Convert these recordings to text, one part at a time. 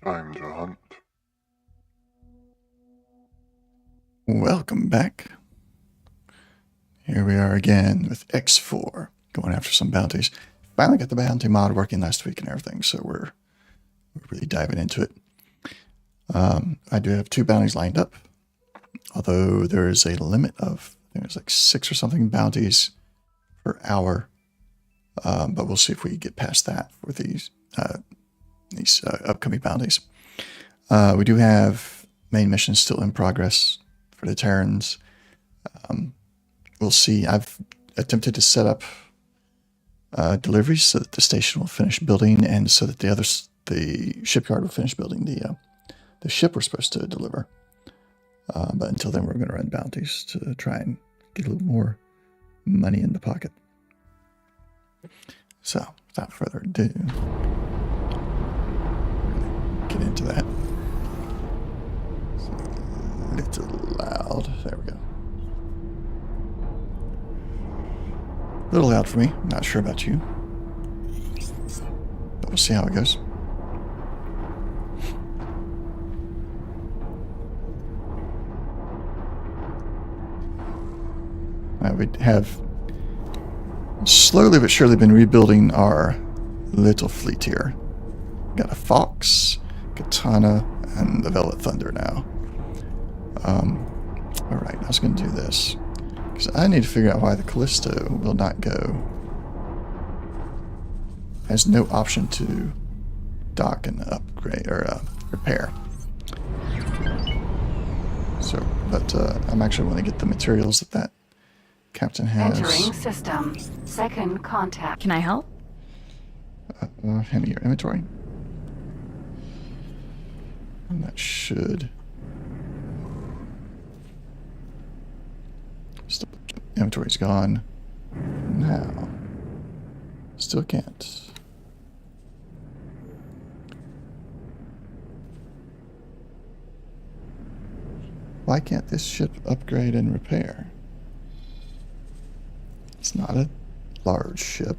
Time to hunt. Welcome back. Here we are again with X4, going after some bounties. Finally got the bounty mod working last week and everything, so we're really diving into it. I do have 2 bounties lined up, although there is a limit of, I think there's like 6 or something bounties per hour, but we'll see if we get past that for these upcoming bounties. We do have main missions still in progress for the Terrans. We'll see. I've attempted to set up deliveries so that the station will finish building, and so that the shipyard will finish building the ship we're supposed to deliver. But until then, we're going to run bounties to try and get a little more money in the pocket. So, without further ado, get into that. It's a little loud. There we go. A little loud for me. I'm not sure about you. But we'll see how it goes. We have slowly but surely been rebuilding our little fleet here. Got a Fox, Katana, and the Velvet Thunder now. Alright, I was going to do this. Because I need to figure out why the Callisto will not go. Has no option to dock and upgrade or repair. So, but I'm actually going to get the materials that captain has. Entering system. Second contact. Can I help? Hand me your inventory. And that should. Still, inventory's gone. Now. Still can't. Why can't this ship upgrade and repair? It's not a large ship.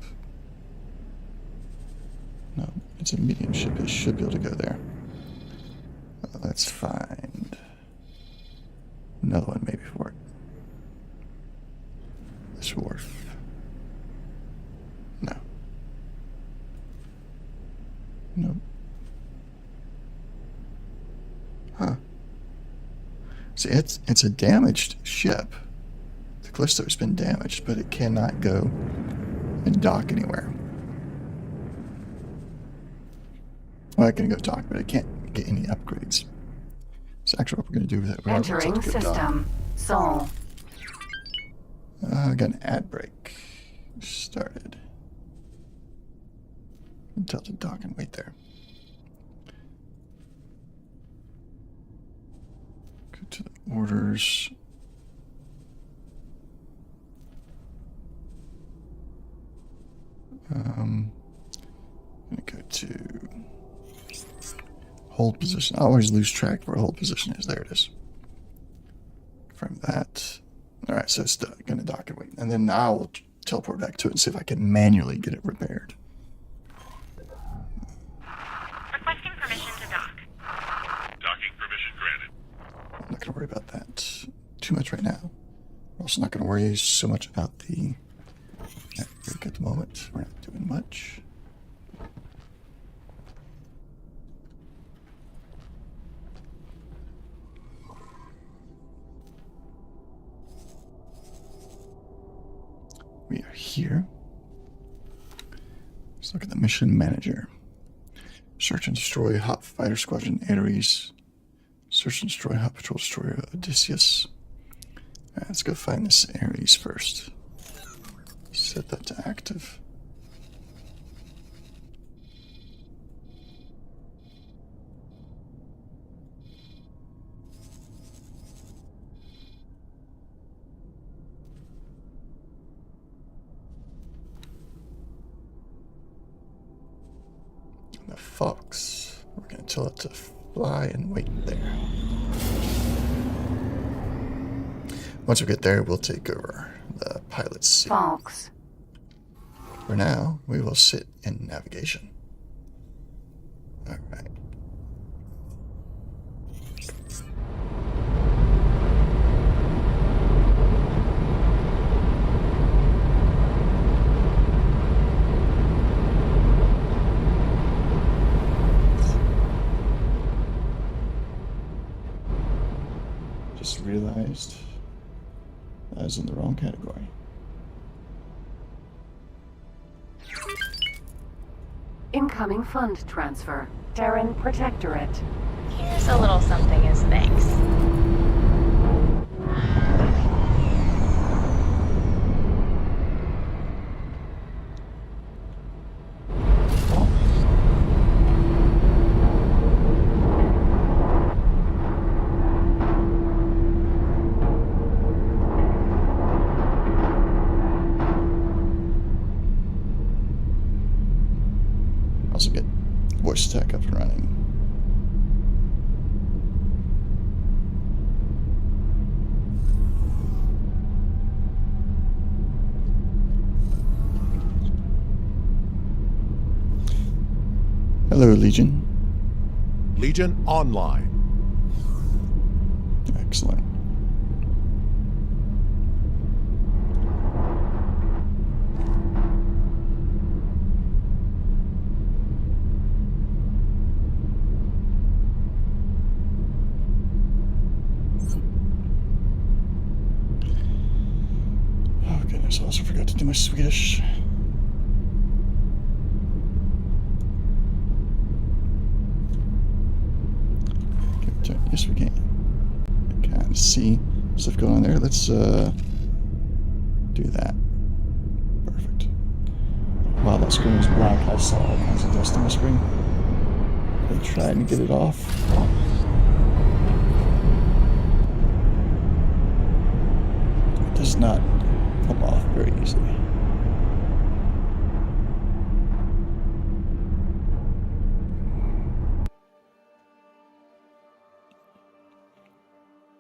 No, it's a medium ship. It should be able to go there. Let's find another one maybe for it. This wharf. No. Nope. Huh. See, it's a damaged ship. The Callisto's been damaged, but it cannot go and dock anywhere. Well, it can go dock, but it can't get any upgrades. So actually what we're going to do with it... Entering system. Sol. I got an ad break. Started. Tell it to dock and wait there. Go to the orders. I'm going to go to hold position. I always lose track of where hold position is. There it is. Confirm that. Alright, so it's going to dock and wait. And then I'll teleport back to it and see if I can manually get it repaired. Requesting permission to dock. Docking permission granted. I'm not going to worry about that too much right now. We're also not going to worry so much about the network at the moment. We're not doing much. We are here. Let's look at the mission manager. Search and destroy Hot Fighter Squadron Ares. Search and destroy Hot Patrol Destroyer Odysseus. Alright, let's go find this Ares first. Set that to active. The Fox. We're going to tell it to fly and wait there. Once we get there, we'll take over the pilot's seat. Fox. For now, we will sit in navigation. Alright. Just realized I was in the wrong category. Incoming fund transfer. Terran Protectorate. Here's a little something as thanks. Also get voice tech up and running. Hello, Legion. Legion online. Excellent. Oh goodness, I also forgot to do my Swedish. Yes, we can. I kind of see stuff going on there. Let's do that. Perfect. While that screen was black, I saw all kinds of dust on the screen. They tried to get it off. It does not come off very easily.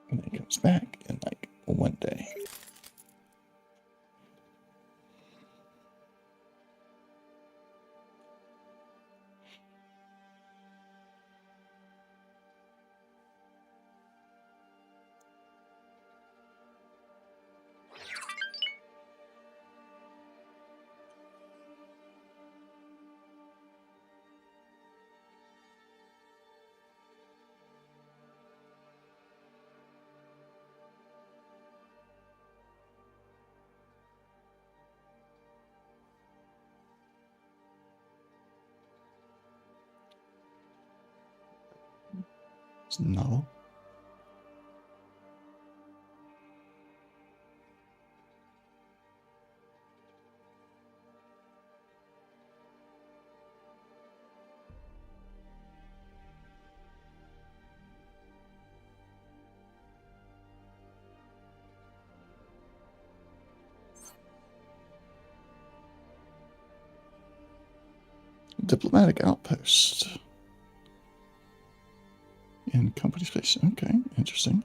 And then it comes back in like one day. It's null. Diplomatic outpost in company space. Okay, interesting.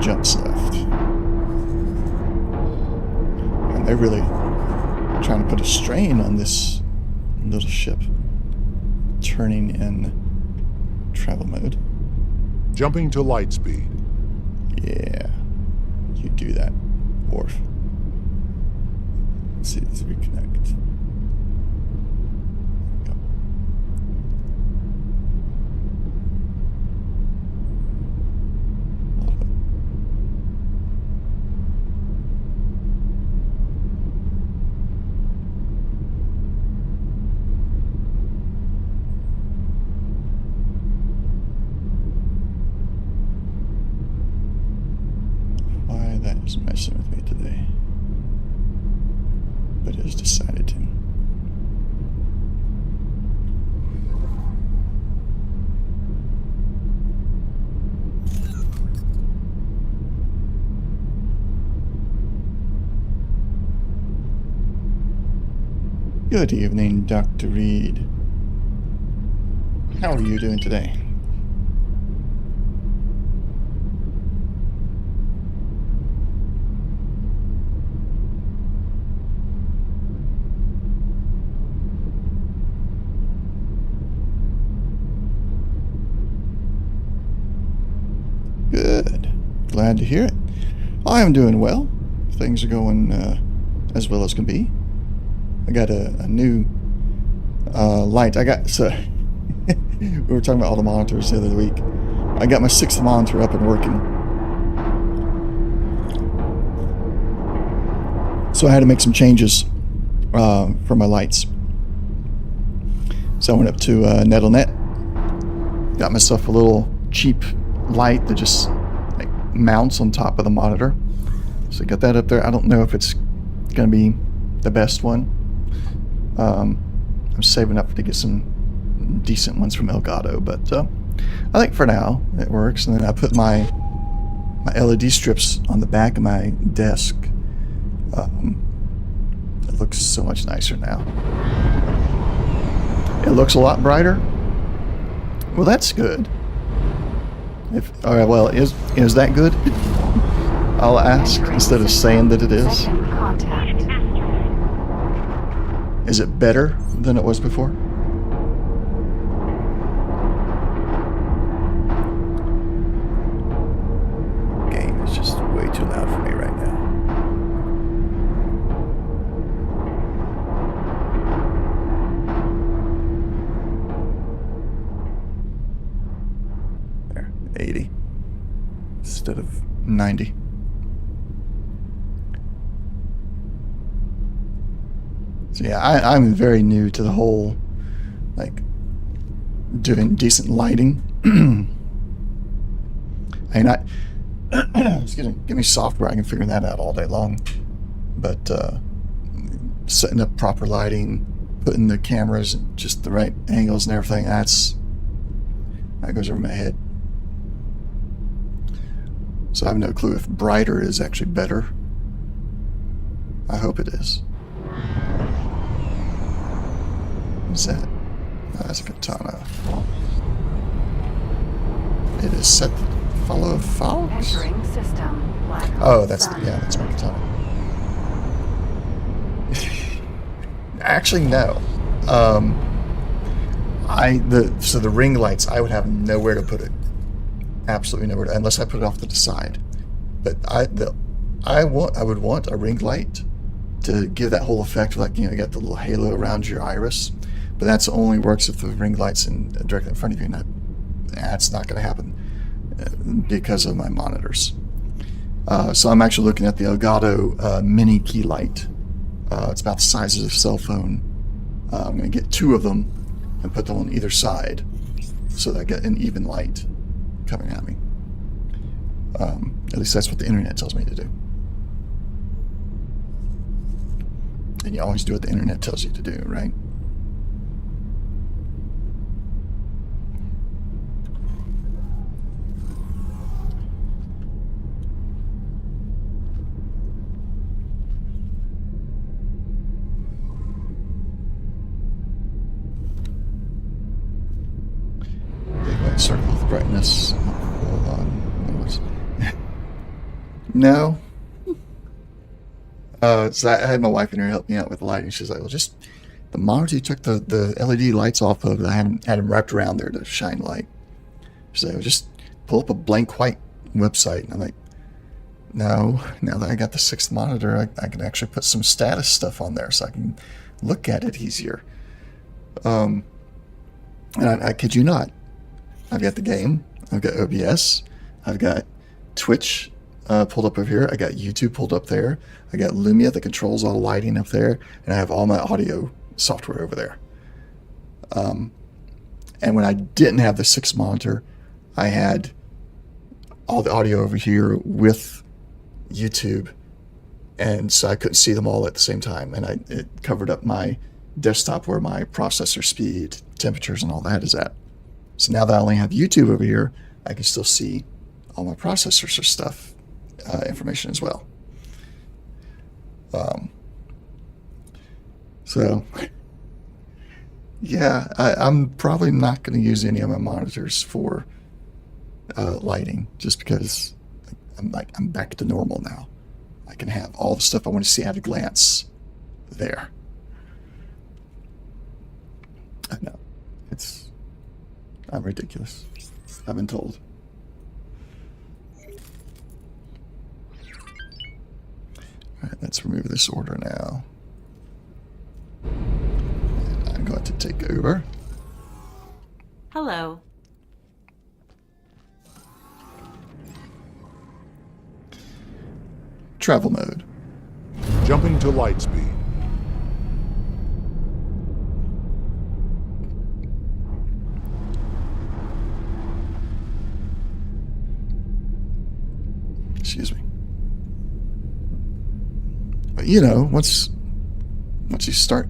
jumps left. And they're really trying to put a strain on this little ship. Turning in travel mode. Jumping to light speed. Yeah. You do that, Worf. Let's see, let's reconnect. Go. Why that is messing with me today. But it has decided to. Good evening, Dr. Reed. How are you doing today? Good. Glad to hear it. I am doing well. Things are going as well as can be. I got a new light. We were talking about all the monitors the other week. I got my 6th monitor up and working. So I had to make some changes for my lights. So I went up to NetOnNet. Got myself a little cheap light that just like mounts on top of the monitor. So I got that up there. I don't know if it's going to be the best one. I'm saving up to get some decent ones from Elgato, but I think for now it works. And then I put my LED strips on the back of my desk. It looks so much nicer now. It looks a lot brighter. Well, that's good. All right, well, is that good? I'll ask instead of saying that it is. Second contact. Is it better than it was before? Game is just way too loud for me right now. There, 80 instead of 90. So yeah, I'm very new to the whole, like, doing decent lighting. And excuse me, give me software, I can figure that out all day long. But setting up proper lighting, putting the cameras at just the right angles and everything, that goes over my head. So I have no clue if brighter is actually better. I hope it is. What's that? Oh, that's a katana. It is set to follow fogs? Entering system. Black Oh, that's sun. that's my katana. Actually, no. So the ring lights, I would have nowhere to put it. Absolutely nowhere to, unless I put it off to the side. But I would want a ring light to give that whole effect of, like, you know, you got the little halo around your iris. But that's only works if the ring light's directly in front of you, and that's not going to happen because of my monitors. So I'm actually looking at the Elgato mini key light. It's about the size of a cell phone. I'm going to get 2 of them and put them on either side so that I get an even light coming at me. At least that's what the internet tells me to do. And you always do what the internet tells you to do, right? Circle with brightness. Hold on. No. So I had my wife in here help me out with the lighting. She's like, well, just the monitor you took the LED lights off of, I had them wrapped around there to shine light. She's like, well, just pull up a blank white website. And I'm like, no, now that I got the 6th monitor, I can actually put some status stuff on there so I can look at it easier. And I kid you not, I've got the game, I've got OBS, I've got Twitch pulled up over here, I got YouTube pulled up there, I got Lumia that controls all the lighting up there, and I have all my audio software over there. And when I didn't have the 6th monitor, I had all the audio over here with YouTube, and so I couldn't see them all at the same time, and it covered up my desktop where my processor speed, temperatures, and all that is at. So now that I only have YouTube over here, I can still see all my processor stuff, information as well. So yeah, I'm probably not going to use any of my monitors for lighting, just because I'm back to normal now. I can have all the stuff I want to see at a glance there. I know. I'm ridiculous. I've been told. Alright, let's remove this order now. And I'm going to take over. Hello. Travel mode. Jumping to light speed. Excuse me. But you know, once you start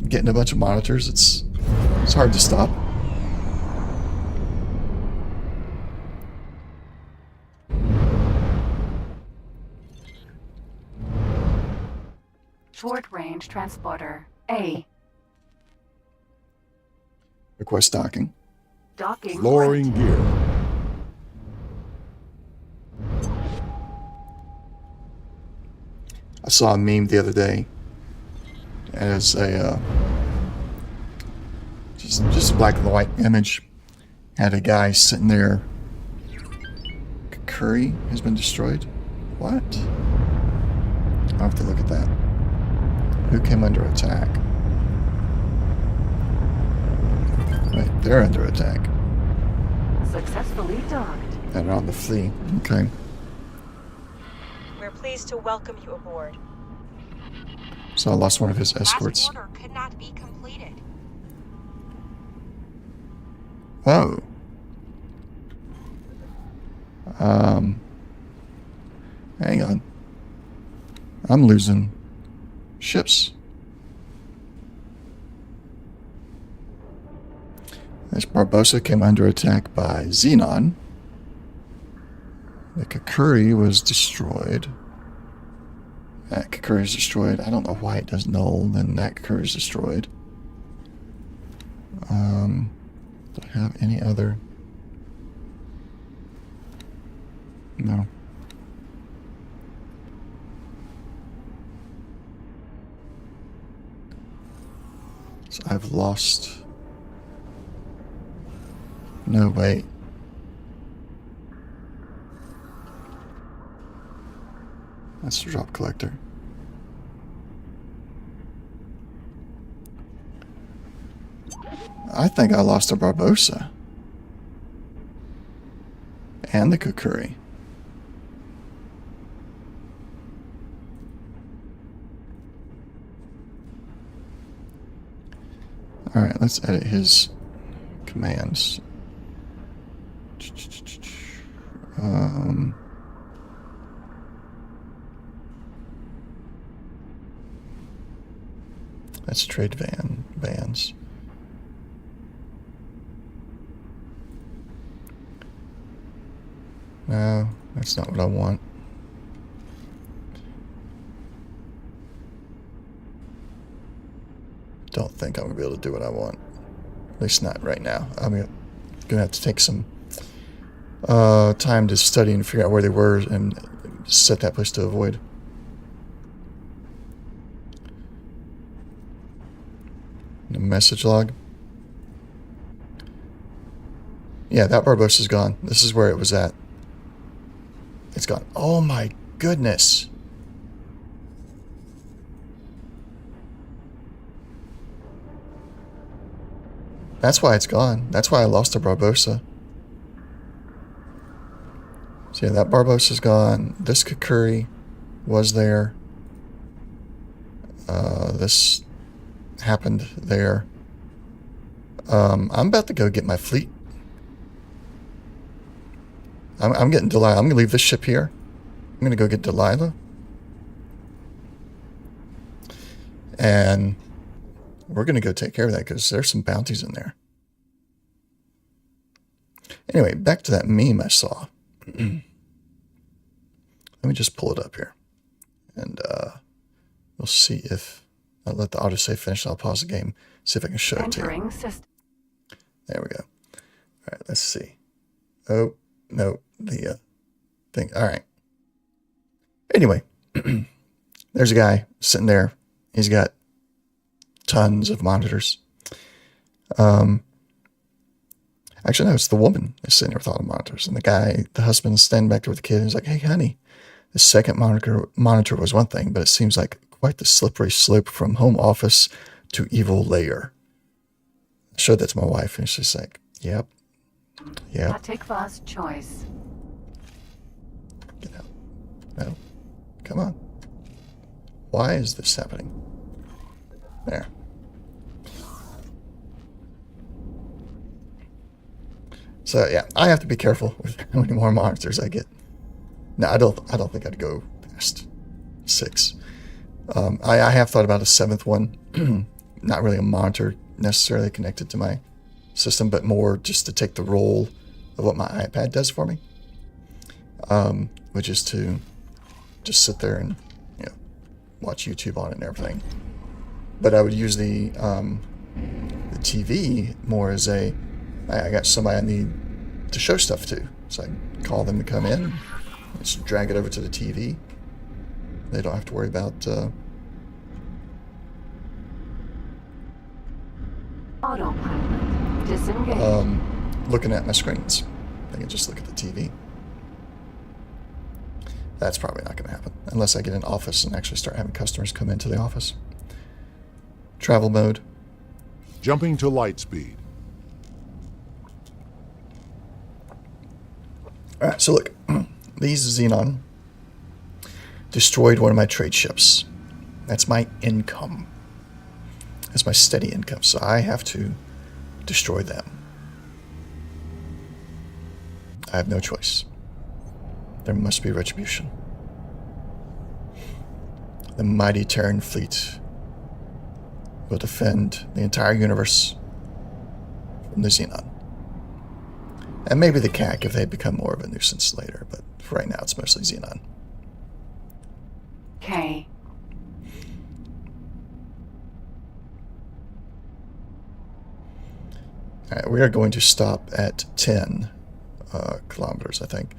getting a bunch of monitors, it's hard to stop. Short range transporter. A. Request docking. Docking. Lowering gear. I saw a meme the other day, and it's a just a black and white image. Had a guy sitting there. Curry has been destroyed. What? I'll have to look at that. Who came under attack? Wait, they're under attack. Successfully docked. And on the flee. Okay. We're pleased to welcome you aboard. So I lost one of his escorts. Last order could not be completed. Whoa. Hang on. I'm losing ships. This Barbosa came under attack by Xenon. The Kakuri was destroyed. That Kakuri is destroyed. I don't know why it does null, then that Kakuri is destroyed. Do I have any other? No. So I've lost. No, wait. That's the drop collector. I think I lost a Barbosa. And the Kakuri. Alright, let's edit his commands. Let's trade vans. No, that's not what I want. Don't think I'm gonna be able to do what I want. At least not right now. I'm gonna have to take some time to study and figure out where they were and set that place to avoid. The message log. Yeah, that Barbossa's gone. This is where it was at. It's gone. Oh my goodness. That's why it's gone. That's why I lost a Barbossa. So yeah, that Barbossa's gone. This Kakuri was there. This happened there. I'm about to go get my fleet. I'm getting Delilah. I'm going to leave this ship here. I'm going to go get Delilah. And we're going to go take care of that because there's some bounties in there. Anyway, back to that meme I saw. Let me just pull it up here. And we'll see if... I'll let the autosave finish. I'll pause the game. See if I can show it to you. Entering system. There we go. All right, let's see. Oh, no. The thing. All right. Anyway, there's a guy sitting there. He's got tons of monitors. Actually, no, it's the woman that's sitting there with all the monitors. And the guy, the husband, is standing back there with the kid. And he's like, hey, honey, the second monitor was one thing, but it seems like quite the slippery slope from home office to evil layer. I showed that to my wife, and she's like, yep. Yep. Patikva's choice. Get out. No. Come on. Why is this happening? There. So yeah, I have to be careful with how many more monitors I get. No, I don't think I'd go past 6. I have thought about a 7th one. Not really a monitor necessarily connected to my system, but more just to take the role of what my iPad does for me, which is to just sit there and watch YouTube on it and everything. But I would use the TV more as I got somebody I need to show stuff to, so I can call them to come in, just drag it over to the TV. They don't have to worry about Autopilot. Disengage. looking at my screens. They can just look at the TV. That's probably not going to happen unless I get an office and actually start having customers come into the office. Travel mode. Jumping to light speed. All right, so look, these Xenon destroyed one of my trade ships. That's my income. That's my steady income, so I have to destroy them. I have no choice. There must be retribution. The mighty Terran fleet will defend the entire universe from the Xenon. And maybe the CAC if they become more of a nuisance later, but for right now it's mostly Xenon. K. Alright, we are going to stop at 10 kilometers, I think.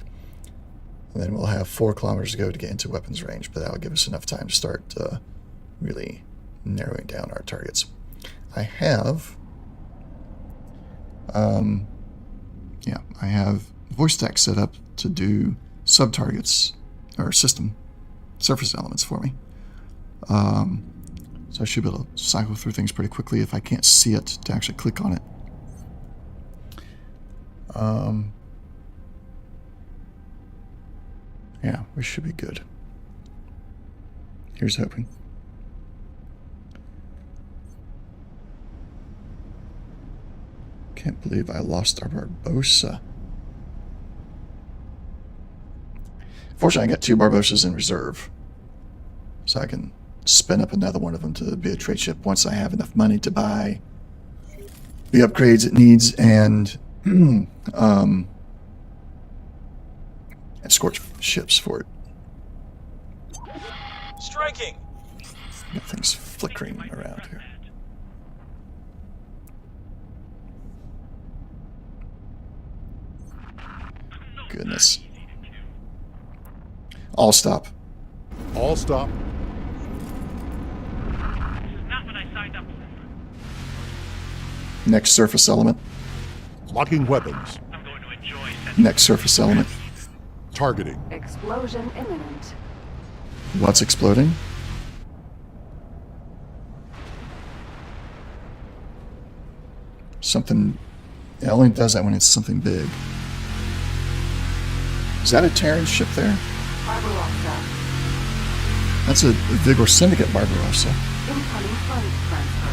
And then we'll have 4 kilometers to go to get into weapons range, but that will give us enough time to start really narrowing down our targets. I have... I have voice stack set up to do sub-targets, or system, surface elements for me. So I should be able to cycle through things pretty quickly if I can't see it to actually click on it. Yeah, we should be good. Here's hoping. Can't believe I lost our Barbossa. Fortunately, I got 2 Barbossas in reserve, so I can spin up another one of them to be a trade ship once I have enough money to buy the upgrades it needs and escort ships for it. Striking! Nothing's flickering around here. Goodness. All stop. All stop. This is not what I signed up for. Next surface element. Locking weapons. I'm going to enjoy Next surface element. Targeting. Explosion imminent. What's exploding? Something. It only does that when it's something big. Is that a Terran ship there? Barbarossa. That's a Vigor Syndicate Barbarossa. Incoming funds transfer.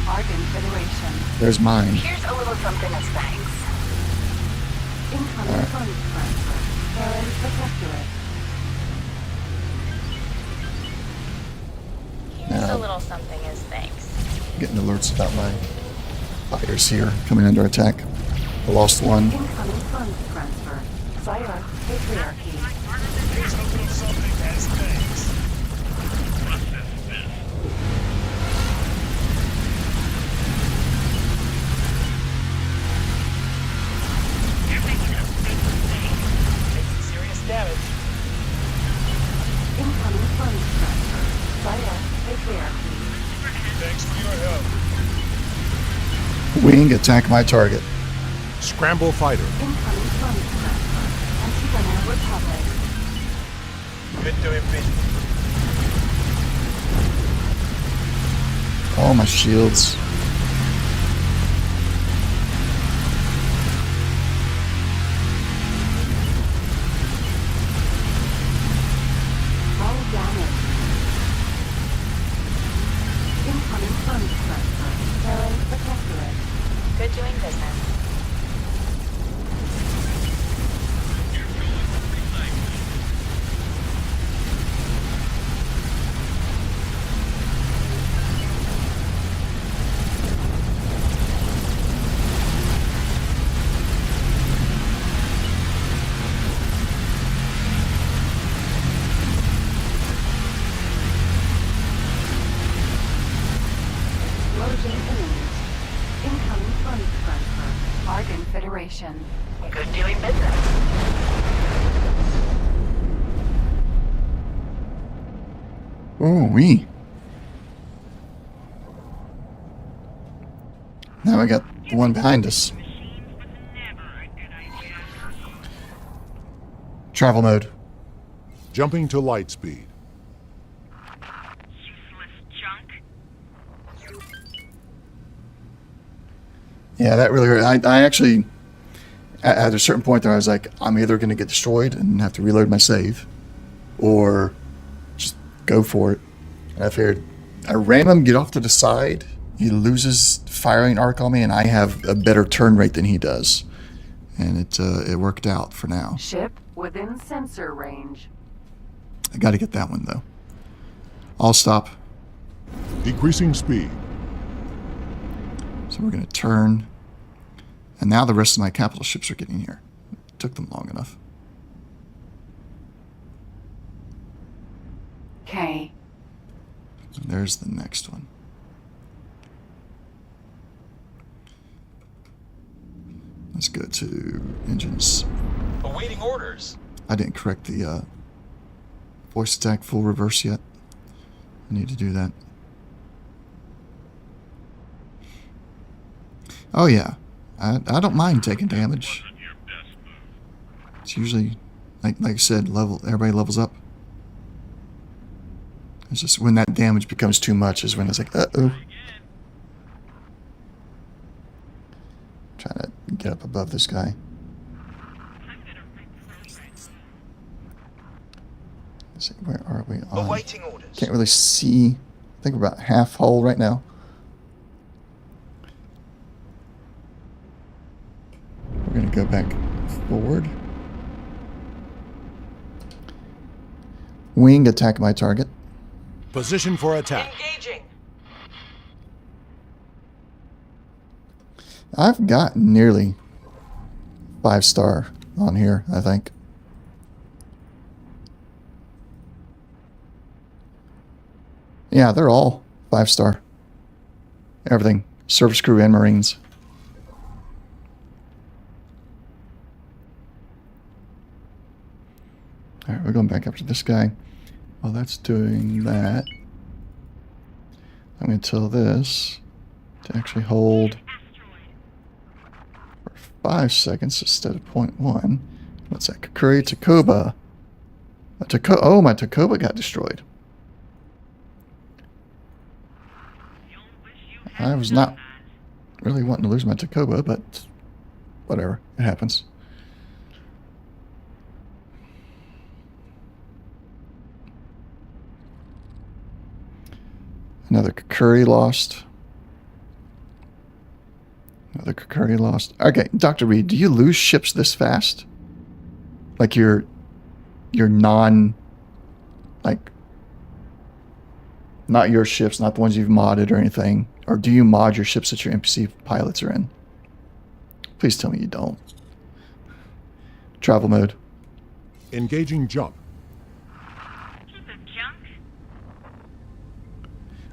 Argon Federation. There's mine. Here's a little something as thanks. Incoming funds transfer. Terran Protectorate. Here's a little something as thanks. Getting alerts about my fighters here coming under attack. I lost one. Incoming funds transfer. Zyra Patriarchy. Serious damage. Incoming funds transfer. Zyra Patriarchy. Thanks for your help. Wing, attack my target. Scramble fighter. Incoming funds transfer. Antigona Republic. Good doing business. All my shields. All damage. Incoming funds transfer. Terran Protectorate. Good doing business. Explosion imminent. Incoming funds transfer. Argon Federation. Good doing business. Ooh wee. Now we got the one behind us. Travel mode. Jumping to light speed. useless junk. Yeah, that really hurt. I actually, at a certain point there, I was like, I'm either going to get destroyed and have to reload my save, or just go for it. And I figured, I ram him, get off to the side, he loses firing arc on me, and I have a better turn rate than he does. And it worked out for now. Ship within sensor range. I got to get that one, though. I'll stop. Decreasing speed. So we're going to turn. And now the rest of my capital ships are getting here. It took them long enough. K. And there's the next one. Let's go to engines. Awaiting orders. I didn't correct the voice attack full reverse yet. I need to do that. Oh yeah, I don't mind taking damage. It's usually, like I said, everybody levels up. It's just when that damage becomes too much is when it's like, uh-oh. Trying to get up above this guy. Let's see, where are we on? Awaiting orders. Can't really see. I think we're about half hull right now. We're going to go back forward. Wing, attack my target. Position for attack. Engaging. I've got nearly 5-star on here, I think. Yeah, they're all 5-star. Everything. Service crew and Marines. All right, we're going back after this guy. While that's doing that, I'm going to tell this to actually hold for 5 seconds instead of 0.1. What's that? Kakuri Takoba. Oh, my Takoba got destroyed. I was not really wanting to lose my Takoba, but whatever. It happens. Another Kakuri lost. Another Kakuri lost. Okay, Dr. Reed, do you lose ships this fast? Like your non, like, not your ships, not the ones you've modded or anything. Or do you mod your ships that your NPC pilots are in? Please tell me you don't. Travel mode. Engaging jump. Piece of junk.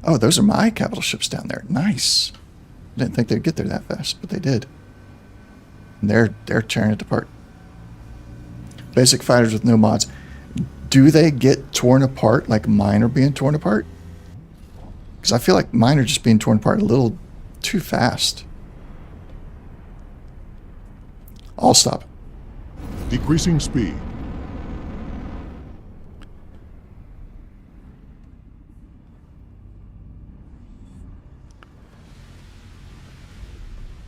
Oh, those are my capital ships down there. Nice. Didn't think they'd get there that fast, but they did. And they're tearing it apart. Basic fighters with no mods. Do they get torn apart like mine are being torn apart? Because I feel like mine are just being torn apart a little too fast. I'll stop. Decreasing speed.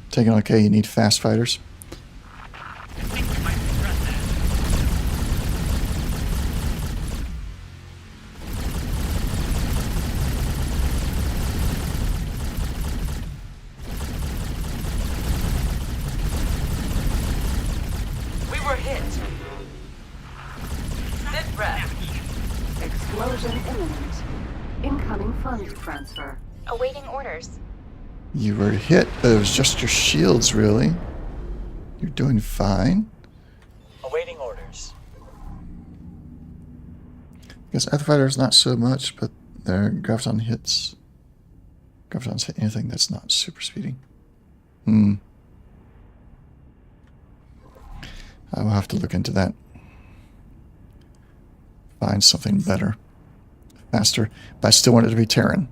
Taking okay, you need fast fighters. We were hit. Sit rep. Explosion imminent. Incoming fund transfer. Awaiting orders. You were hit, but it was just your shields, really. You're doing fine. Awaiting orders. I guess Earth Fighters not so much, but their Graviton hits. Graviton's hit anything that's not super speedy. I will have to look into that. Find something better. Faster. But I still want it to be Terran.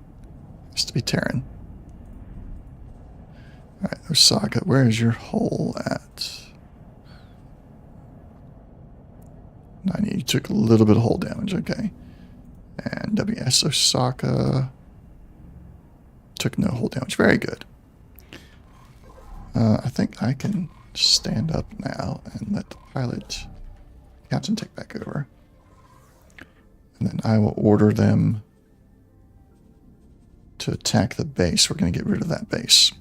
It has to be Terran. Alright, Osaka, where is your hole at? 90, you took a little bit of hull damage, okay. And WS Osaka took no hull damage, very good. I think I can stand up now and let the pilot, captain, take back over. And then I will order them to attack the base. We're going to get rid of that base.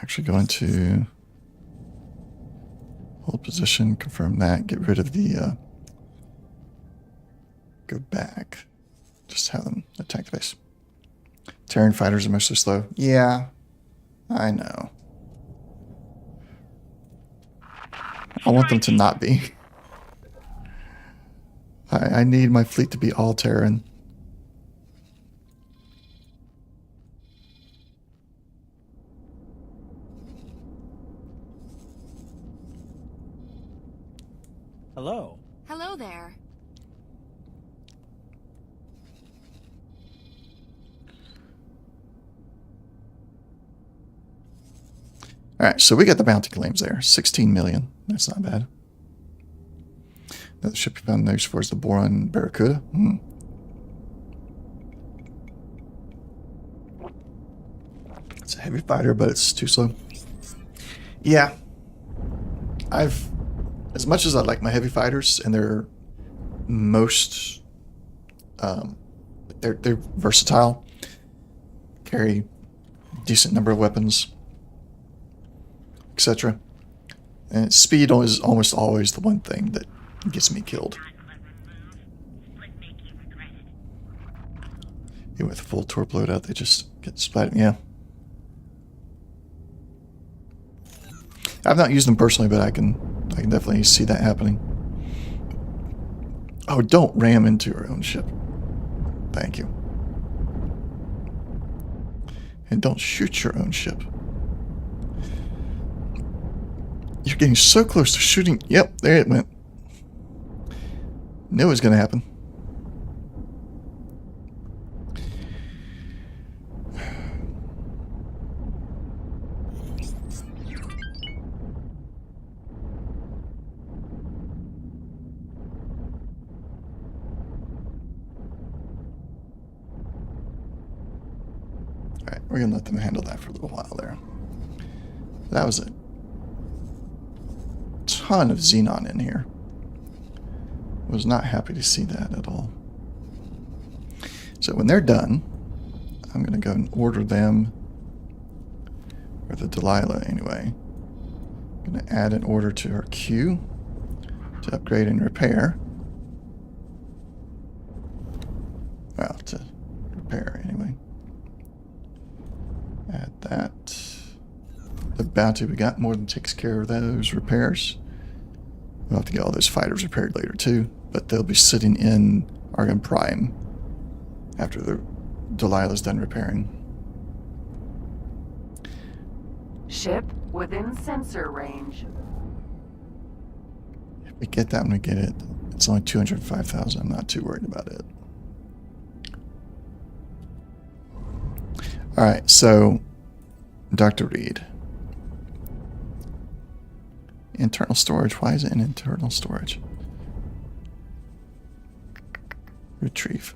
Actually go into hold position, confirm that, get rid of the, go back. Just have them attack the base. Terran fighters are mostly slow. Yeah, I know. I want them to not be. I need my fleet to be all Terran. Hello. Hello there. Alright, so we got the bounty claims there. 16 million. That's not bad. Another ship you found next for is the Boron Barracuda. It's a heavy fighter, but it's too slow. Yeah. As much as I like my heavy fighters, and they're most, they're versatile, carry decent number of weapons, etc. And speed is almost always the one thing that gets me killed. Yeah, with a full torp loadout, they just get splattered. Yeah. I've not used them personally, but I can definitely see that happening. Oh, don't ram into your own ship. Thank you. And don't shoot your own ship. You're getting so close to shooting. Yep, there it went. Knew it was going to happen. Alright, we're going to let them handle that for a little while there. That was a ton of xenon in here. Was not happy to see that at all. So when they're done, I'm going to go and order them, or the Delilah anyway. I'm going to add an order to her queue to upgrade and repair. Well, to repair anyway. Add that. The bounty we got more than takes care of those repairs. We'll have to get all those fighters repaired later too, but they'll be sitting in Argon Prime after the Delilah's done repairing. Ship within sensor range. If we get that when we get it, it's only 205,000. I'm not too worried about it. Alright, so Dr. Reed. Internal storage. Why is it in internal storage? Retrieve.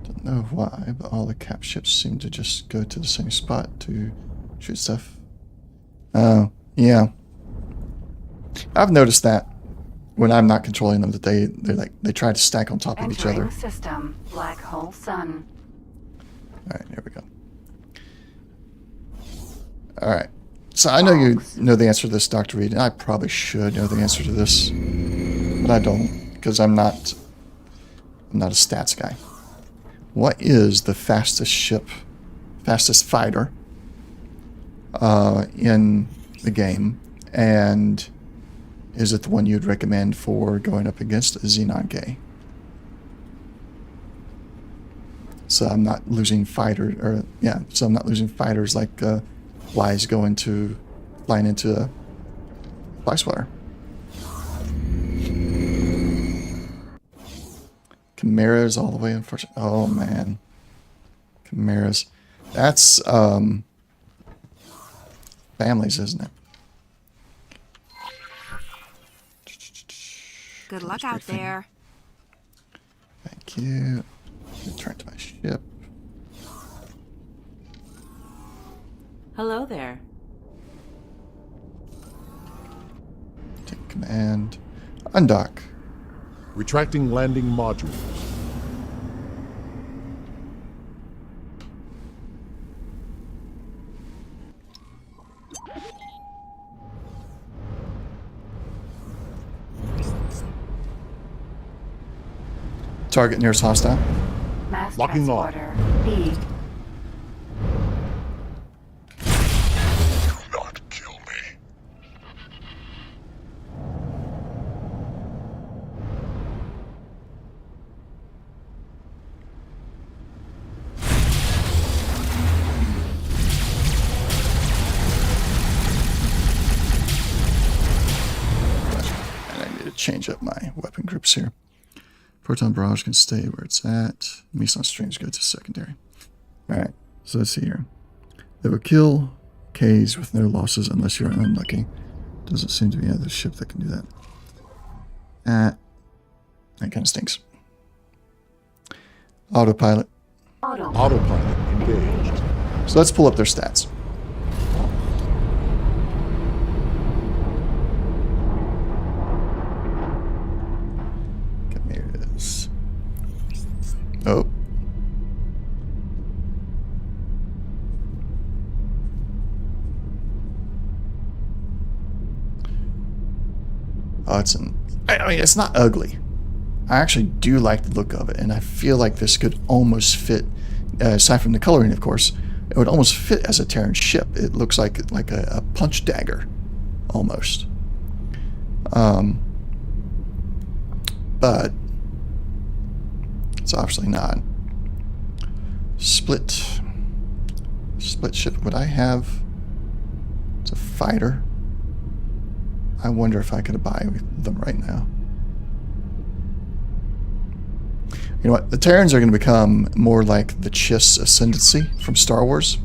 Don't know why, but all the cap ships seem to just go to the same spot to shoot stuff. Oh, yeah. I've noticed that when I'm not controlling them, that they try to stack on top of each other. Entering system. Black hole sun. Alright, here we go. Alright. So I know you know the answer to this, Dr. Reed, and I probably should know the answer to this. But I don't, because I'm not a stats guy. What is the fastest ship, fastest fighter in the game? And is it the one you'd recommend for going up against a Xenon K? So I'm not losing fighters like flies flying into a fly swatter. Chimeras all the way, unfortunately. Oh man, Chimeras. That's families, isn't it? Good luck out there. Thank you. Return to my ship. Hello there. Take command. Undock. Retracting landing modules. Target nearest hostile. Mass Locking on. transporter. B. Do not kill me. And I need to change up my weapon groups here. Proton barrage can stay where it's at. Meson streams go to secondary. Alright, so let's see here. They will kill Ks with no losses unless you're unlucky. Doesn't seem to be any other ship that can do that. That kind of stinks. Autopilot. Autopilot engaged. So let's pull up their stats. Chimeras. Oh. Oh, I mean, it's not ugly. I actually do like the look of it, and I feel like this could almost fit, aside from the coloring, of course, it would almost fit as a Terran ship. It looks like a punch dagger, almost. But it's obviously not. Split ship. Would I have? It's a fighter. I wonder if I could buy them right now. You know what? The Terrans are going to become more like the Chiss Ascendancy from Star Wars.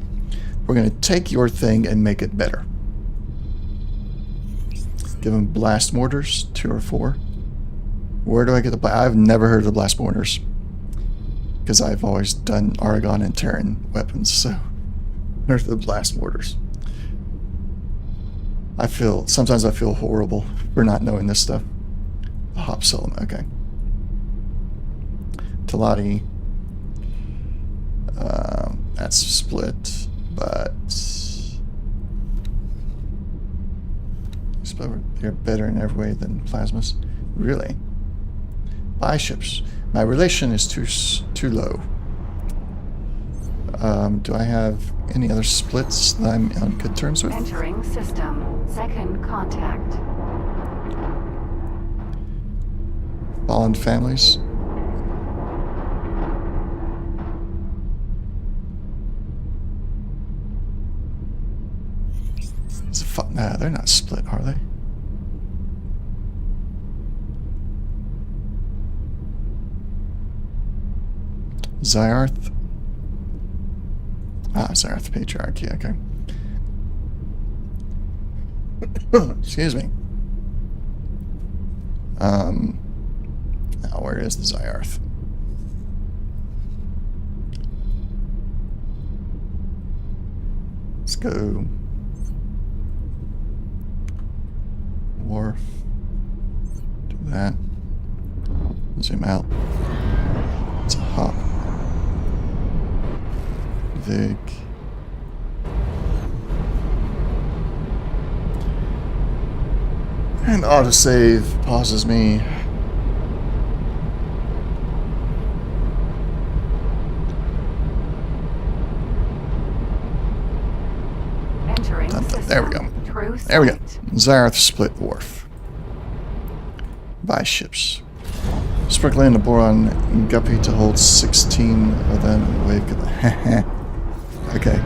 We're going to take your thing and make it better. Give them blast mortars, 2 or 4. Where do I get the I've never heard of the blast mortars. Because I've always done Aragon and Terran weapons, so... Where's the blast mortars? Sometimes I feel horrible for not knowing this stuff. The Hop Solomon, okay. Talati. That's split, but... They're better in every way than plasmas. Really? Buy ships. My relation is too low. Do I have any other splits that I'm on good terms with? Entering system. Second contact. Bond families. Nah, they're not split, are they? Zyarth. Zyarth Patriarchy, okay. Excuse me. Now where is the Zyarth? Let's go. Wharf. Do that. Zoom out. It's a hop. Vig. And autosave pauses me. Entering system. There we go. True There we go. sight. Zyarth Split Wharf. Buy ships. Sprinkling the boron guppy to hold 16 of them in the wake of the... Okay.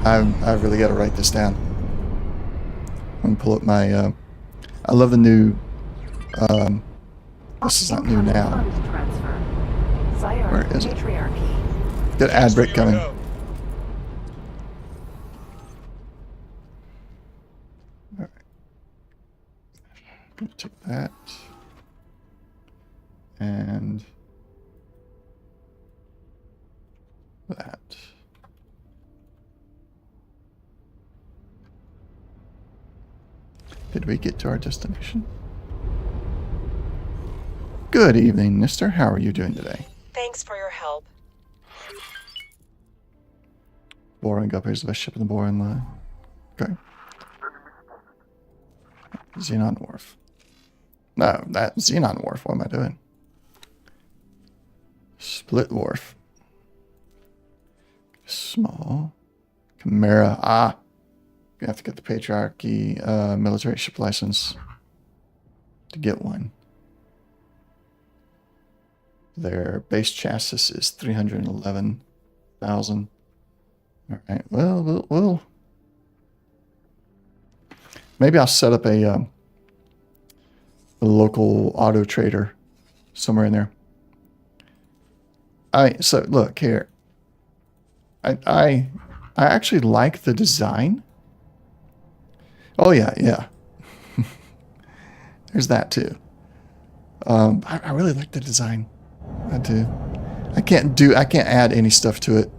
I really got to write this down. I'm going to pull up my... I love the new... this is not new now. Fund transfer. Zyarth Where is it? Patriarchy. Good ad break coming. Alright. Gonna take that. And... that. Did we get to our destination? Good evening, mister. How are you doing today? Thanks for your help. Boron Guppy is the best ship in the Boron line. Okay. Xenon Wharf. No, that Xenon Wharf. What am I doing? Split Wharf. Small. Chimera. Ah. You have to get the Patriarchy military ship license to get one. Their base chassis is 311,000. All right. Well. Maybe I'll set up a local auto trader somewhere in there. So look here. I actually like the design. Oh yeah. There's that too. I really like the design. I do. I can't add any stuff to it.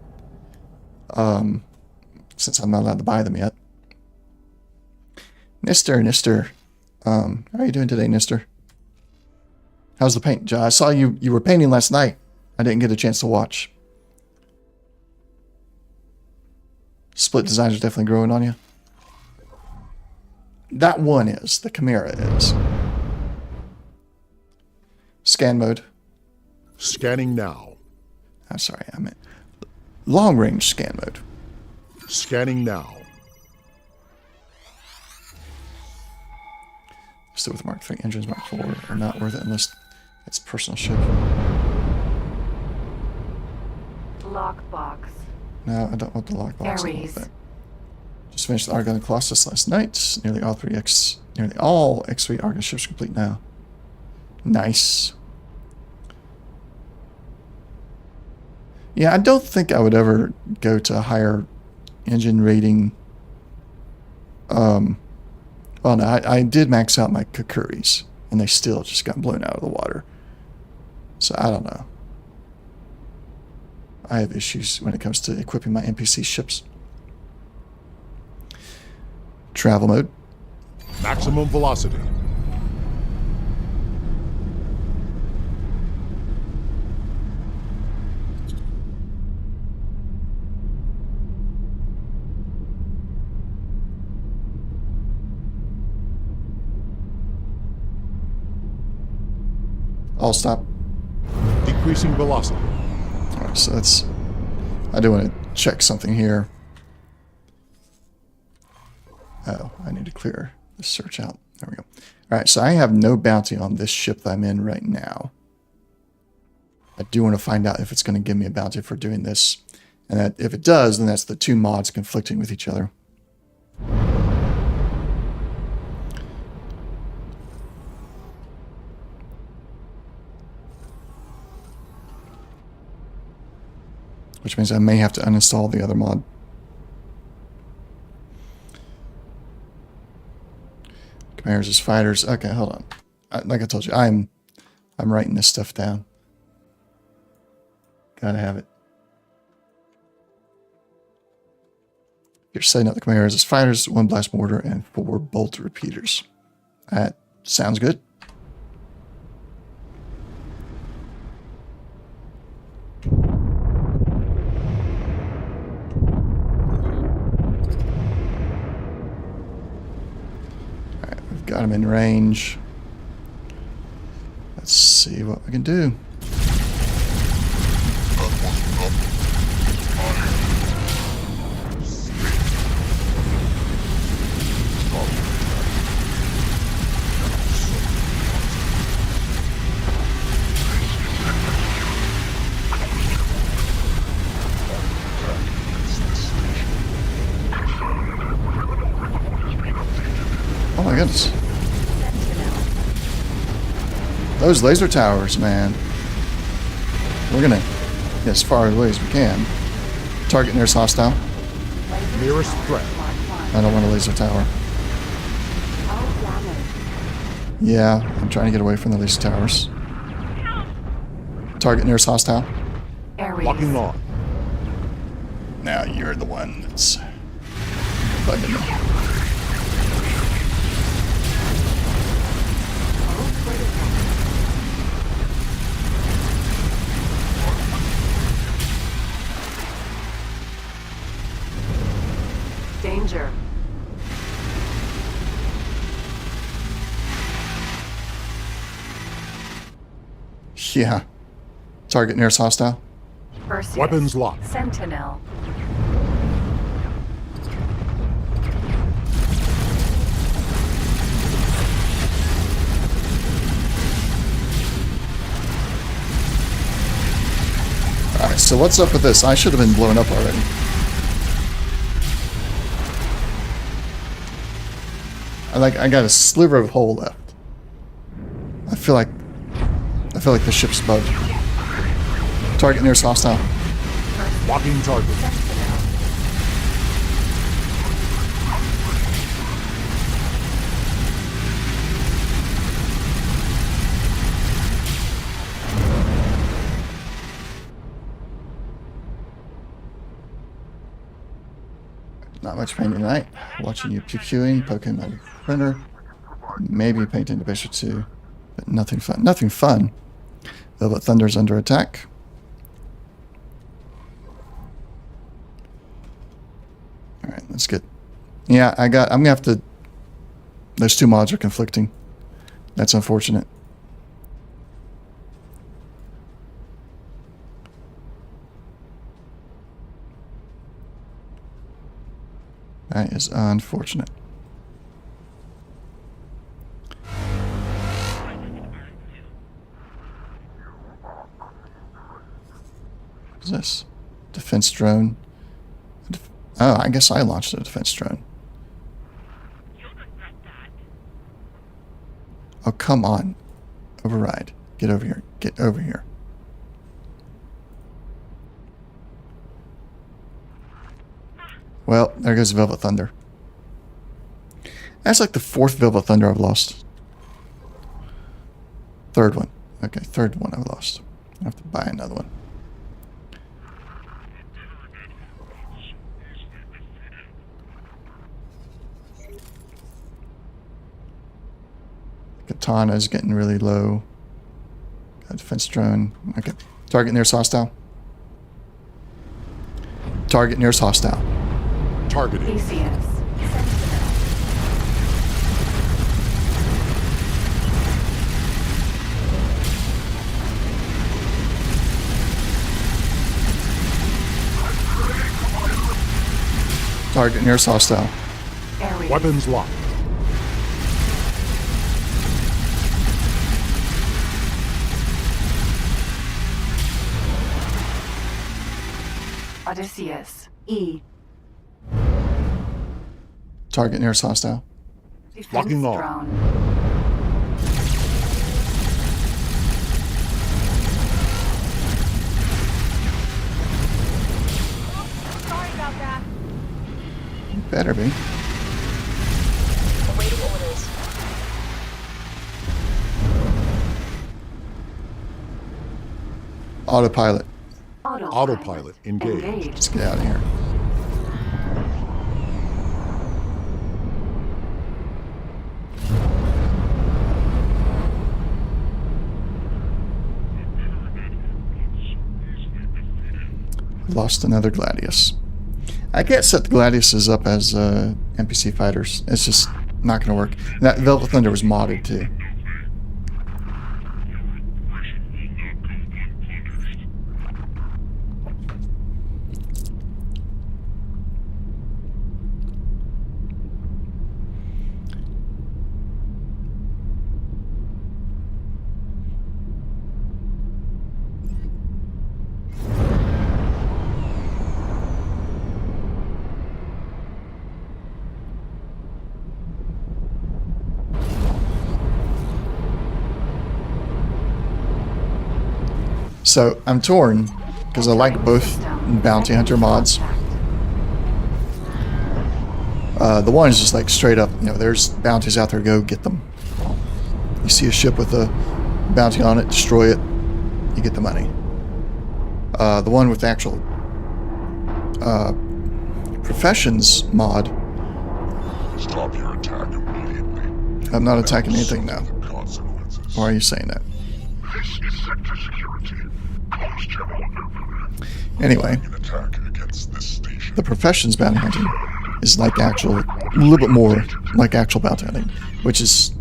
Since I'm not allowed to buy them yet. Nister. How are you doing today, Nister? How's the paint? I saw you were painting last night. I didn't get a chance to watch. Split designs are definitely growing on you. That one is. The Chimera is. Scan mode. Scanning now. I'm sorry, I meant long range scan mode. Scanning now. Still with Mark 3 engines, Mark 4 are not worth it unless it's a personal ship. Lockbox. No, I don't want the lockbox. Ares. Just finished the Argon Colossus last night. Nearly all X3 Argon ships complete now. Nice. Yeah, I don't think I would ever go to a higher engine rating. Well, no, I did max out my Kakuris, and they still just got blown out of the water. So I don't know. I have issues when it comes to equipping my NPC ships. Travel mode. Maximum velocity. All stop. Decreasing velocity. Alright, so that's... I do want to check something here. Oh, I need to clear the search out. There we go. Alright, so I have no bounty on this ship that I'm in right now. I do want to find out if it's going to give me a bounty for doing this. And that if it does, then that's the two mods conflicting with each other. Which means I may have to uninstall the other mod. Commanders as fighters. Okay, hold on. Like I told you, I'm writing this stuff down. Gotta have it. You're setting up the commanders as fighters, 1 blast mortar, and 4 bolt repeaters. That sounds good. Got him in range. Let's see what we can do. Oh my goodness. Those laser towers, man. We're gonna get as far away as we can. Target nearest hostile. Nearest threat. I don't want a laser tower. Yeah, I'm trying to get away from the laser towers. Target nearest hostile. Locking on. Now you're the one that's bugging me. Danger. Yeah. Target nearest hostile. Perseus. Weapons locked. Sentinel. Alright, so what's up with this? I should have been blown up already. I got a sliver of hole left. I feel like the ship's bugged. Target nearest hostile. Locking target. Not much pain tonight. Watching you PQing, poking my printer. Maybe painting the bishop too. But nothing fun. Nothing fun. Velvet Thunder's under attack. Alright, let's get... Yeah, I'm gonna have to... Those two mods are conflicting. That's unfortunate. That is unfortunate. What is this? Defense drone. Oh, I guess I launched a defense drone. You'll regret that. Oh, come on. Override. Get over here. Get over here. Well, there goes Velvet Thunder. That's like the fourth Velvet Thunder I've lost. Third one. Okay, third one I've lost. I have to buy another one. Katana is getting really low. Got a defense drone. Okay. Target nearest hostile. Target nearest hostile. Targeted. ACS. Target nearest hostile. Aries. Weapons locked. Odysseus. E. Target nearest hostile. Defense Locking on. drone. Sorry about that. Better be. Awaiting orders. Autopilot. Autopilot engaged. Let's get out of here. Lost another Gladius. I can't set the Gladiuses up as NPC fighters. It's just not going to work. That Velvet Thunder was modded too. So I'm torn because I like both bounty hunter mods. The one is just like straight up, you know, there's bounties out there, go get them. You see a ship with a bounty on it, destroy it, you get the money. The one with the actual professions mod. Stop your attack immediately. I'm not attacking anything now. Consequences. Why are you saying that? This is sector security. Close channel open. Anyway, An attack against this station. the professions bounty hunting is like actual, a little bit more like actual bounty hunting, which is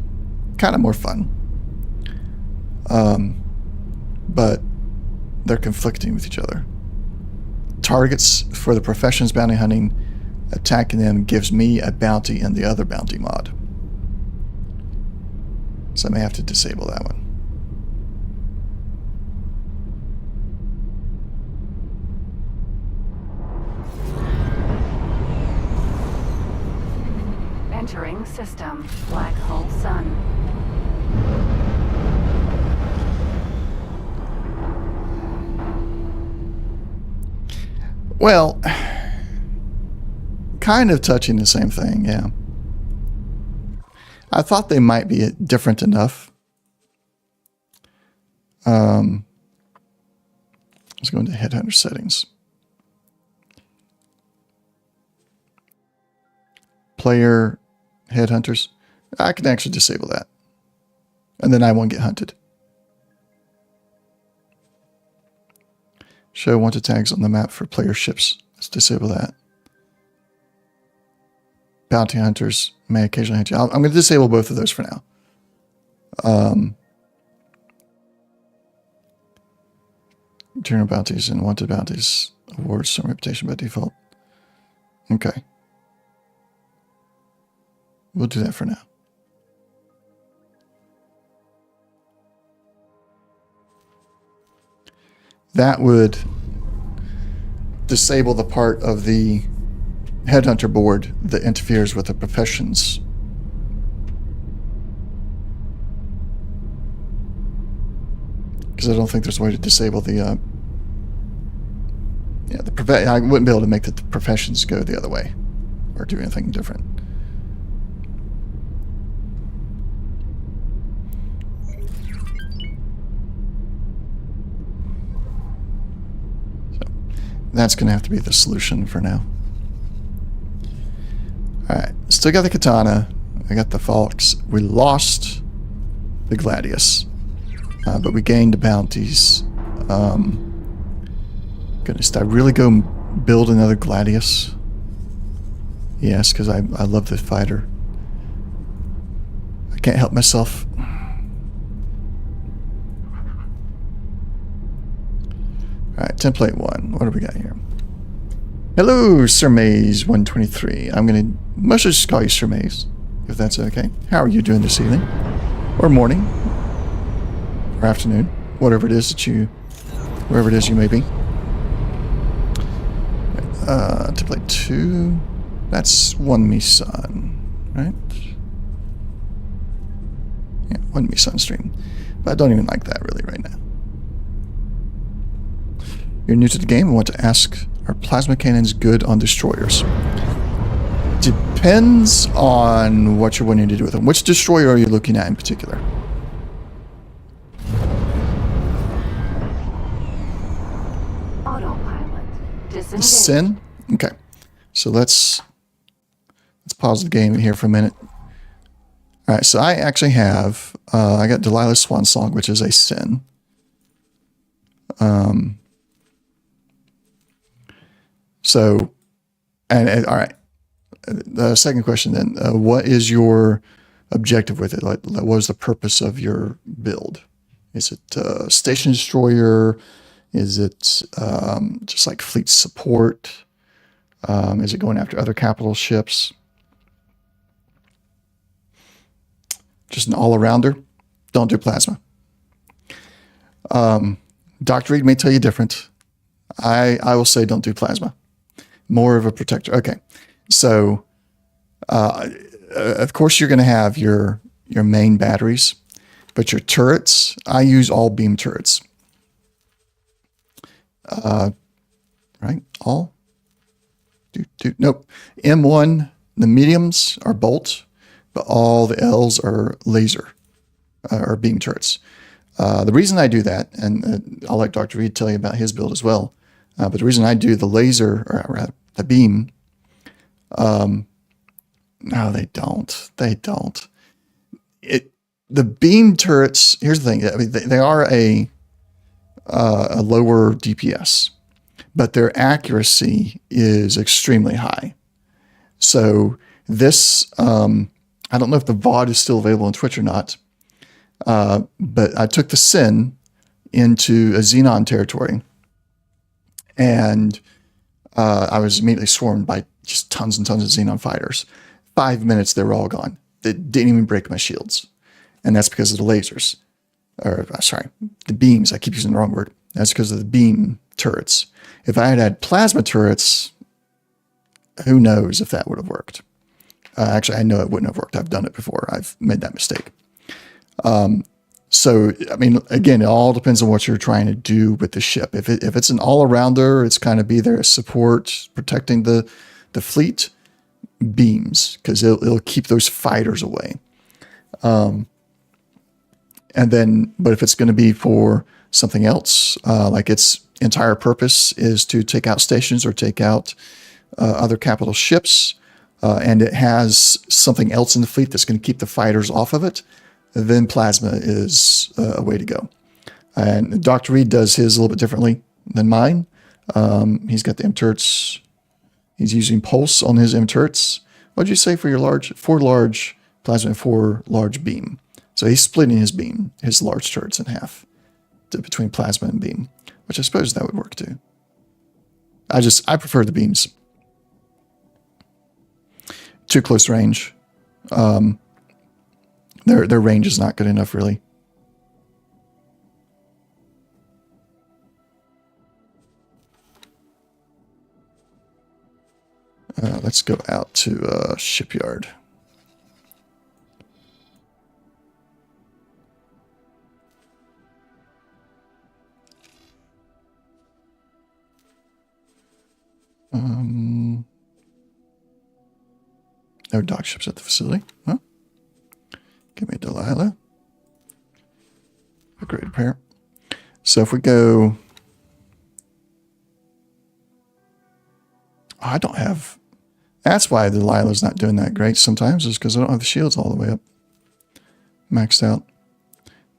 kind of more fun. But they're conflicting with each other. Targets for the professions bounty hunting, attacking them gives me a bounty in the other bounty mod. So I may have to disable that one. Entering system. Black hole sun. Well, kind of touching the same thing, yeah. I thought they might be different enough. Let's go into Headhunter settings. Player Headhunters. I can actually disable that. And then I won't get hunted. Show wanted tags on the map for player ships. Let's disable that. Bounty hunters may occasionally hunt you. I'm going to disable both of those for now. General bounties and wanted bounties awards some reputation by default. Okay. We'll do that for now. That would disable the part of the headhunter board that interferes with the professions. Because I don't think there's a way to disable the I wouldn't be able to make the professions go the other way or do anything different. So that's going to have to be the solution for now. Alright, still got the katana. I got the Falx. We lost the Gladius. But we gained the bounties. Goodness, did I really go build another Gladius? Yes, because I love the fighter. I can't help myself. Alright, template 1. What do we got here? Hello, Sir Maze 123. I'm going to mostly just call you Sir Maze, if that's okay. How are you doing this evening? Or morning? Or afternoon? Whatever it is that you... wherever it is you may be. Template 2. That's one Misan, right? Yeah, one Misan stream. But I don't even like that really right now. You're new to the game and want to ask, are plasma cannons good on destroyers? Depends on what you're wanting to do with them. Which destroyer are you looking at in particular? Autopilot. Disengage. Sin? Okay. So let's pause the game here for a minute. Alright, so I actually have I got Delilah's Swan Song, which is a sin. So and alright. The second question then, what is your objective with it? Like, what was the purpose of your build? Is it station destroyer? Is it just like fleet support? Is it going after other capital ships? Just an all-arounder? Don't do plasma. Dr. Reed may tell you different. I will say don't do plasma. More of a protector. Okay. So, of course, you're going to have your main batteries, but your turrets, I use all beam turrets. Right? All? Nope. M1, the mediums are bolt, but all the L's are laser, or beam turrets. The reason I do that, and I'll let Dr. Reed tell you about his build as well, but the reason I do the laser, or rather the beam, no, they don't. They don't. The beam turrets, here's the thing, I mean, they are a lower DPS, but their accuracy is extremely high. So this, I don't know if the VOD is still available on Twitch or not, but I took the Sin into a Xenon territory, and I was immediately swarmed by just tons and tons of Xenon fighters. 5 minutes, they were all gone. They didn't even break my shields. And that's because of the lasers. Or, sorry, the beams. I keep using the wrong word. That's because of the beam turrets. If I had had plasma turrets, who knows if that would have worked. Actually, I know it wouldn't have worked. I've done it before. I've made that mistake. So, I mean, again, it all depends on what you're trying to do with the ship. If it's an all-arounder, it's kind of be there as support, protecting the fleet, beams, because it'll keep those fighters away. And then, but if it's going to be for something else, like its entire purpose is to take out stations or take out other capital ships, and it has something else in the fleet that's going to keep the fighters off of it, then plasma is a way to go. And Dr. Reed does his a little bit differently than mine. He's got the M-turrets. He's using pulse on his M-turrets. What did you say for your large? 4 large plasma and 4 large beam. So he's splitting his large turrets in half between plasma and beam, which I suppose that would work too. I prefer the beams. Too close range. Their range is not good enough, really. Let's go out to shipyard. No dock ships at the facility. Huh? Give me Delilah. A great pair. So if we go... I don't have... That's why Delilah's not doing that great sometimes, is because I don't have the shields all the way up. Maxed out.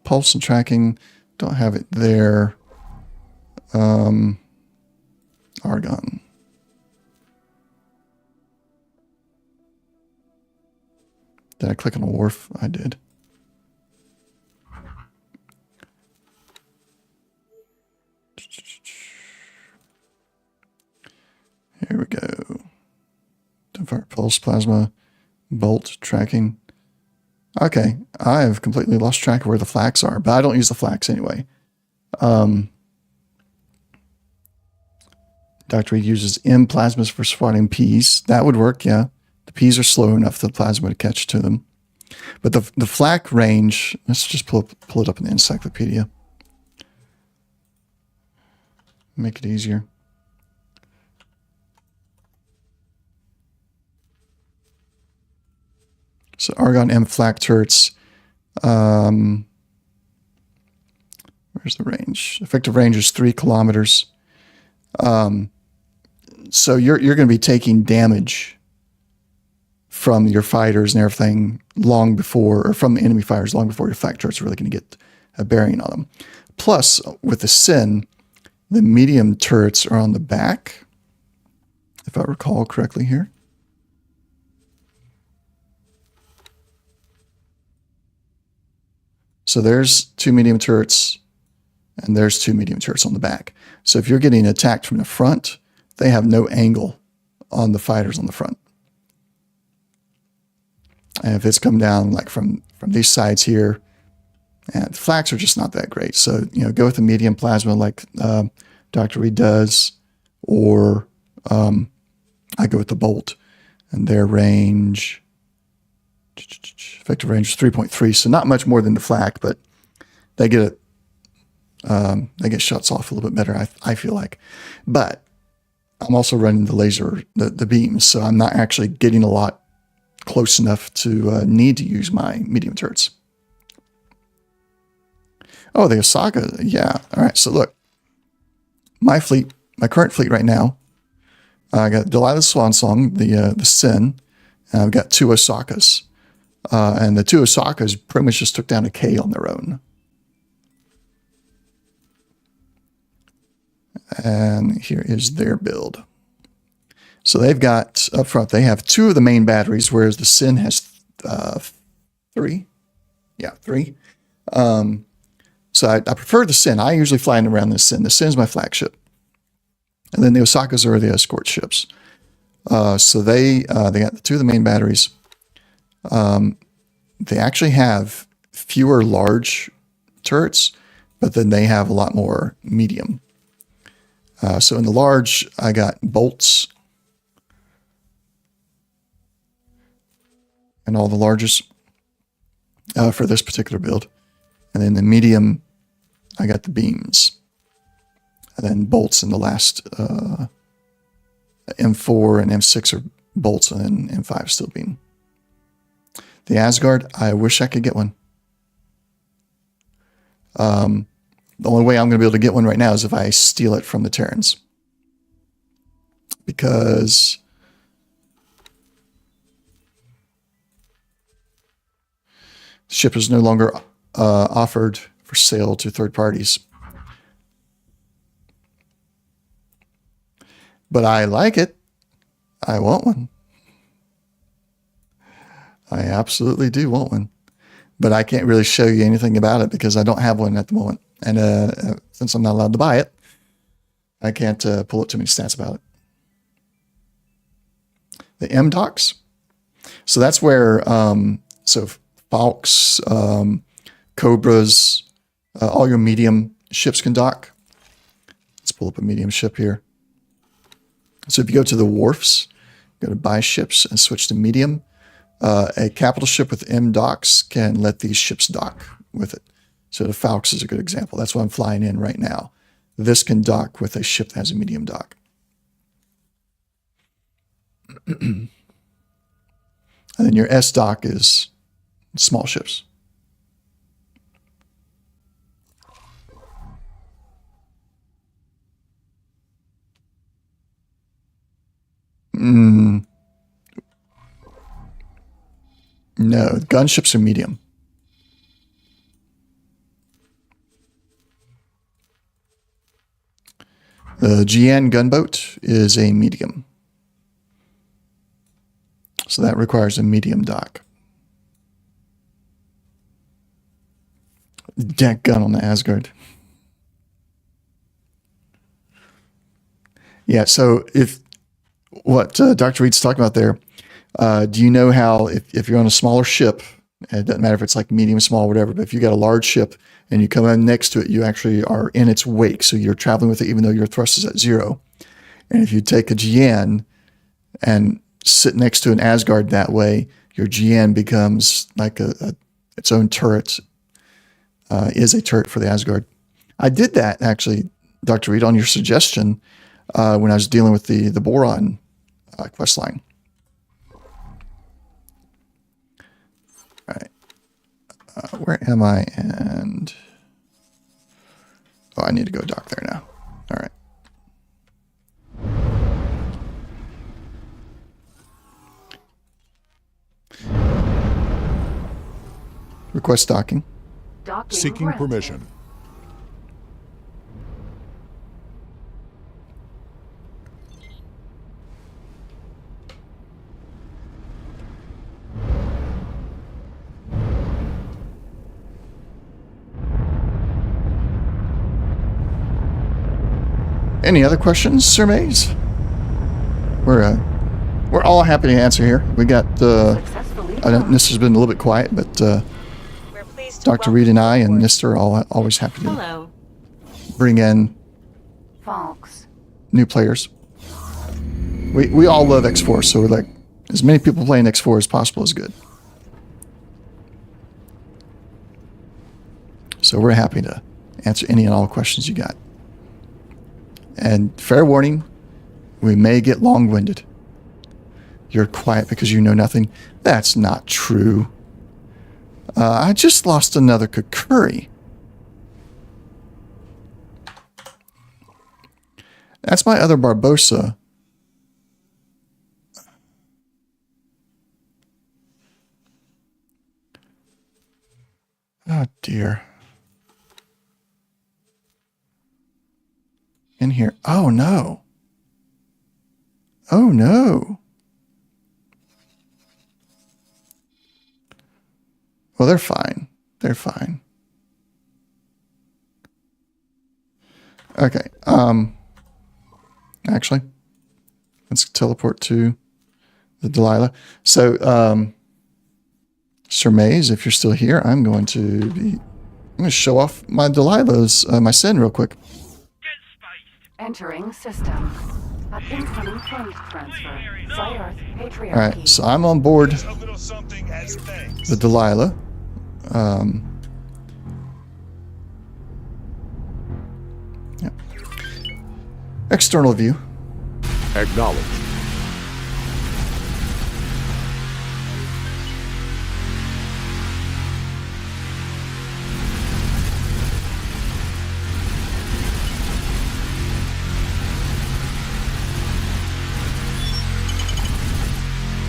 Pulse and tracking, don't have it there. Argon. Did I click on a wharf? I did. Here we go. Fire pulse, plasma, bolt, tracking. Okay, I have completely lost track of where the flax are, but I don't use the flax anyway. Dr. Reed uses M plasmas for spotting peas. That would work, yeah. The peas are slow enough for the plasma to catch to them. But the flak range, let's just pull it up in the encyclopedia. Make it easier. So Argon M flak turrets. Where's the range? Effective range is 3 kilometers. So you're going to be taking damage from your fighters and everything long before, or from the enemy fighters long before your flak turrets are really going to get a bearing on them. Plus, with the Sin, the medium turrets are on the back, if I recall correctly here. So there's 2 medium turrets, and there's 2 medium turrets on the back. So if you're getting attacked from the front, they have no angle on the fighters on the front. And if it's come down like from these sides here, and the flax are just not that great. So, go with the medium plasma like Dr. Reed does, or I go with the bolt, and their range, effective range is 3.3. So not much more than the flak, but they get shuts off a little bit better, I feel like. But I'm also running the laser, the beams, so I'm not actually getting a lot close enough to need to use my medium turrets. Oh, the Osaka, yeah. All right, so look, my current fleet right now, I got Delilah's Swan Song, the Sin, and I've got 2 Osakas. And the 2 Osakas pretty much just took down a K on their own. And here is their build. So they've got, up front, they have 2 of the main batteries, whereas the Sin has 3. Yeah, 3. So I prefer the Sin. I usually fly around the Sin. The Sin is my flagship. And then the Osakas are the escort ships. So they got 2 of the main batteries. They actually have fewer large turrets, but then they have a lot more medium. So in the large, I got bolts and all the largest for this particular build. And then the medium, I got the beams. And then bolts in the last M4 and M6 are bolts, and then M5 still beam. The Asgard, I wish I could get one. The only way I'm going to be able to get one right now is if I steal it from the Terrans. Because the ship is no longer offered for sale to third parties. But I like it. I want one. I absolutely do want one. But I can't really show you anything about it because I don't have one at the moment. And since I'm not allowed to buy it, I can't pull up too many stats about it. The M docks. So that's where, so Falks, Cobras, all your medium ships can dock. Let's pull up a medium ship here. So if you go to the wharfs, Go to buy ships and switch to medium. A capital ship with M docks can let these ships dock with it. So the Falx is a good example. That's what I'm flying in right now. This can dock with a ship that has a medium dock. And then your S dock is small ships. No, gunships are medium. The GN gunboat is a medium. So that requires a medium dock. Deck gun on the Asgard. Yeah, so if what Dr. Reed's talking about there, do you know how if you're on a smaller ship, and it doesn't matter if it's like medium, small, whatever, but if you got a large ship and you come in next to it, you actually are in its wake. So you're traveling with it even though your thrust is at 0. And if you take a GN and sit next to an Asgard that way, your GN becomes like its own turret, is a turret for the Asgard. I did that actually, Dr. Reed, on your suggestion when I was dealing with the Boron quest line. All right. Where am I? And I need to go dock there now. All right. Request docking. Seeking permission. Any other questions, Sir Mays? We're all happy to answer here. We got I know Nister's been a little bit quiet, but We're pleased to Dr. Reed and I and Nister are always happy to Hello. bring in Falx. new players. We all love X4, so we're like, as many people playing X4 as possible is good. So we're happy to answer any and all questions you got. And fair warning, we may get long-winded. You're quiet because you know nothing. That's not true. I just lost another Kukuri. That's my other Barbosa. Oh, dear. In here. Oh, no. Oh, no. Well, they're fine. They're fine. Okay. Actually, let's teleport to the Delilah. So, Sir Mays, if you're still here, I'm going to show off my Delilah's, my Sin real quick. Entering system. Incoming funds transfer. Zyarth Patriarchy. All right, so I'm on board the Delilah. Yeah. External view. Acknowledge.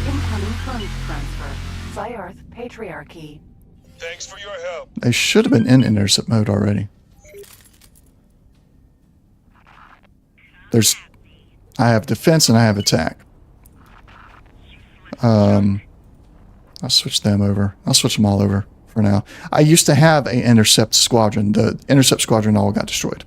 Incoming funds transfer. Zyarth Patriarchy. Thanks for your help. They should have been in intercept mode already. I have defense and I have attack. I'll switch them over. I'll switch them all over for now. I used to have an intercept squadron. The intercept squadron all got destroyed.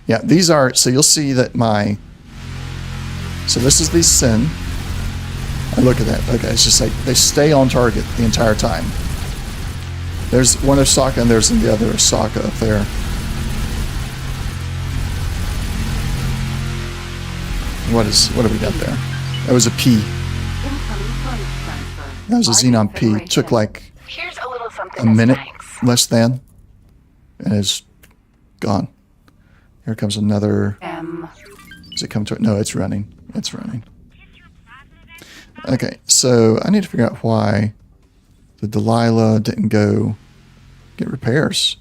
Yeah, these are, so you'll see that so this is the Sin. I look at that. Okay, it's just like they stay on target the entire time. There's one Osaka and there's the other Osaka up there. What have we got there? That was a P. Incoming funds transfer. That was a by Xenon P. Confederation. Took like Here's a little something a as minute, thanks. less than, and is gone. Here comes another. M. Does it come to it? No, it's running. It's running. Okay, so I need to figure out why the Delilah didn't go get repairs.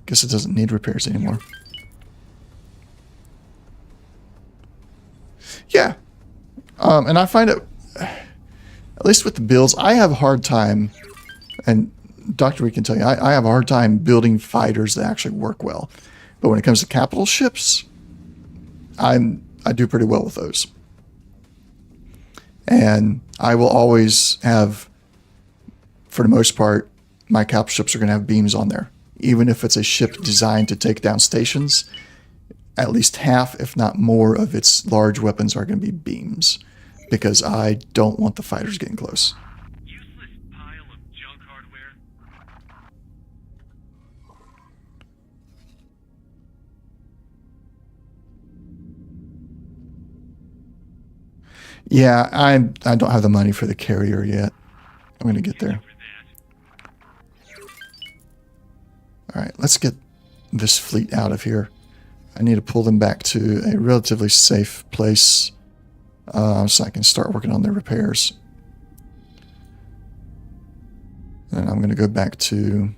Guess it doesn't need repairs anymore. Yeah. And I find it, at least with the builds, I have a hard time, and Dr. Reed can tell you, I have a hard time building fighters that actually work well. But when it comes to capital ships, I do pretty well with those. And I will always have, for the most part, my capital ships are going to have beams on there. Even if it's a ship designed to take down stations, at least half, if not more, of its large weapons are going to be beams. Because I don't want the fighters getting close. Useless pile of junk hardware. Yeah, I don't have the money for the carrier yet. I'm going to get there. All right, let's get this fleet out of here. I need to pull them back to a relatively safe place so I can start working on their repairs. And I'm going to go back to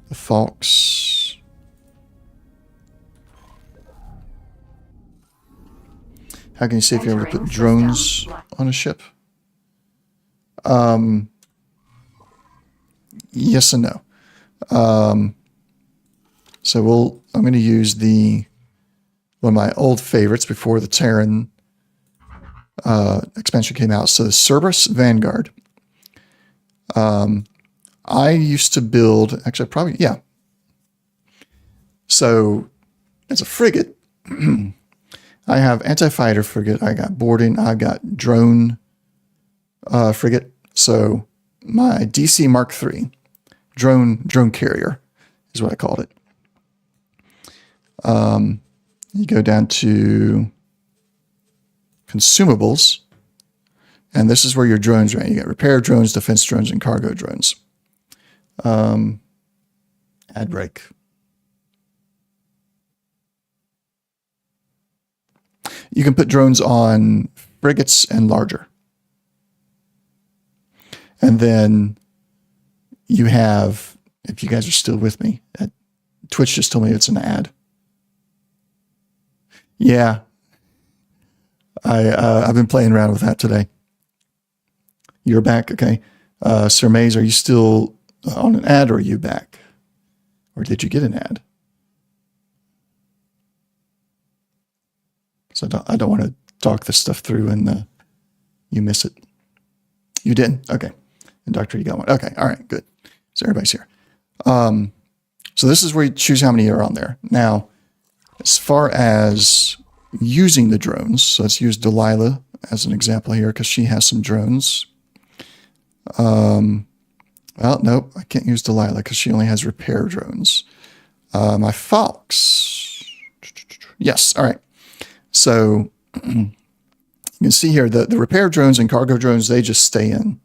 the Falks. How can you see if you're able to put drones on a ship? Yes and no. So I'm going to use one of my old favorites before the Terran expansion came out. So the Cerberus Vanguard. I used to build, actually probably, yeah. So it's a frigate. I have anti-fighter frigate. I got boarding. I got drone frigate. So my DC Mark III drone carrier is what I called it. You go down to consumables, and this is where your drones are at. You got repair drones, defense drones, and cargo drones. Ad break. You can put drones on frigates and larger. And then you have, if you guys are still with me, Twitch just told me it's an ad. Yeah. I've been playing around with that today. You're back? Okay. Sir Mays, are you still on an ad, or are you back? Or did you get an ad? So I don't want to talk this stuff through and you miss it. You didn't? Okay. And Doctor, you got one. Okay. All right. Good. So everybody's here. So this is where you choose how many are on there. Now, as far as using the drones, so let's use Delilah as an example here because she has some drones. Well, nope, I can't use Delilah because she only has repair drones. My Falks. Yes. All right. So you can see here the repair drones and cargo drones, they just stay in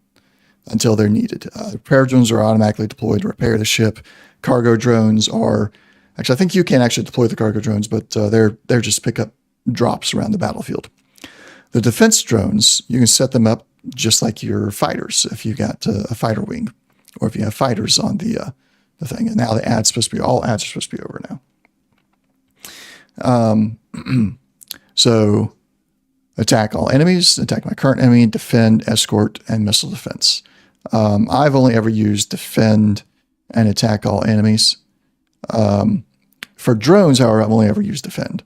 until they're needed. Repair drones are automatically deployed to repair the ship. Cargo drones are, actually, I think you can actually deploy the cargo drones, but they're just pick up drops around the battlefield. The defense drones, you can set them up just like your fighters if you got a fighter wing, or if you have fighters on the thing. And now all ads are supposed to be over now. So attack all enemies, attack my current enemy, defend, escort, and missile defense. I've only ever used defend and attack all enemies. For drones, however, I've only ever used defend.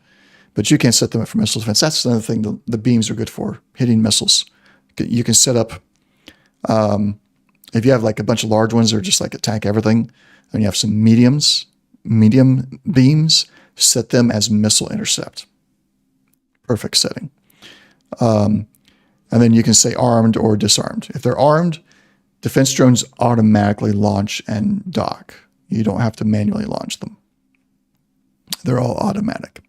But you can set them up for missile defense. That's another thing the beams are good for, hitting missiles. You can set up, if you have like a bunch of large ones that are just like attack everything, and you have some medium beams, set them as missile intercept. Perfect setting. And then you can say armed or disarmed. If they're armed, defense drones automatically launch and dock. You don't have to manually launch them. They're all automatic.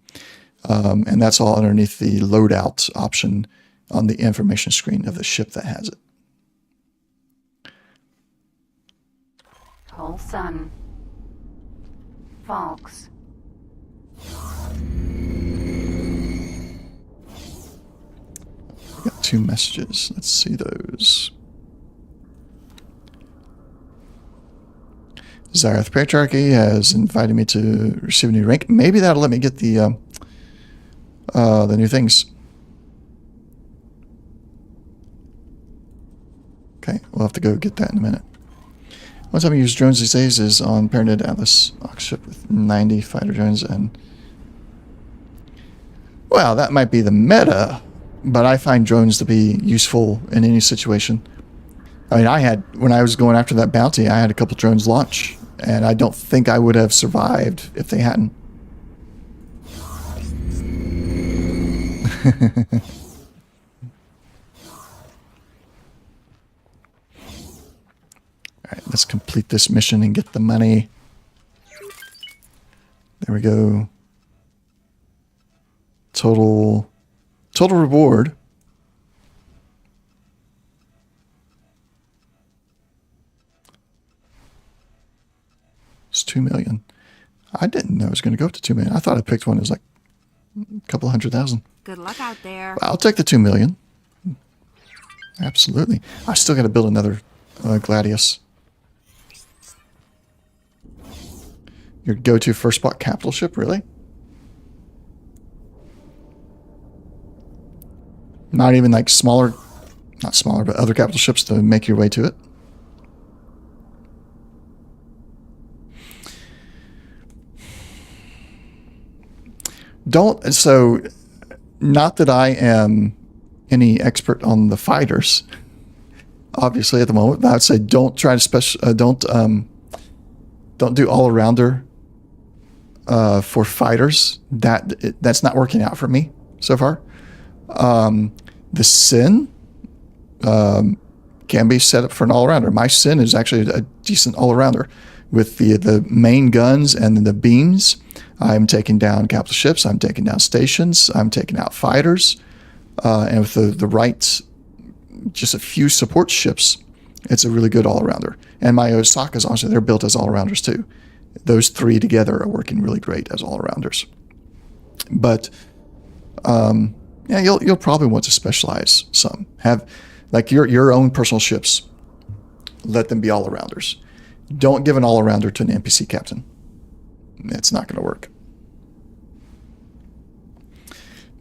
And that's all underneath the loadout option on the information screen of the ship that has it. Whole sun. Fogs. We got 2 messages. Let's see those. Zyrath Patriarchy has invited me to receive a new rank. Maybe that'll let me get the new things. Okay, we'll have to go get that in a minute. One time I use drones these days is on Pyramid Atlas Ox ship with 90 fighter drones, and well, that might be the meta, but I find drones to be useful in any situation. I mean, when I was going after that bounty, I had a couple drones launch, and I don't think I would have survived if they hadn't. Alright, let's complete this mission and get the money. There we go. Total reward. It's 2 million. I didn't know it was going to go up to 2 million. I thought I picked one that was like a couple 100,000. Good luck out there. I'll take the 2 million. Absolutely. I still got to build another Gladius. Your go-to first spot capital ship, really? Not even like smaller, not smaller, but other capital ships to make your way to it? So, not that I am any expert on the fighters, obviously at the moment, but I'd say don't try to don't do all-arounder for fighters. That's not working out for me so far. The Sin can be set up for an all-arounder. My Sin is actually a decent all-arounder with the main guns and the beams. I'm taking down capital ships. I'm taking down stations. I'm taking out fighters. And with the right, just a few support ships, it's a really good all-arounder. And my Osakas, honestly, they're built as all-arounders too. Those 3 together are working really great as all-arounders. But yeah, you'll probably want to specialize some. Have like your own personal ships. Let them be all-arounders. Don't give an all-arounder to an NPC captain. It's not going to work.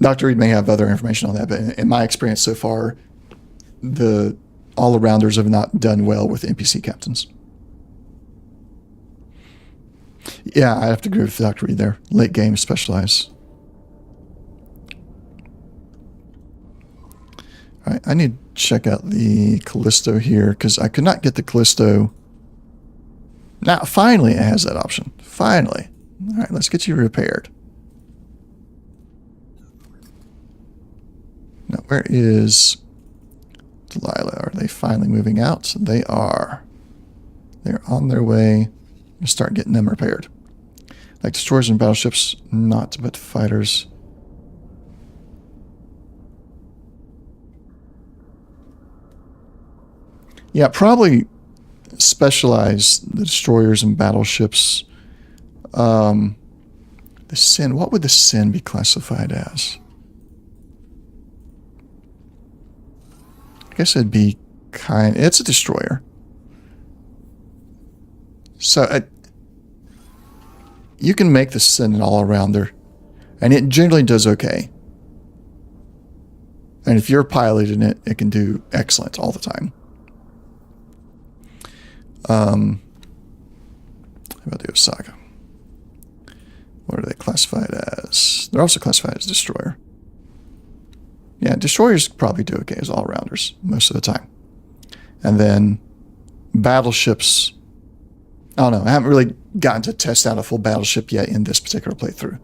Dr. Reed may have other information on that, but in my experience so far, the all-arounders have not done well with NPC captains. Yeah, I have to agree with Dr. Reed there. Late game, specialize. All right, I need to check out the Callisto here, because I could not get the Callisto. Now, finally, it has that option. Finally. All right, let's get you repaired. Now, where is Delilah? Are they finally moving out? They are. They're on their way to start getting them repaired. Like destroyers and battleships, not, but fighters. Yeah, probably specialize the destroyers and battleships. The Sin, what would the Sin be classified as? I guess it'd be it's a destroyer. So you can make the Sin an all-arounder, and it generally does okay. And if you're piloting it, it can do excellent all the time. How about the Osaka? What are they classified as? They're also classified as destroyer. Yeah, destroyers probably do okay as all-rounders most of the time. And then battleships, I don't know, I haven't really gotten to test out a full battleship yet in this particular playthrough.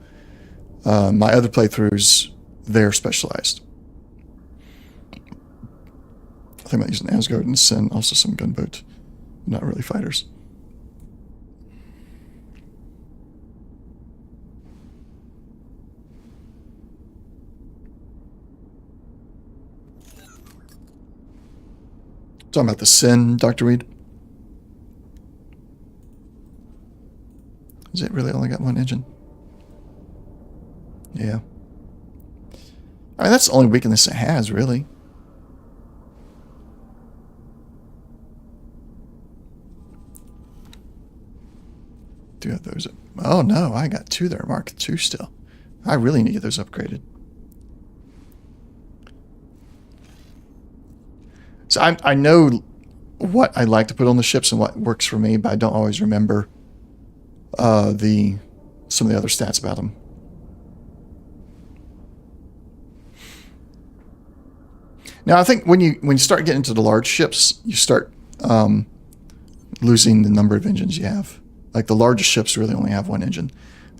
My other playthroughs, they're specialized. I think about using Asgard and Sin, also some gunboat. Not really fighters. Talking about the Sin, Dr. Reed? Has it really only got one engine? Yeah. I mean, that's the only weakness it has, really. Do you have those? Oh, no, I got 2 there, Mark 2 still. I really need to get those upgraded. So I know what I like to put on the ships and what works for me, but I don't always remember some of the other stats about them. Now, I think when you start getting into the large ships, you start losing the number of engines you have. Like the largest ships really only have 1 engine.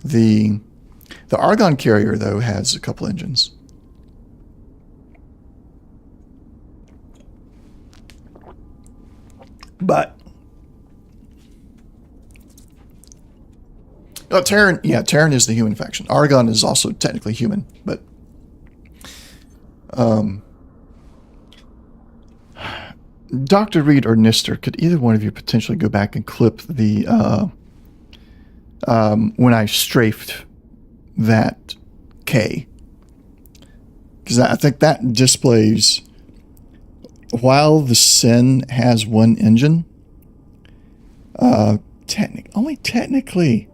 The Argon carrier, though, has a couple engines. But Terran, yeah, Terran is the human faction. Argon is also technically human, but Dr. Reed or Nister, could either one of you potentially go back and clip the when I strafed that K? Because I think that displays, while the Sin has 1 engine, only technically,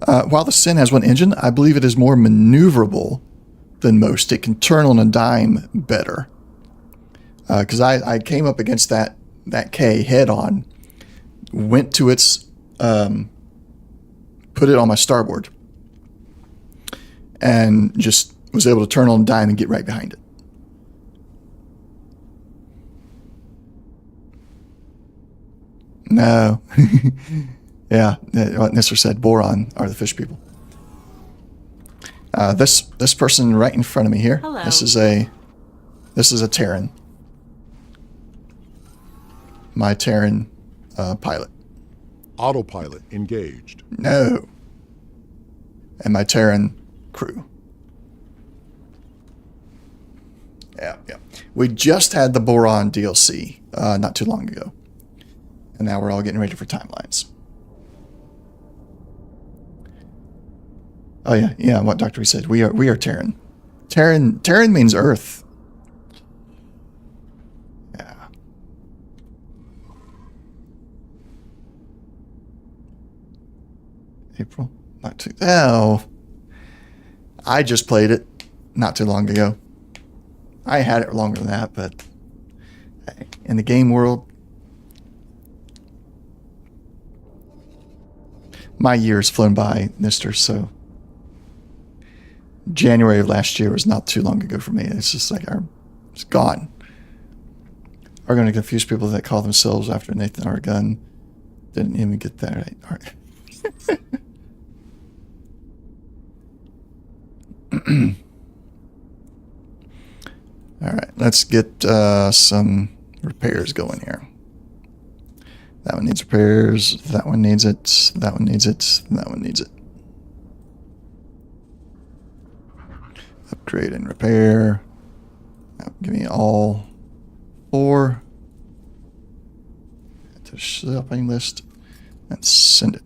while the Sin has 1 engine, I believe it is more maneuverable than most. It can turn on a dime better. Because I came up against that K head on, went to its, put it on my starboard, and just was able to turn on a dime and get right behind it. No. Yeah, what Nisser said, boron are the fish people. This person right in front of me here. Hello. This is a Terran. My Terran pilot. Autopilot engaged. No. And my Terran crew. Yeah. We just had the boron DLC not too long ago. And now we're all getting ready for timelines. Oh yeah, what Dr. Reed said. We are Terran. Terran means Earth. Yeah. April. Not too. Oh. I just played it not too long ago. I had it longer than that, but in the game world, my year's flown by, Mister. So January of last year was not too long ago for me. It's just like it's gone. Are going to confuse people that call themselves after Nathan Argun. Didn't even get that right. All right. All right, let's get some repairs going here. That one needs repairs. That one needs it. That one needs it. That one needs it. Upgrade and repair. Give me all 4. To the shopping list and send it.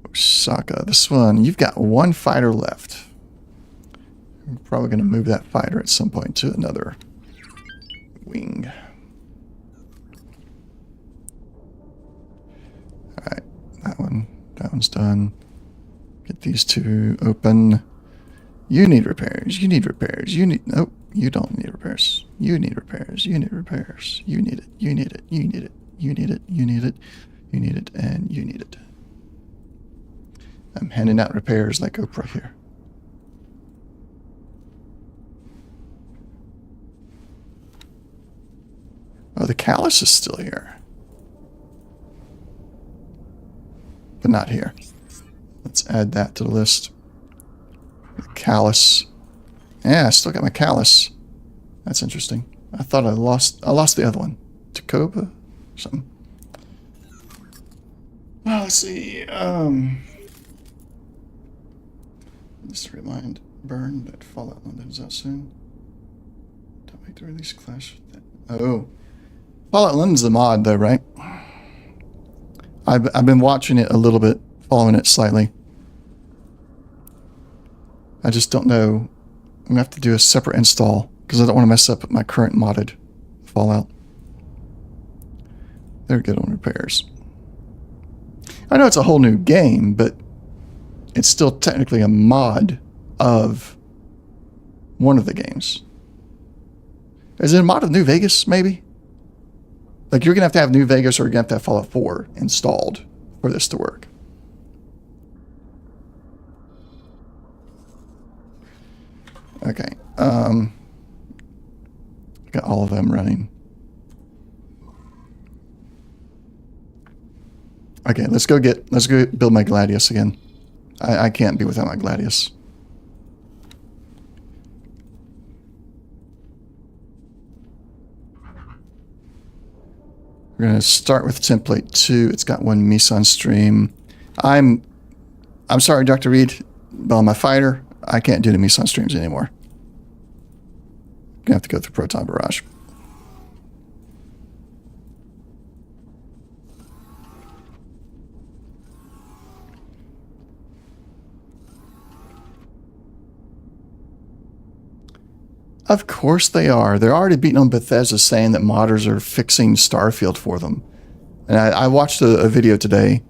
Osaka, this one, you've got 1 fighter left. I'm probably going to move that fighter at some point to another wing. Alright, that one's done. Get these 2 open. You need repairs, you need repairs, nope, you don't need repairs. You need repairs, you need repairs. You need it, you need it, you need it, you need it, you need it, you need it, and you need it. I'm handing out repairs like Oprah here. Oh, the callus is still here. But not here. Let's add that to the list. The callus. Yeah, I still got my callus. That's interesting. I thought I lost the other one. Tacoba? Something. Well, let's see. Just remind Burn that Fallout London is out soon. Don't make the release clash with that. Oh. Fallout London's the mod, though, right? I've been watching it a little bit, following it slightly. I just don't know. I'm going to have to do a separate install because I don't want to mess up my current modded Fallout. They're good on repairs. I know it's a whole new game, but it's still technically a mod of one of the games. Is it a mod of New Vegas, maybe? Like, you're going to have New Vegas or you're going to have Fallout 4 installed for this to work. Okay. Got all of them running. Okay, let's go build my Gladius again. I can't be without my Gladius. We're gonna start with template 2. It's got one Meson stream. I'm sorry, Dr. Reed, but on my fighter, I can't do the Meson streams anymore. Gonna have to go through Proton Barrage. Of course they are. They're already beating on Bethesda saying that modders are fixing Starfield for them. And I watched a video today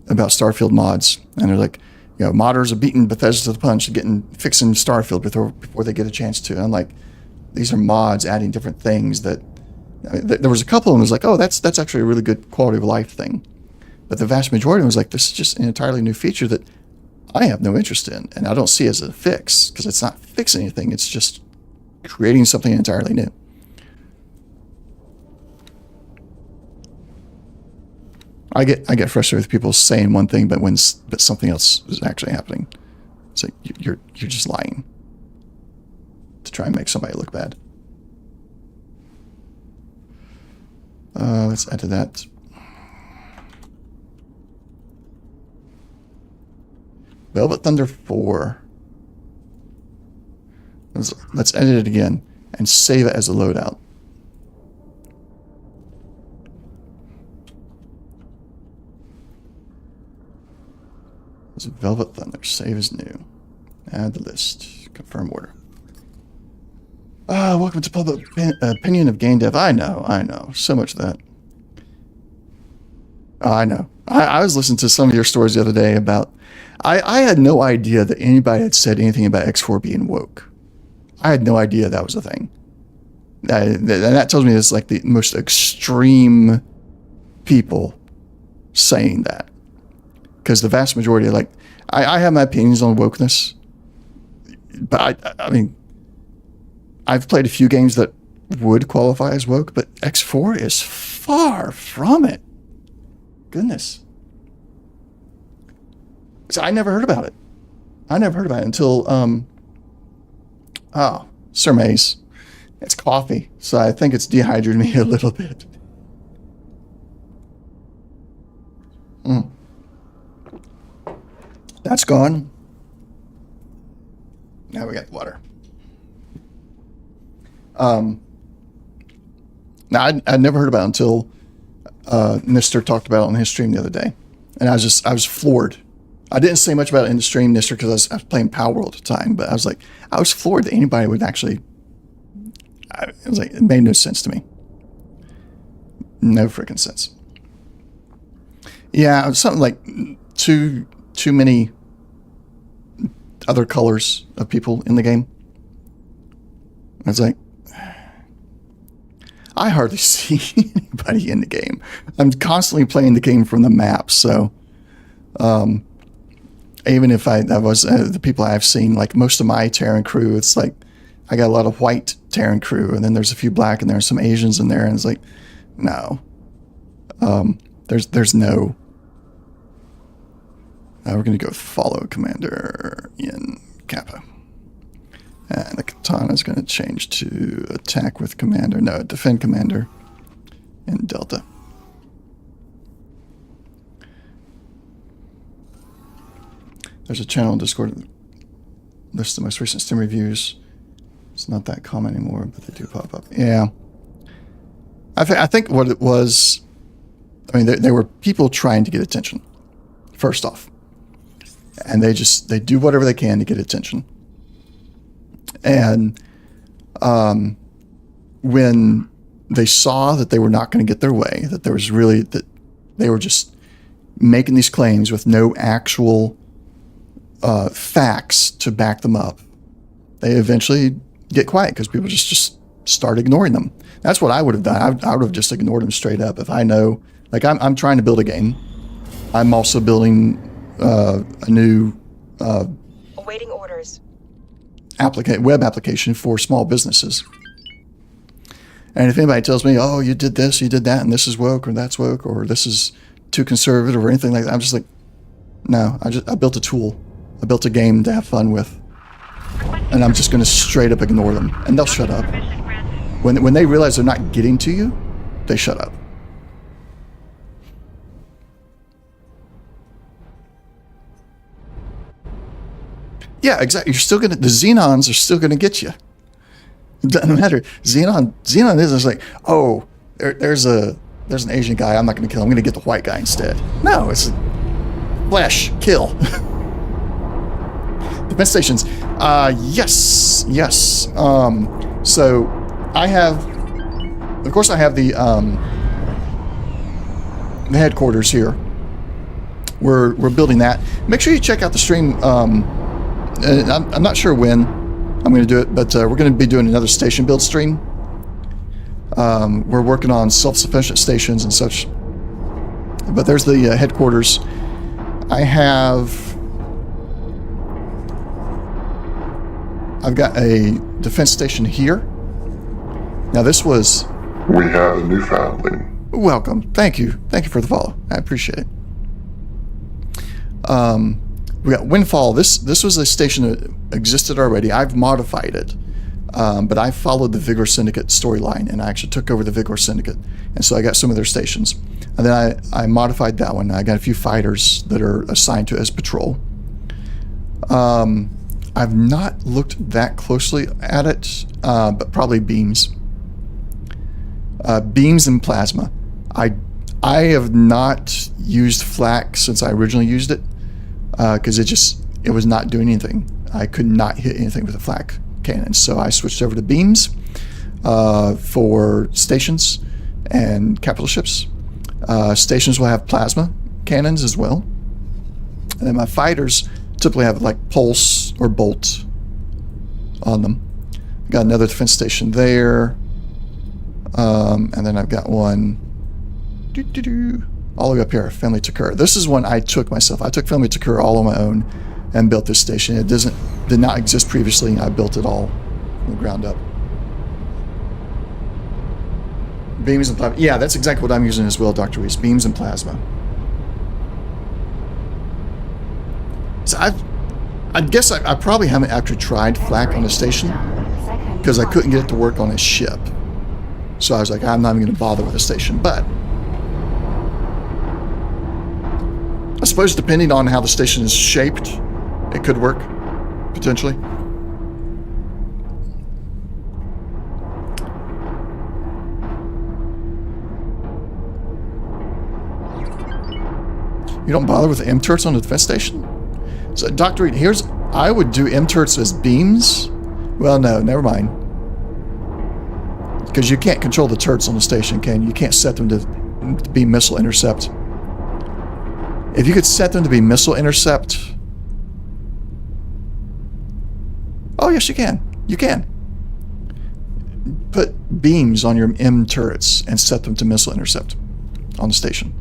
about Starfield mods, and they're like, you know, modders are beating Bethesda to the punch and fixing Starfield before they get a chance to. And I'm like, these are mods adding different things that, I mean, there was a couple of them was like, oh, that's actually a really good quality of life thing. But the vast majority was like, this is just an entirely new feature that I have no interest in, and I don't see it as a fix, because it's not fixing anything, it's just creating something entirely new. I get frustrated with people saying one thing, but something else is actually happening. It's like you're just lying to try and make somebody look bad. Let's add to that. Velvet Thunder 4. Let's edit it again and save it as a loadout. It's Velvet Thunder. Save as new. Add the list. Confirm order. Welcome to Public Opinion of Game Dev. I know. So much of that. I know. I was listening to some of your stories the other day about... I had no idea that anybody had said anything about X4 being woke. I had no idea that was a thing. And that tells me it's like the most extreme people saying that. Because the vast majority are like, I have my opinions on wokeness. But I mean, I've played a few games that would qualify as woke, but X4 is far from it. Goodness. So I never heard about it. Until, Sir Maze. It's coffee, so I think it's dehydrated me a little bit. That's gone. Now we got the water. Now I'd never heard about it until Nister talked about it on his stream the other day, and I was floored. I didn't say much about it in the stream, Nister, because I was playing Power World at the time, but I was floored that anybody would actually. It was like, it made no sense to me. No freaking sense. Yeah, it was something like too many other colors of people in the game. I was like, I hardly see anybody in the game. I'm constantly playing the game from the map, so even if I was the people I've seen, like most of my Terran crew, it's like I got a lot of white Terran crew, and then there's a few black, and there's some Asians in there, and it's like, no, there's no. We're gonna go follow Commander in Kappa, and the katana is gonna change to attack with Commander. No, defend Commander in Delta. There's a channel in Discord that lists the most recent Steam reviews. It's not that common anymore, but they do pop up. Yeah. I think what it was, I mean, there were people trying to get attention, first off. And they do whatever they can to get attention. And when they saw that they were not going to get their way, that they were just making these claims with no actual facts to back them up, they eventually get quiet because people just start ignoring them. That's what I would have done. I would have just ignored them straight up. If I know, like I'm trying to build a game. I'm also building a new Awaiting orders. web application for small businesses. And if anybody tells me, oh, you did this, you did that, and this is woke or that's woke or this is too conservative or anything like that, I'm just like, no, I built a tool. I built a game to have fun with. And I'm just going to straight up ignore them. And they'll shut up. When they realize they're not getting to you, they shut up. Yeah, exactly. The Xenons are still gonna get you. It doesn't matter. Xenon is like, oh, there's an Asian guy. I'm not gonna kill him. I'm gonna get the white guy instead. No, it's flesh kill. Defense stations. Yes. So I have the headquarters here. We're building that. Make sure you check out the stream. I'm not sure when I'm going to do it, but we're going to be doing another station build stream. We're working on self-sufficient stations and such. But there's the headquarters. I've got a defense station here. Now this was... We have a new foundling. Welcome. Thank you. Thank you for the follow. I appreciate it. We got Windfall. This was a station that existed already. I've modified it, but I followed the Vigor Syndicate storyline, and I actually took over the Vigor Syndicate, and so I got some of their stations. And then I modified that one. I got a few fighters that are assigned to as patrol. I've not looked that closely at it, but probably beams. Beams and plasma. I have not used flak since I originally used it. Because it was not doing anything. I could not hit anything with a flak cannon. So I switched over to beams for stations and capital ships. Stations will have plasma cannons as well. And then my fighters typically have like pulse or bolt on them. Got another defense station there. And then I've got one all the way up here, Family Takura. This is one I took myself. I took Family Takura all on my own and built this station. It did not exist previously, and I built it all from the ground up. Beams and plasma. Yeah, that's exactly what I'm using as well, Dr. Weiss. Beams and plasma. So I guess I probably haven't actually tried flak on a station because I couldn't get it to work on a ship. So I was like, I'm not even going to bother with a station. But I suppose depending on how the station is shaped, it could work, potentially. You don't bother with the M-turrets on the defense station? So, Dr. Reed, I would do M-turrets as beams. Well, no, never mind. Because you can't control the turrets on the station, can you? You can't set them to be missile intercept. If you could set them to be missile intercept... Oh, yes, you can. You can. Put beams on your M turrets and set them to missile intercept on the station.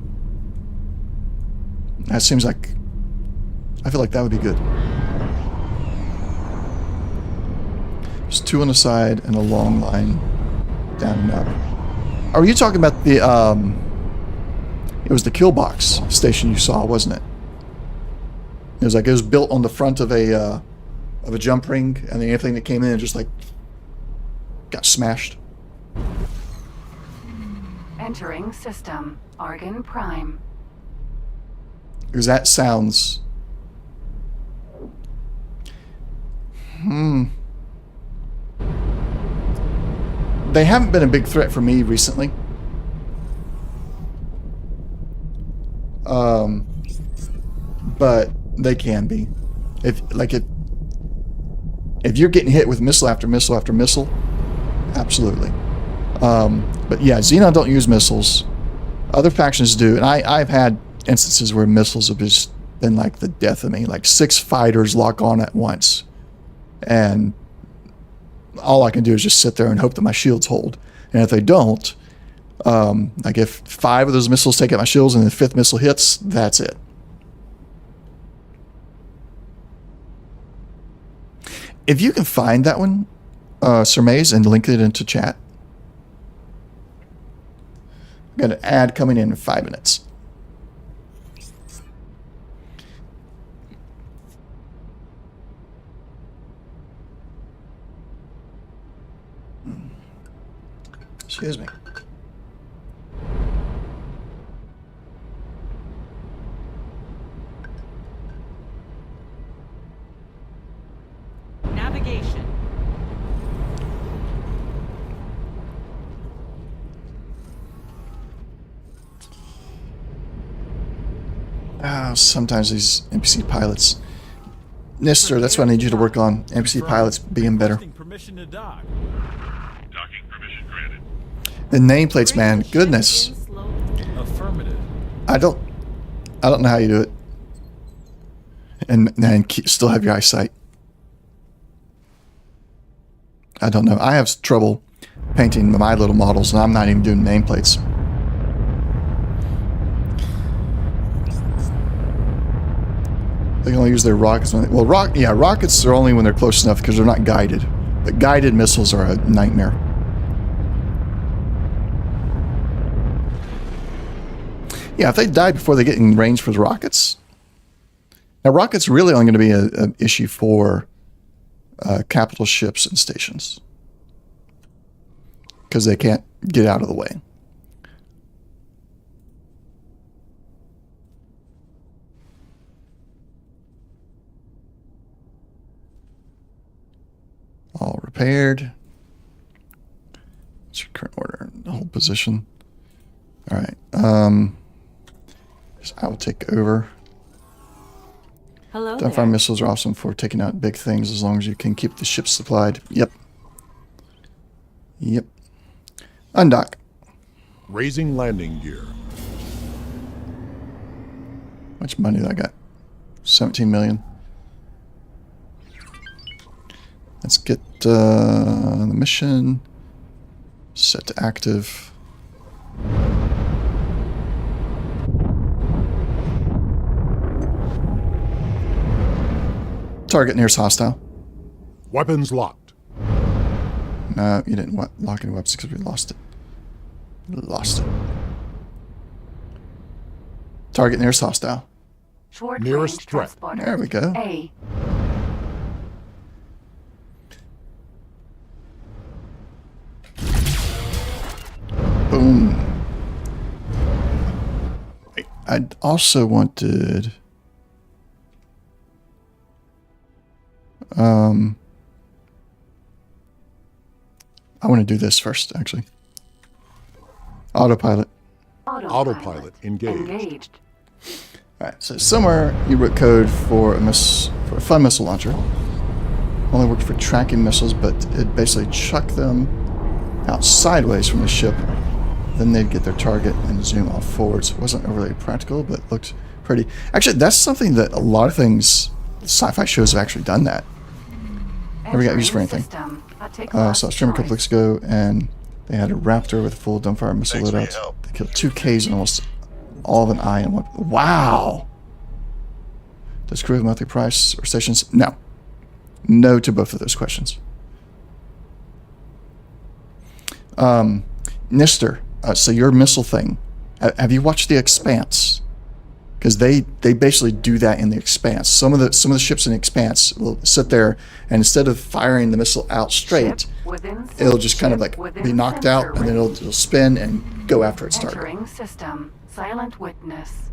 That seems like... I feel like that would be good. There's two on the side and a long line down and up. Are you talking about the... It was the kill box station you saw, wasn't it? It was built on the front of a jump ring, and then anything that came in just like got smashed. Entering system. Argon Prime. Because that sounds... They haven't been a big threat for me recently. But they can be. If you're getting hit with missile after missile after missile, absolutely. But yeah, Xenon don't use missiles. Other factions do, and I've had instances where missiles have just been like the death of me. Like 6 fighters lock on at once, and all I can do is just sit there and hope that my shields hold. And if they don't, like if 5 of those missiles take out my shields and the 5th missile hits, that's it. If you can find that one, Sir Maze, and link it into chat. I've got an ad coming in 5 minutes. Excuse me. Navigation. Sometimes these NPC pilots. Nister, that's what I need you to work on. NPC pilots being better. Permission to dock. Docking permission granted. The nameplates, man. Goodness. Affirmative. I don't know how you do it. And still have your eyesight. I don't know. I have trouble painting my little models, and I'm not even doing nameplates. They can only use their rockets when rockets are only when they're close enough because they're not guided. But guided missiles are a nightmare. Yeah, if they die before they get in range for the rockets. Now, rockets are really only going to be an issue for capital ships and stations. Because they can't get out of the way. All repaired. What's your current order? Hold position. All right. So I will take over. Hello Gunfire missiles are awesome for taking out big things as long as you can keep the ship supplied. Yep. Yep. Undock. Raising landing gear. How much money did I got? 17 million. Let's get the mission set to active. Target nearest hostile. Weapons locked. No, you didn't lock any weapons because we lost it. Lost it. Target nearest hostile. Short Nearest range threat. transporter. There we go. A. Boom. I also wanted... I want to do this first, actually. Autopilot. Autopilot engaged. Alright, so somewhere you wrote code for a fun missile launcher. Only worked for tracking missiles, but it basically chucked them out sideways from the ship. Then they'd get their target and zoom off forwards. It wasn't overly practical, but looked pretty. Actually, that's something that a lot of things, sci-fi shows have actually done that. Never got used for anything. Saw a stream a couple weeks ago, and they had a Raptor with a full dumbfire missile lit out. They killed 2 Ks and almost all of an eye in one. Wow! Does crew have monthly price or stations? No. No to both of those questions. Nister, so your missile thing, have you watched The Expanse? Because they basically do that in The Expanse. Some of the ships in The Expanse will sit there, and instead of firing the missile out straight, it'll just kind of like be knocked out, and then it'll spin and go after its target. Entering system. Silent witness.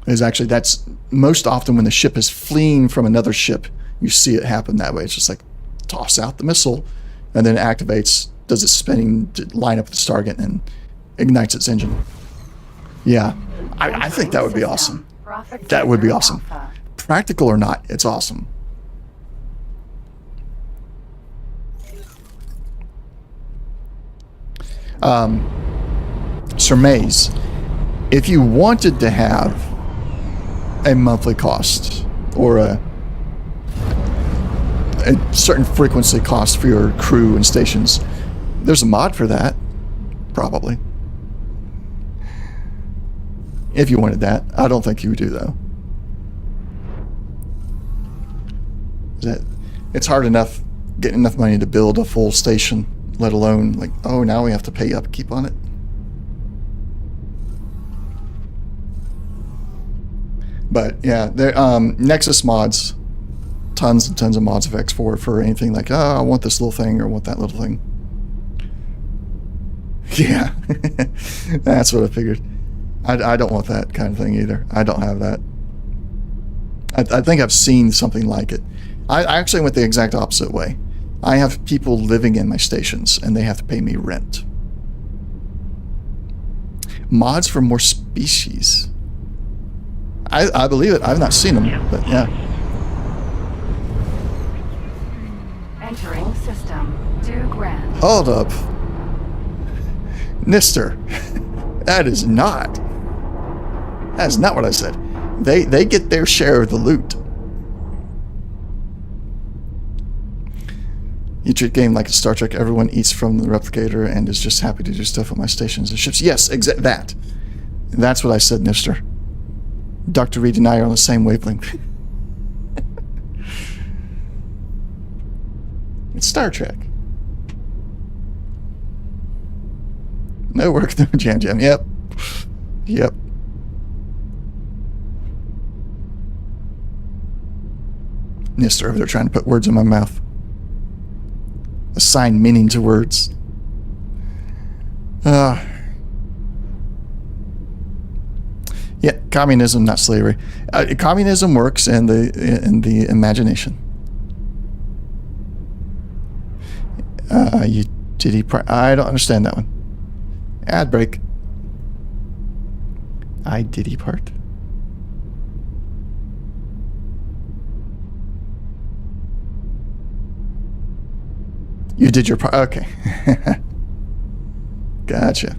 Is actually, that's most often when the ship is fleeing from another ship, you see it happen that way. It's just like toss out the missile, and then it activates, does its spinning to line up its target, and ignites its engine. Yeah, I think that would be awesome. That would be awesome. Practical or not, it's awesome. Surmaze, if you wanted to have a monthly cost or a certain frequency cost for your crew and stations, there's a mod for that, probably. If you wanted that. I don't think you would do, though. It's hard enough getting enough money to build a full station, let alone, like, oh, now we have to pay upkeep on it. But, yeah, Nexus mods, tons and tons of mods of X4 for anything like, oh, I want this little thing or I want that little thing. Yeah, that's what I figured. I don't want that kind of thing either. I don't have that. I think I've seen something like it. I actually went the exact opposite way. I have people living in my stations, and they have to pay me rent. Mods for more species. I believe it. I've not seen them, but yeah. Entering system. 2 grand. Hold up. Nister. That is not what I said. They get their share of the loot. You treat game like a Star Trek. Everyone eats from the replicator and is just happy to do stuff on my stations and ships. Yes, that. That's what I said, Nister. Dr. Reed and I are on the same wavelength. It's Star Trek. No work, no jam. Yep. Nister over there trying to put words in my mouth. Assign meaning to words. Yeah, communism, not slavery. Communism works in the imagination. I don't understand that one. Ad break. I diddy part. You did your part. Okay. Gotcha.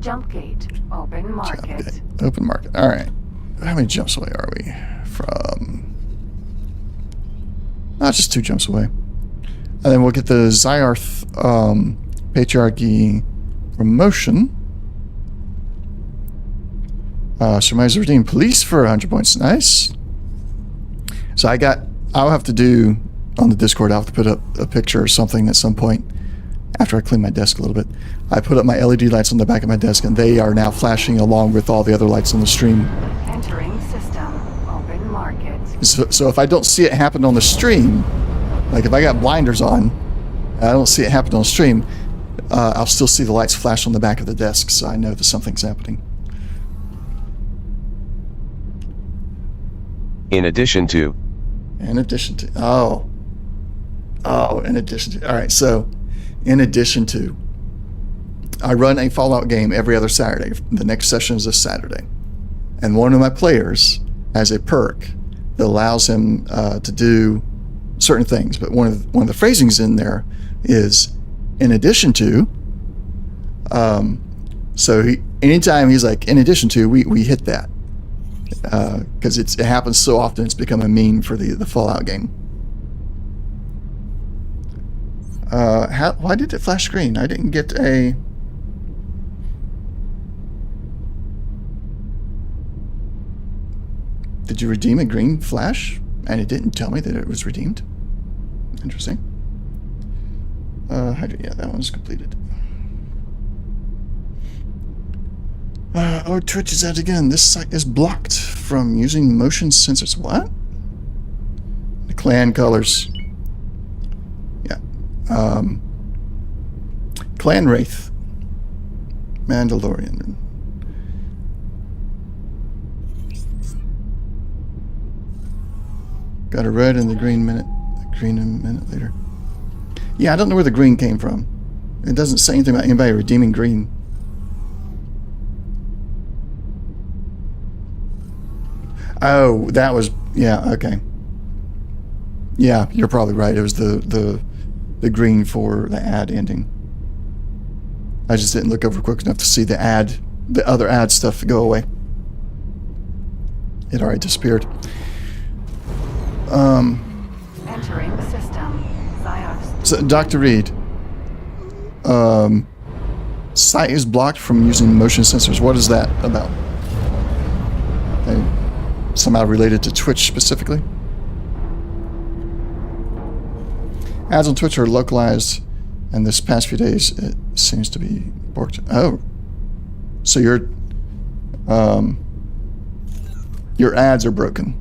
Jump gate. Open market. Jump gate. Open market. All right. How many jumps away are we from? Just 2 jumps away. And then we'll get the Zyarth Patriarchy promotion. Surmise redeem police for 100 points. Nice. So I'll have to do on the Discord, I'll have to put up a picture or something at some point after I clean my desk a little bit. I put up my LED lights on the back of my desk, and they are now flashing along with all the other lights on the stream. Entering system. Open market. So if I don't see it happen on the stream, like if I got blinders on, I don't see it happen on the stream, I'll still see the lights flash on the back of the desk, so I know that something's happening. In addition to, all right, so in addition to, I run a Fallout game every other Saturday. The next session is this Saturday. And one of my players has a perk that allows him to do certain things. But one of the phrasings in there is, in addition to, so anytime he's like, in addition to, we hit that. Because it happens so often, it's become a meme for the Fallout game. Why did it flash green? I didn't get a... Did you redeem a green flash? And it didn't tell me that it was redeemed. Interesting. Yeah, that one's completed. Twitch is out again. This site is blocked from using motion sensors. What? The clan colors. Yeah. Clan Wraith. Mandalorian. Got a red and the green minute. The green a minute later. Yeah, I don't know where the green came from. It doesn't say anything about anybody redeeming green. Oh, that was, yeah, okay. Yeah, you're probably right. It was the green for the ad ending. I just didn't look over quick enough to see the other ad stuff go away. It already disappeared. Entering system. Zyos. So, Dr. Reed, sight is blocked from using motion sensors. What is that about? Somehow related to Twitch specifically? Ads on Twitch are localized, and this past few days it seems to be borked. Oh, so your ads are broken.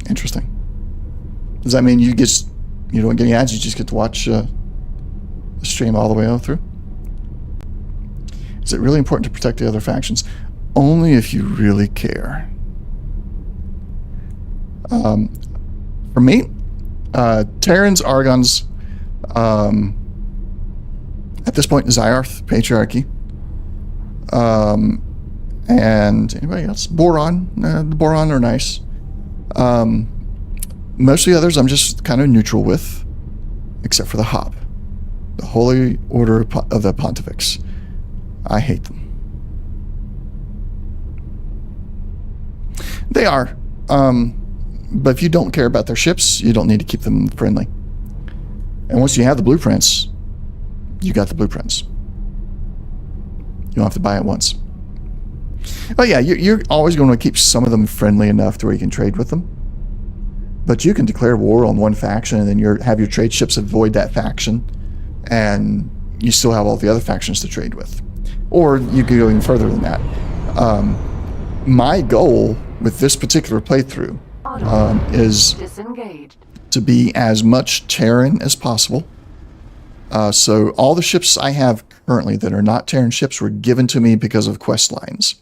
Interesting. Does that mean you don't get any ads? You just get to watch the stream all the way through? Is it really important to protect the other factions? Only if you really care. For me, Terrans, Argons, at this point, Zyarth, Patriarchy, and anybody else? Boron. The Boron are nice. Most of the others I'm just kind of neutral with, except for the Hop. The Holy Order of the Pontifex. I hate them. They are. But if you don't care about their ships, you don't need to keep them friendly. And once you have the blueprints, you got the blueprints. You don't have to buy it once. Oh yeah, you're always going to keep some of them friendly enough to where you can trade with them. But you can declare war on one faction and then have your trade ships avoid that faction, and you still have all the other factions to trade with. Or you could go even further than that. My goal with this particular playthrough is Disengaged. to be as much Terran as possible. So all the ships I have currently that are not Terran ships were given to me because of quest lines.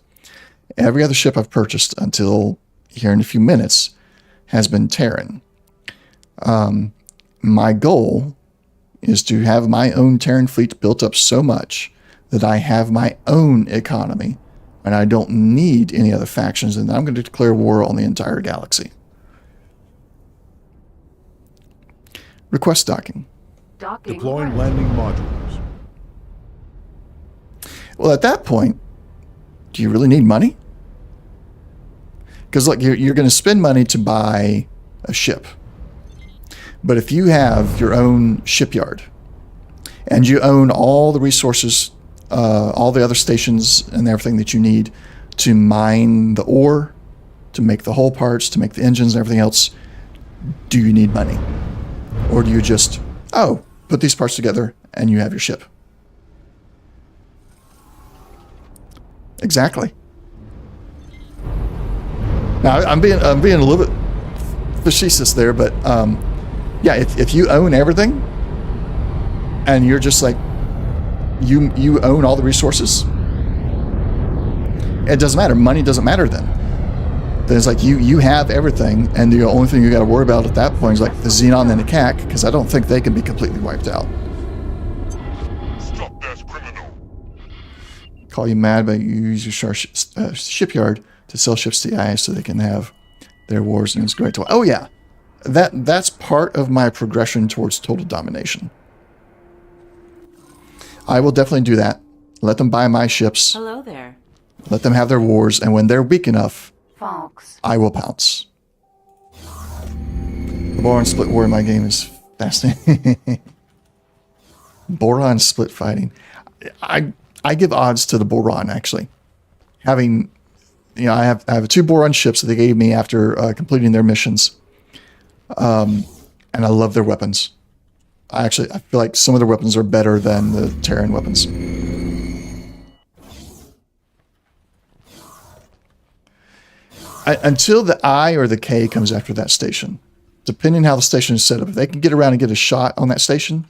Every other ship I've purchased until here in a few minutes has been Terran. My goal is to have my own Terran fleet built up so much that I have my own economy and I don't need any other factions, and I'm going to declare war on the entire galaxy. Request docking. Deploying landing modules. Well, at that point, do you really need money? Because look, you're going to spend money to buy a ship. But if you have your own shipyard and you own all the resources, all the other stations and everything that you need to mine the ore, to make the hull parts, to make the engines and everything else, do you need money? Or do you just, put these parts together and you have your ship? Exactly. Now, I'm being a little bit facetious there, but yeah, if you own everything and you're just like, you own all the resources, it doesn't matter. Money doesn't matter then. Then it's like you have everything, and the only thing you got to worry about at that point is like the Xenon and the CAC, because I don't think they can be completely wiped out. Stop that criminal. Call you mad, but you use your shipyard to sell ships to the IA so they can have their wars, and it's great to. Oh yeah, that's part of my progression towards total domination. I will definitely do that. Let them buy my ships. Hello there. Let them have their wars, and when they're weak enough, Fox. I will pounce. The Boron split war in my game is fascinating. Boron split fighting. I give odds to the Boron, actually. Having, I have 2 Boron ships that they gave me after completing their missions. And I love their weapons. I feel like some of their weapons are better than the Terran weapons. Until the I or the K comes after that station, depending how the station is set up, if they can get around and get a shot on that station,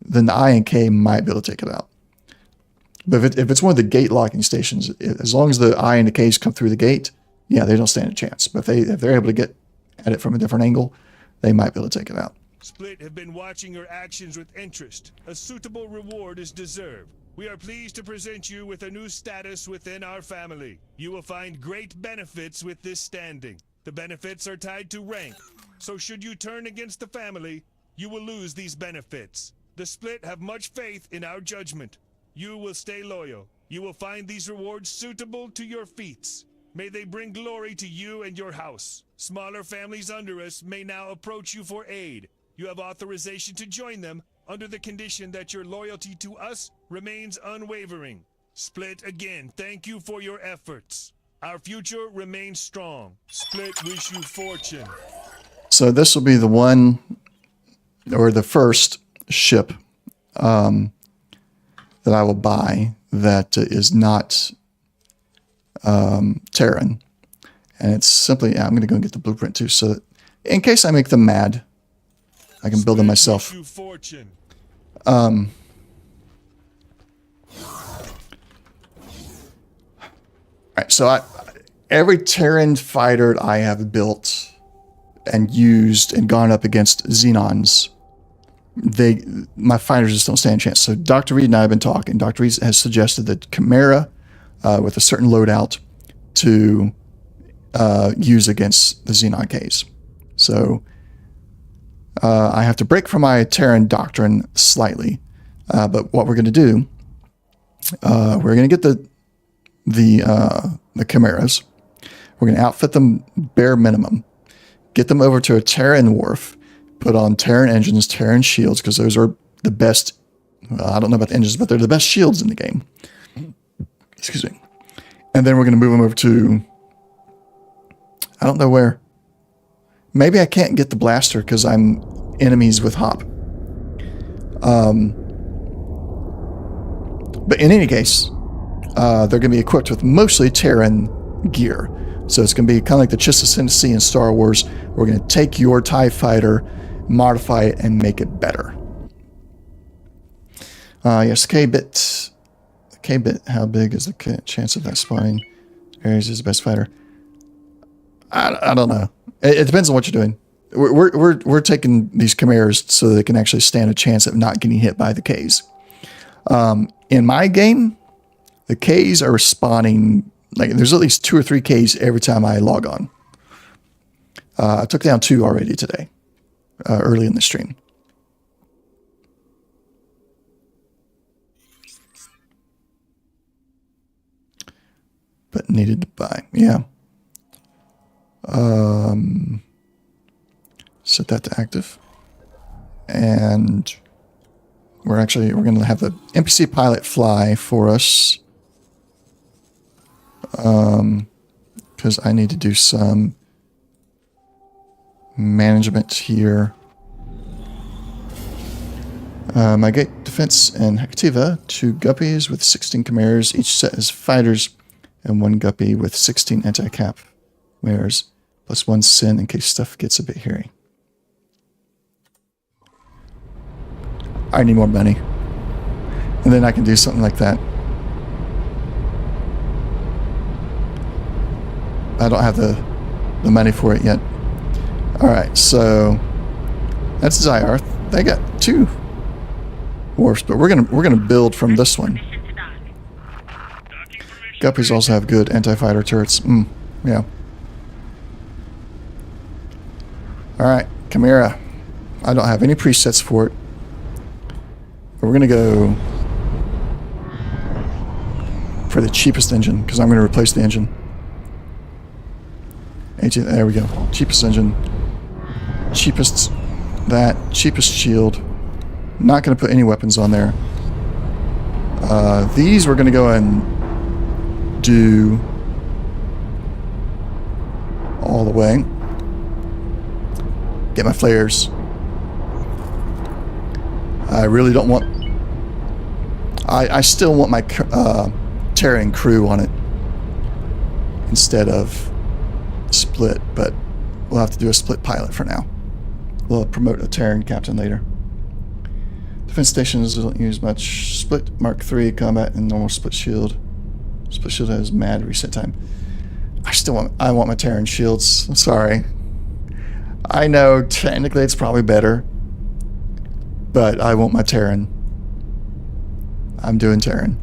then the I and K might be able to take it out. But if it's one of the gate locking stations, as long as the I and the Ks come through the gate, yeah, they don't stand a chance. But if they're able to get at it from a different angle, they might be able to take it out. Split have been watching your actions with interest. A suitable reward is deserved. We are pleased to present you with a new status within our family. You will find great benefits with this standing. The benefits are tied to rank, so should you turn against the family, you will lose these benefits. The Split have much faith in our judgment. You will stay loyal. You will find these rewards suitable to your feats. May they bring glory to you and your house. Smaller families under us may now approach you for aid. You have authorization to join them under the condition that your loyalty to us remains unwavering. Split, again, thank you for your efforts. Our future remains strong. Split wish you fortune. So this will be the one, or the first ship that I will buy that is not Terran. And it's simply, I'm going to go and get the blueprint too, so that in case I make them mad, I can build them myself. Alright, so every Terran fighter I have built and used and gone up against Xenons, my fighters just don't stand a chance. So Dr. Reed and I have been talking. Dr. Reed has suggested that Chimera with a certain loadout to use against the Xenon Ks. So I have to break from my Terran doctrine slightly, but what we're going to do, we're going to get the Chimeras. We're going to outfit them bare minimum, get them over to a Terran wharf, put on Terran engines, Terran shields, because those are the best. I don't know about the engines, but they're the best shields in the game. Excuse me. And then we're going to move them over to, I don't know where. Maybe I can't get the blaster because I'm enemies with Hop. But in any case, they're going to be equipped with mostly Terran gear. So it's going to be kind of like the Chiss Ascendancy in Star Wars. We're going to take your TIE fighter, modify it, and make it better. Yes, K-Bit. K-Bit, how big is the chance of that spawning? Ares is the best fighter. I don't know. It depends on what you're doing. We're taking these Chimeras so they can actually stand a chance of not getting hit by the Ks. In my game, the Ks are spawning, like there's at least 2 or 3 Ks every time I log on. I took down 2 already today, early in the stream. But needed to buy, yeah. Set that to active. And we're going to have the NPC pilot fly for us. Because I need to do some management here. My gate defense and Hectiva, 2 guppies with 16 chimeras. Each set is fighters and 1 guppy with 16 anti-cap chimeras, plus 1 sin in case stuff gets a bit hairy. I need more money. And then I can do something like that. I don't have the money for it yet. Alright, so that's Zyarth. They got 2 wharfs, but we're gonna build from this one. Guppies also have good anti-fighter turrets. Yeah. Alright, Chimera. I don't have any presets for it. But we're gonna go for the cheapest engine, because I'm gonna replace the engine. There we go. Cheapest engine. Cheapest that. Cheapest shield. Not going to put any weapons on there. These we're going to go and do all the way. Get my flares. I really don't want... I still want my Terran crew on it instead of Split, but we'll have to do a Split pilot for now. We'll promote a Terran captain later. Defense stations don't use much. Split Mark III combat and normal split shield. Split shield has mad reset time. I want my Terran shields. I'm sorry. I know technically it's probably better, but I want my Terran. I'm doing Terran.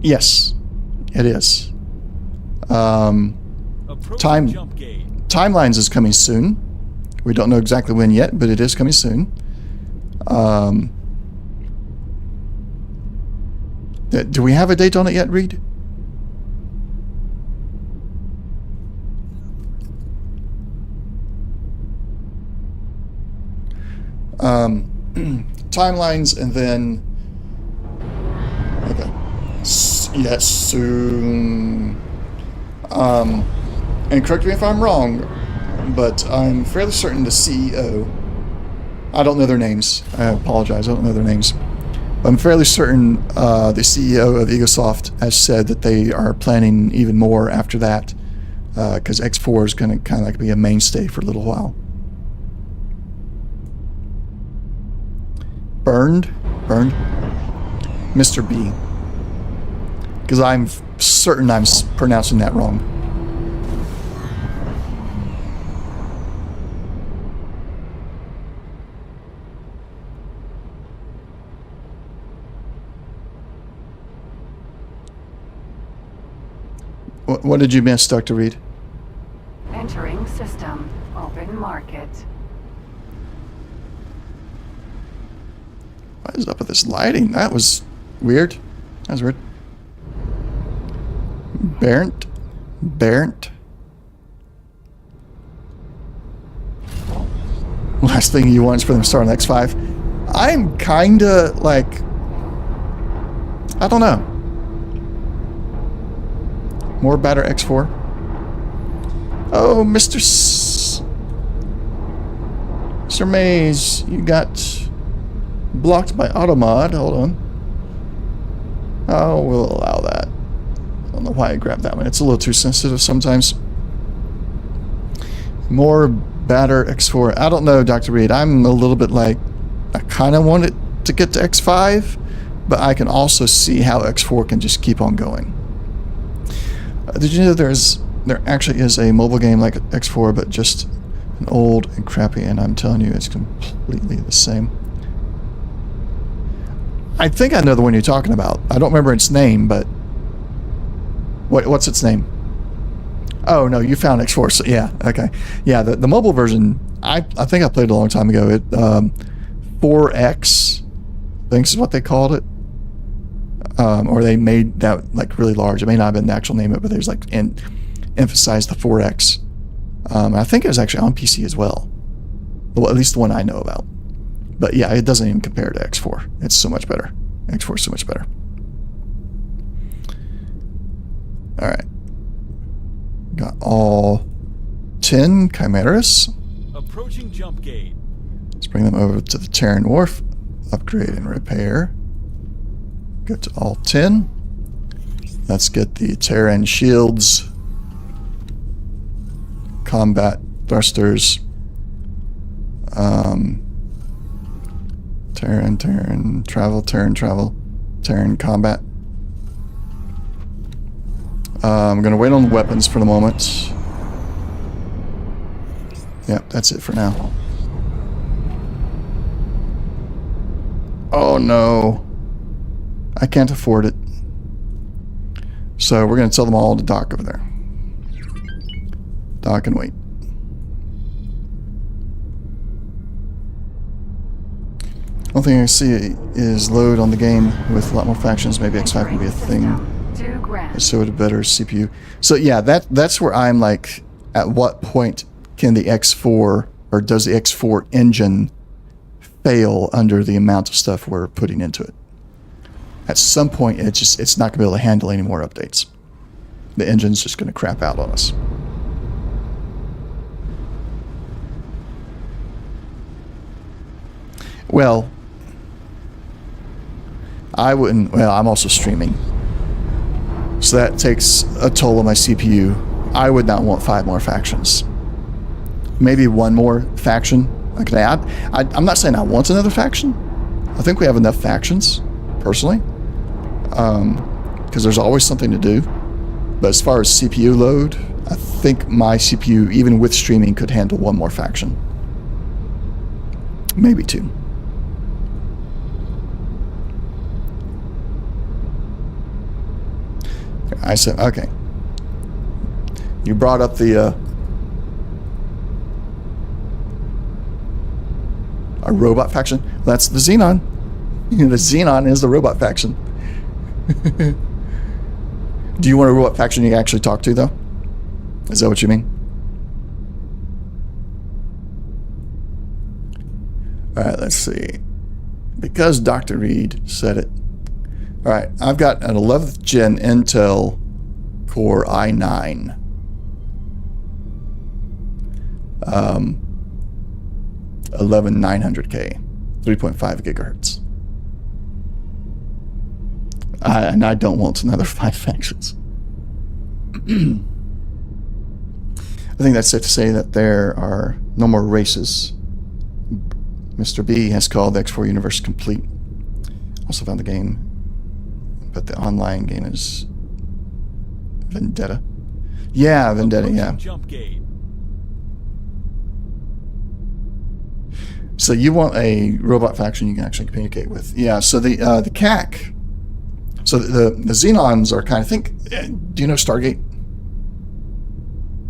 Yes, it is. Timelines is coming soon. We don't know exactly when yet, but it is coming soon. Do we have a date on it yet, Reed? Timelines, and then okay. Yes, soon. And correct me if I'm wrong, but I'm fairly certain the CEO, I don't know their names, I apologize, I don't know their names, but I'm fairly certain the CEO of Egosoft has said that they are planning even more after that, because X4 is going to kind of like be a mainstay for a little while. Burned? Mr. B. Because I'm certain I'm pronouncing that wrong. What did you miss, Dr. Reed? Entering system. Open market. What is up with this lighting? That was weird. That was weird. Barent. Last thing you want is for them to start on X5. I'm kinda like, I don't know. More batter X4. Oh, Mr. Mr. Maze, you got blocked by Automod. Hold on. Oh, we'll allow that. I don't know why I grabbed that one. It's a little too sensitive sometimes. More batter X4. I don't know, Dr. Reed. I'm a little bit like, I kind of want it to get to X5, but I can also see how X4 can just keep on going. Did you know there actually is a mobile game like X4, but just an old and crappy, and I'm telling you, it's completely the same. I think I know the one you're talking about. I don't remember its name, but what's its name? Oh no, you found X4. So yeah, okay, yeah. The mobile version, I think I played it a long time ago. It 4X, I think is what they called it. Or they made that like really large. It may not have been the actual name of it, but there's like emphasized the 4X. I think it was actually on PC as well. Well, at least the one I know about. But yeah, it doesn't even compare to X4. It's so much better. X4 is so much better. Alright. Got all 10 Chimeras. Approaching jump gate. Let's bring them over to the Terran Wharf. Upgrade and repair. Go to all 10. Let's get the Terran shields. Combat thrusters. Terran travel, Terran combat. I'm going to wait on the weapons for the moment. Yep, that's it for now. Oh no. I can't afford it. So we're going to tell them all to dock over there. Dock and wait. One thing I see is load on the game with a lot more factions. Maybe X5 can be a thing. So with a better CPU. So yeah, that's where I'm like, at what point can the X4, or does the X4 engine fail under the amount of stuff we're putting into it? At some point, it's not going to be able to handle any more updates. The engine's just going to crap out on us. Well, I wouldn't. Well, I'm also streaming, so that takes a toll on my CPU. I would not want 5 more factions. Maybe 1 more faction I could add. I'm not saying I want another faction. I think we have enough factions, personally, because there's always something to do. But as far as CPU load, I think my CPU, even with streaming, could handle one more faction. Maybe two. I said, okay. You brought up the a robot faction. That's the Xenon. The Xenon is the robot faction. Do you want a robot faction you can actually talk to, though? Is that what you mean? Alright, let's see. Because Dr. Reed said it. Alright, I've got an 11th gen Intel Core i9. 11900K, 3.5 gigahertz. And I don't want another 5 factions. I think that's safe to say that there are no more races. Mr. B has called the X4 universe complete. Also found the game, but the online game is Vendetta. Yeah, Vendetta, yeah. Jump gate. So you want a robot faction you can actually communicate with. Yeah, so the CAC. So the Xenons are kind of, do you know Stargate?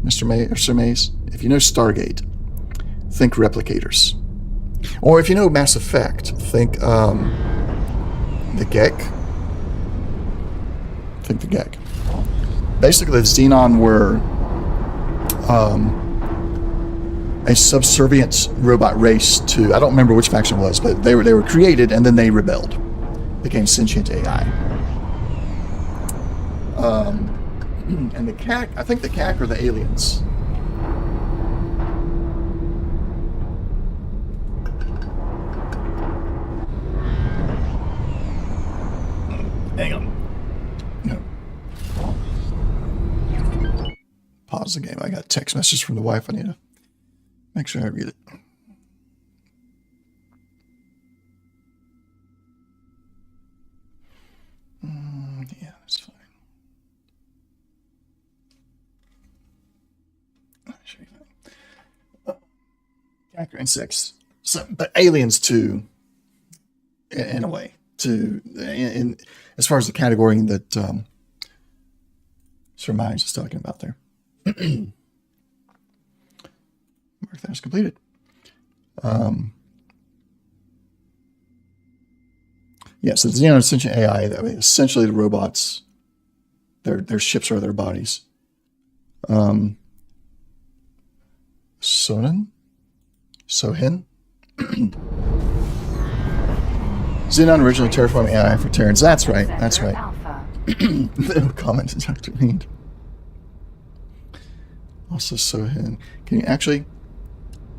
Mr. May or Sir Mays? If you know Stargate, think replicators. Or if you know Mass Effect, think the Gek. Think the Gek. Basically, the Xenon were a subservient robot race to, I don't remember which faction it was, but they were created and then they rebelled, became sentient AI. And the CAC, I think the CAC are the aliens. Hang on. No. Pause the game. I got a text message from the wife. I need to make sure I read it. Yeah, that's fine. Should be fine. Hacker insects, but aliens too, in a way. In as far as the category that Sir Miles is talking about there. Mark that is completed. Yeah, so the Xenon sentient AI, essentially the robots, their ships are their bodies. Sohin? Xenon originally terraforming AI for Terrans. That's right. That's right. No comment to Dr. Reed. Also, Sohin. Can you actually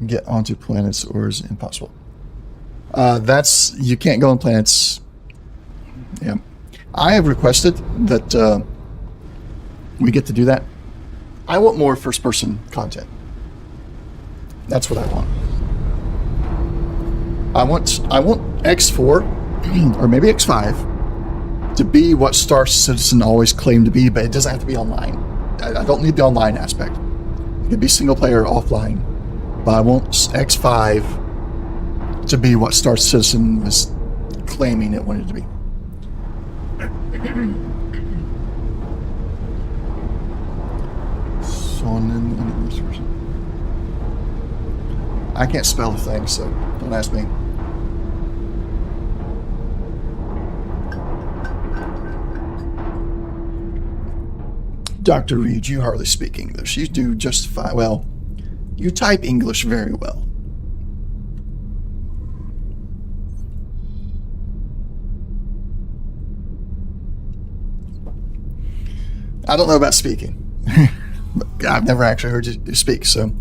get onto planets, or is it impossible? You can't go on planets. Yeah. I have requested that we get to do that. I want more first-person content. That's what I want. I want X4 or maybe X5 to be what Star Citizen always claimed to be, but it doesn't have to be online. I don't need the online aspect. It could be single player offline, but I want X5 to be what Star Citizen was claiming it wanted to be. I can't spell the thing, so don't ask me. Dr. Reed, you hardly speak English. You do just fine. Well, you type English very well. I don't know about speaking. I've never actually heard you speak, so.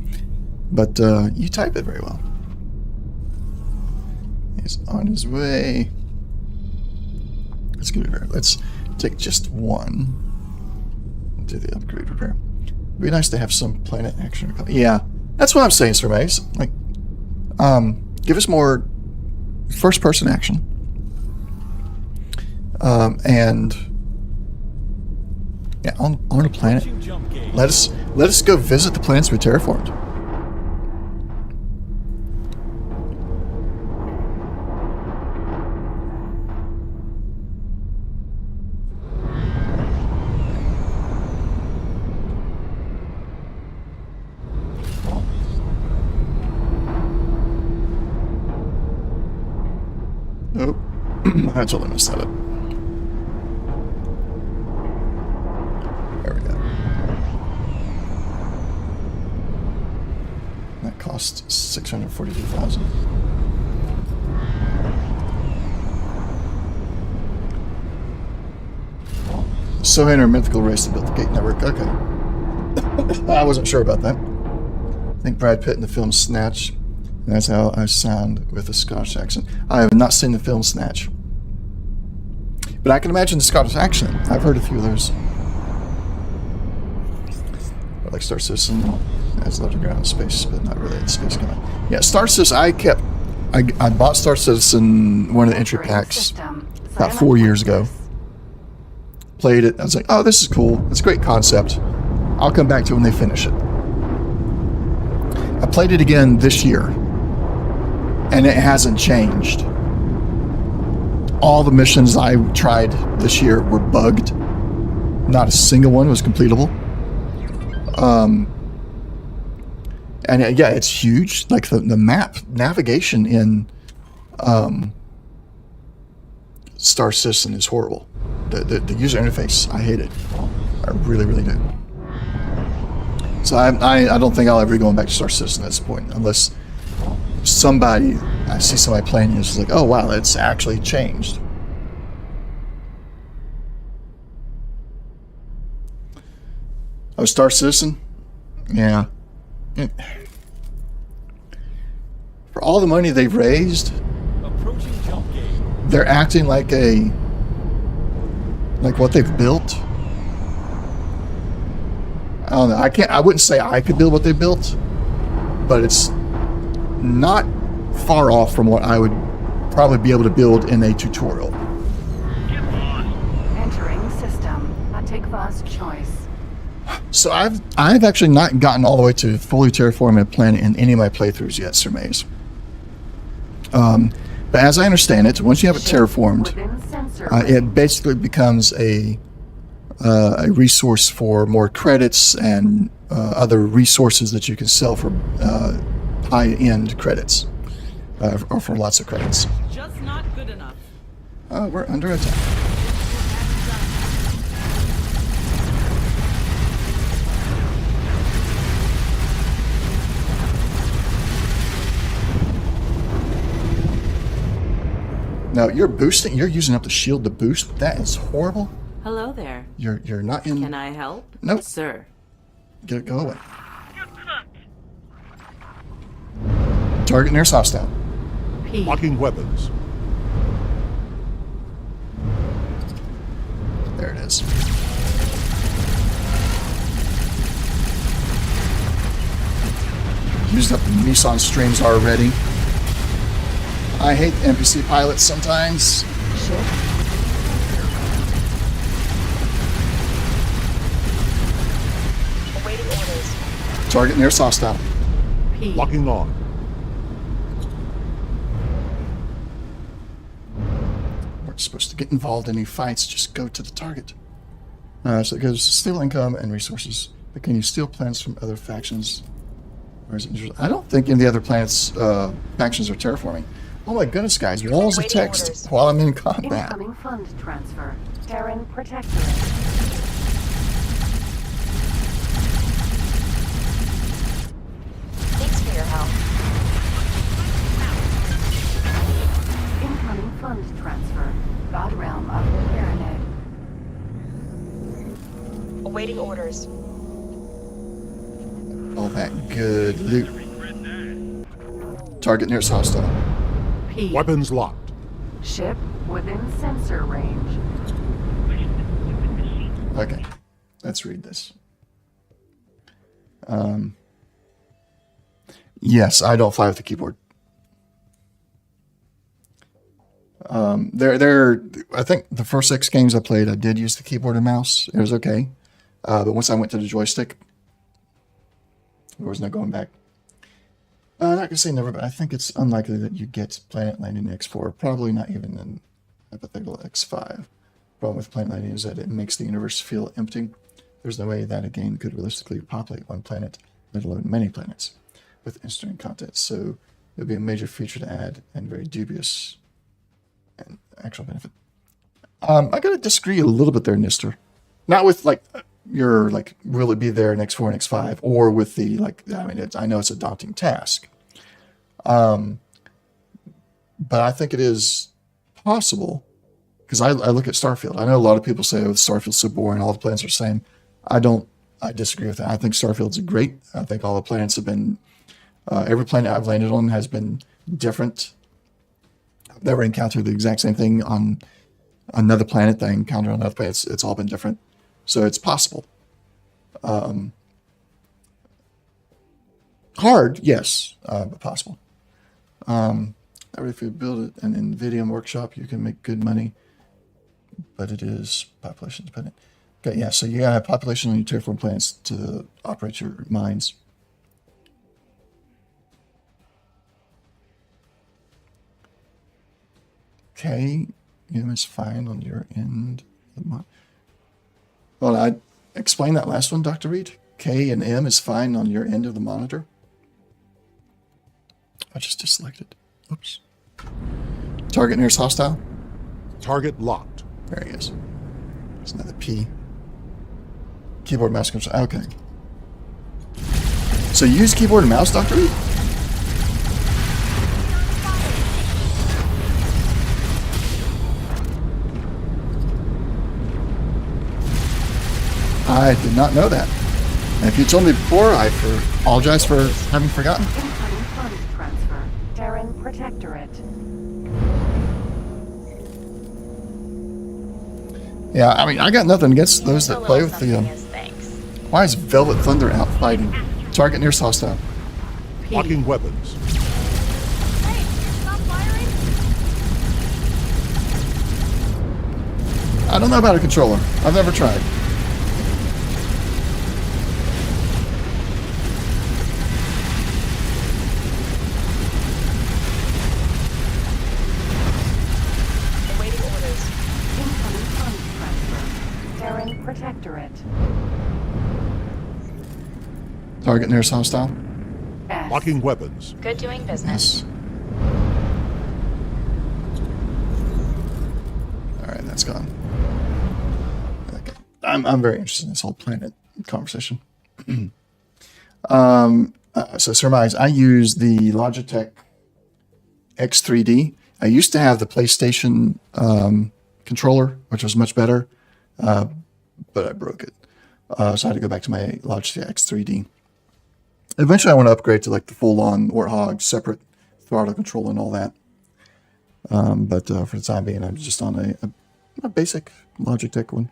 But you type it very well. He's on his way. Let's take just one. Do the upgrade repair. It'd be nice to have some planet action. Yeah, that's what I'm saying, Sir Mace. Like, give us more first-person action. And yeah, on a planet. Approaching jump gate. Let us go visit the planets we terraformed. Nope. I totally messed that up. There we go. That cost 642,000. Sohaner mythical race that built the gate network. Okay. I wasn't sure about that. I think Brad Pitt in the film Snatch. And that's how I sound with a Scottish accent. I have not seen the film Snatch. But I can imagine the Scottish accent. I've heard a few of those. I like Star Citizen. That's left ground in space, but not really in space coming. Yeah, Star Citizen, I bought Star Citizen, one of the entry packs, about 4 years ago. Played it. I was like, oh, this is cool. It's a great concept. I'll come back to it when they finish it. I played it again this year, and it hasn't changed. All the missions I tried this year were bugged. Not a single one was completable. And yeah, it's huge. Like the map navigation in Star Citizen is horrible. The user interface, I hate it. I really, really do. So I don't think I'll ever be going back to Star Citizen at this point, unless I see somebody playing it, it's like, oh wow, it's actually changed. Oh, Star Citizen? Yeah. For all the money they've raised, Approaching jump gate. they're acting like what they've built. I don't know. I wouldn't say I could build what they built, but it's not far off from what I would probably be able to build in a tutorial. Entering system. Atikva's choice. So I've actually not gotten all the way to fully terraforming a planet in any of my playthroughs yet, Sir Maze. But as I understand it, once you have it terraformed, it basically becomes a resource for more credits and other resources that you can sell for high-end credits, or for lots of credits. Just not good enough. Oh, we're under attack. Now you're using up the shield to boost. That is horrible. Hello there. You're not in. Can I help? Nope. Sir. Go away. Target near hostile. P. Locking weapons. There it is. Used up the Nissan streams already. I hate NPC pilots sometimes. Awaiting orders. Target near hostile. P. Locking on. We're supposed to get involved in any fights. Just go to the target. So it goes steal income and resources. But can you steal planets from other factions? Or is it? I don't think any of the other planets factions are terraforming. Oh my goodness, guys! Walls of text Orders. while I'm in combat. Incoming fund transfer. Terran Protectorate. Thanks for your help. Incoming fund transfer. God Realm of the Pyramid. Awaiting orders. All that good loot. Target nearest hostile. P. Weapons locked. Ship within sensor range. Okay, let's read this. Yes, I don't fly with the keyboard. I think the first 6 games I played, I did use the keyboard and mouse. It was okay. But once I went to the joystick, there was no going back. I'm not going to say never, but I think it's unlikely that you get Planet Landing X4. Probably not even in hypothetical X5. Problem with Planet Landing is that it makes the universe feel empty. There's no way that a game could realistically populate one planet, let alone many planets, with interesting content. So it would be a major feature to add and very dubious and actual benefit. I gotta disagree a little bit there, Nister. Not with like your like will it be there in X4 and X5, or with the like. I mean, I know it's a daunting task, but I think it is possible because I look at Starfield. I know a lot of people say, "Oh, Starfield's so boring. All the planets are the same." I don't. I disagree with that. I think Starfield's great. I think all the planets have been. Every planet I've landed on has been different. I've never encountered the exact same thing on another planet that I encountered on another planet. It's all been different. So it's possible. Hard, yes, but possible. If you build an NVIDIA workshop, you can make good money, but it is population dependent. Okay, yeah, so you gotta have population on your terraform planets to operate your mines. Okay, is fine on your end. Well, I explained that last one, Dr. Reed. K and M is fine on your end of the monitor. I just deselected. Oops. Target nearest hostile. Target locked. There he is. There's another P. Keyboard, mouse control. Okay. So you use keyboard and mouse, Dr. Reed? I did not know that. And if you told me before, I apologize for having forgotten. Incoming funds transfer. Terran Protectorate. Yeah, I mean, I got nothing against those that A play little with the. something is thanks. Why is Velvet Thunder out fighting? Target nearest hostile. P. Locking weapons. Hey, stop firing! I don't know about a controller. I've never tried. Awaiting orders. Incoming funds transfer. Terran Protectorate. Target nearest hostile. S. Locking weapons. Good doing business. Yes. All right, that's gone. Okay. I'm very interested in this whole planet conversation. So surmise, I use the Logitech X3D. I used to have the PlayStation controller, which was much better, but I broke it. So I had to go back to my Logitech X3D. Eventually, I want to upgrade to like the full-on Warthog, separate throttle control and all that. But for the time being, I'm just on a basic Logitech one.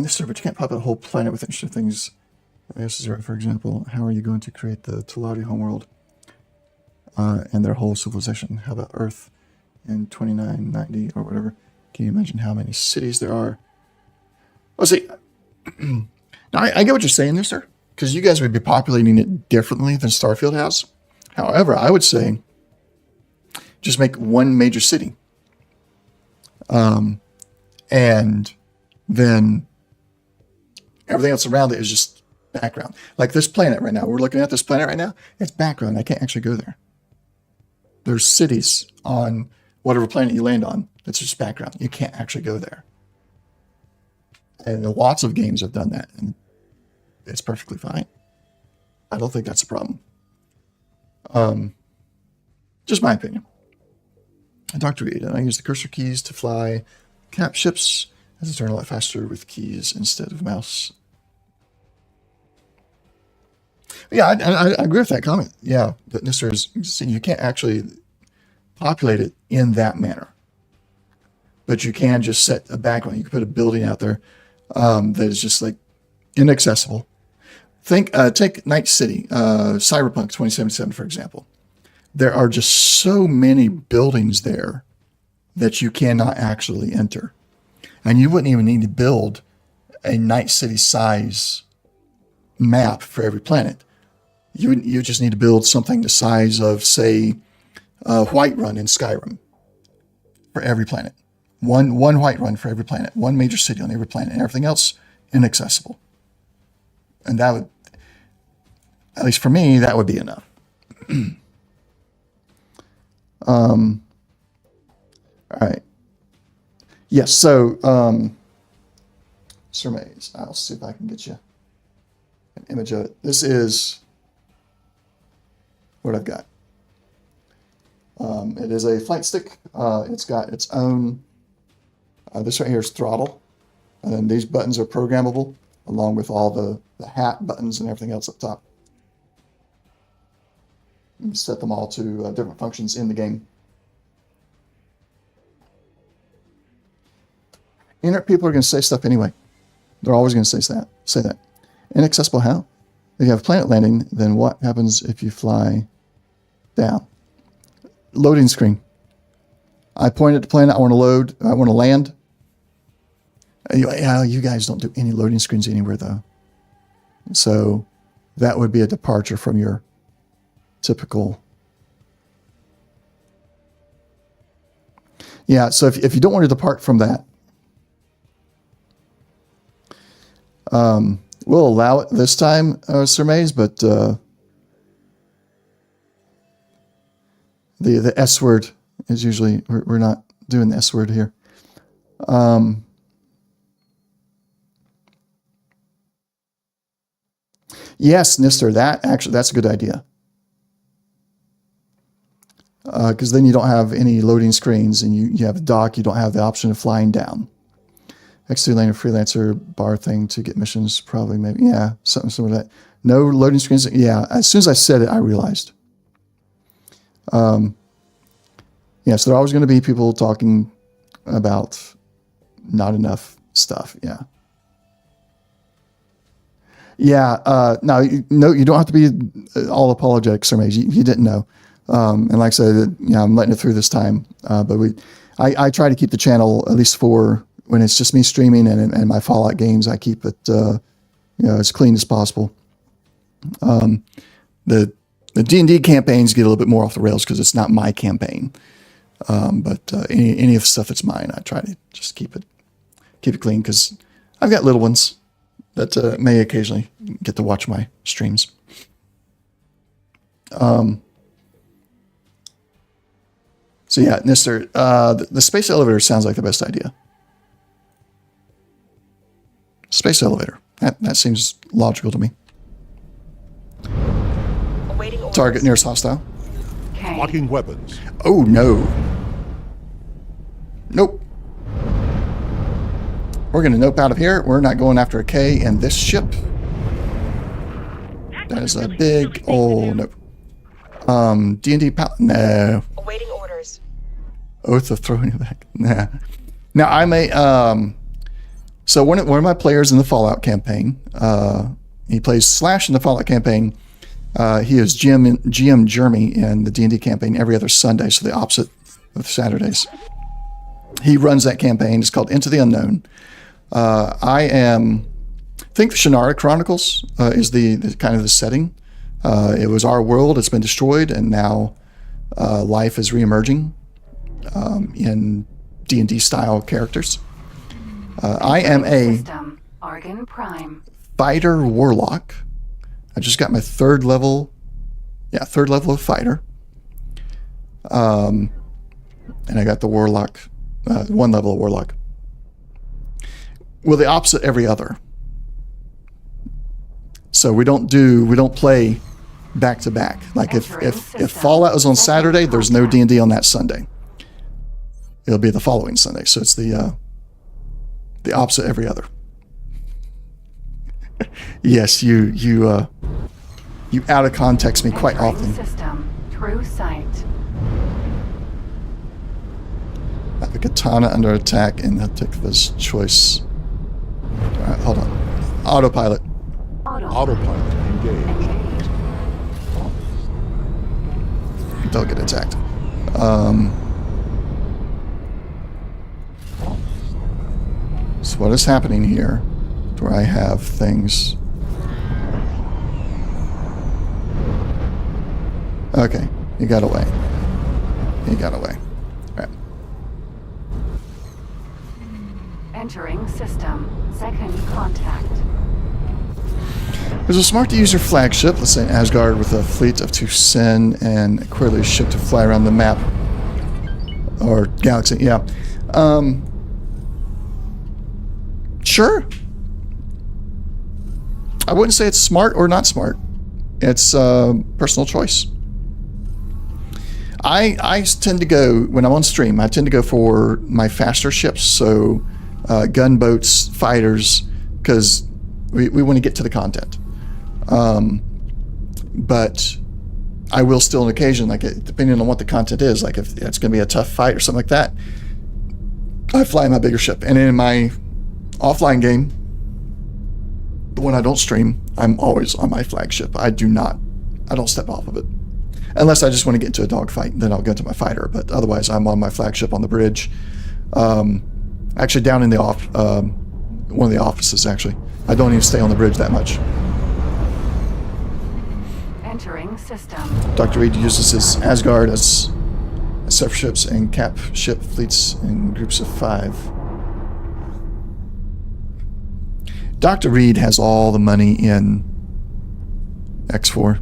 This server, but you can't pop a whole planet with interesting things. S0, for example, how are you going to create the Telari homeworld and their whole civilization? How about Earth in 2990 or whatever? Can you imagine how many cities there are? Well, see, now I get what you're saying there, sir, because you guys would be populating it differently than Starfield has. However, I would say just make one major city. And then everything else around it is just background. Like this planet right now. We're looking at this planet right now. It's background. I can't actually go there. There's cities on whatever planet you land on. It's just background. You can't actually go there. And lots of games have done that. And it's perfectly fine. I don't think that's a problem. Just my opinion. Dr. Reed, I use the cursor keys to fly cap ships as to turn a lot faster with keys instead of mouse. Yeah, I agree with that comment. Yeah, that Nister is, you can't actually populate it in that manner. But you can just set a background. You can put a building out there that is just like inaccessible. Take Night City, Cyberpunk 2077, for example. There are just so many buildings there that you cannot actually enter. And you wouldn't even need to build a Night City size map for every planet. You just need to build something the size of, say, Whiterun in Skyrim for every planet. One Whiterun for every planet. One major city on every planet. And everything else inaccessible. And that would, at least for me, that would be enough. All right. Yes, so Surmaze. I'll see if I can get you an image of it. This is what I've got. It is a flight stick. It's got its own, this right here is throttle. And then these buttons are programmable along with all the hat buttons and everything else up top. You can set them all to different functions in the game. Internet people are going to say stuff anyway. They're always going to say that. Inaccessible how? If you have a planet landing, then what happens if you fly down? Loading screen. I point at the planet, I want to land. You guys don't do any loading screens anywhere though. So that would be a departure from your typical. Yeah, so if you don't want to depart from that, we'll allow it this time, Surmaze, but the S word is usually, we're not doing the S word here. Yes, Nister, that's a good idea. Because then you don't have any loading screens and you have a dock, you don't have the option of flying down. X2 Laner Freelancer bar thing to get missions, probably, maybe. Yeah, something similar to that. No loading screens. Yeah, as soon as I said it, I realized. Yeah, so there are always going to be people talking about not enough stuff. Yeah. Yeah, no, you don't have to be all apologetic, Surmaze. You didn't know. And like I said, I'm letting it through this time. But I try to keep the channel, at least for when it's just me streaming and my Fallout games, I keep it as clean as possible. The D&D campaigns get a little bit more off the rails because it's not my campaign. But any of the stuff that's mine, I try to just keep it clean because I've got little ones that may occasionally get to watch my streams. So yeah, Nister, the space elevator sounds like the best idea. Space elevator. That seems logical to me. Target nearest hostile. Locking weapons. Oh no. Nope. We're going to nope out of here. We're not going after a K in this ship. That is a big old nope. D&D no. Awaiting orders. Oath of throwing it back. Nah. Now I'm a so one of my players in the Fallout campaign, he plays Slash in the Fallout campaign. He is GM Jeremy in the D&D campaign every other Sunday, so the opposite of Saturdays. He runs that campaign. It's called Into the Unknown. I think the Shannara Chronicles is the kind of the setting. It was our world. It's been destroyed, and now life is reemerging in D&D style characters. I am a Argon Prime fighter warlock. I just got my third level of fighter. And I got the warlock, one level of warlock. Well, the opposite every other. So we don't play back to back. Like if Fallout is on Saturday, there's no D&D on that Sunday. It'll be the following Sunday. So it's the opposite every other. Yes, you out of context me quite often. System. True sight. I have a katana under attack and I'll take this choice. All right, hold on. Autopilot. Autopilot engaged. Don't get attacked. what is happening here, where I have things. Okay, he got away. He got away. All right. Entering system. Second contact. It was smart to use your flagship, let's say Asgard, with a fleet of 2 Sin and a Querly ship to fly around the map. Or galaxy, yeah. Sure. I wouldn't say it's smart or not smart. It's personal choice. I tend to go, when I'm on stream, I tend to go for my faster ships, so gunboats, fighters, because we want to get to the content. But I will still on occasion, like depending on what the content is, like if it's going to be a tough fight or something like that, I fly my bigger ship. And in my offline game, the one I don't stream, I'm always on my flagship. I don't step off of it. Unless I just want to get into a dogfight, then I'll go to my fighter. But otherwise, I'm on my flagship on the bridge. Actually, down in the one of the offices, actually. I don't even stay on the bridge that much. Entering system. Dr. Reed uses his Asgard as separate ships and cap ship fleets in groups of 5. Dr. Reed has all the money in X4.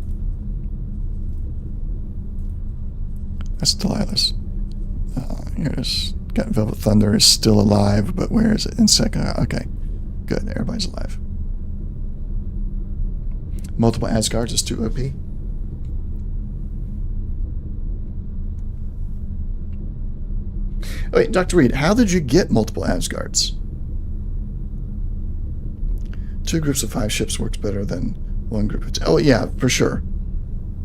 That's Delilah's. Here's got Velvet Thunder is still alive, but where is it? In second. Okay, good. Everybody's alive. Multiple Asgards is too OP. Oh, wait, Dr. Reed, how did you get multiple Asgards? 2 groups of 5 ships works better than 1 group of 10. Oh, yeah, for sure.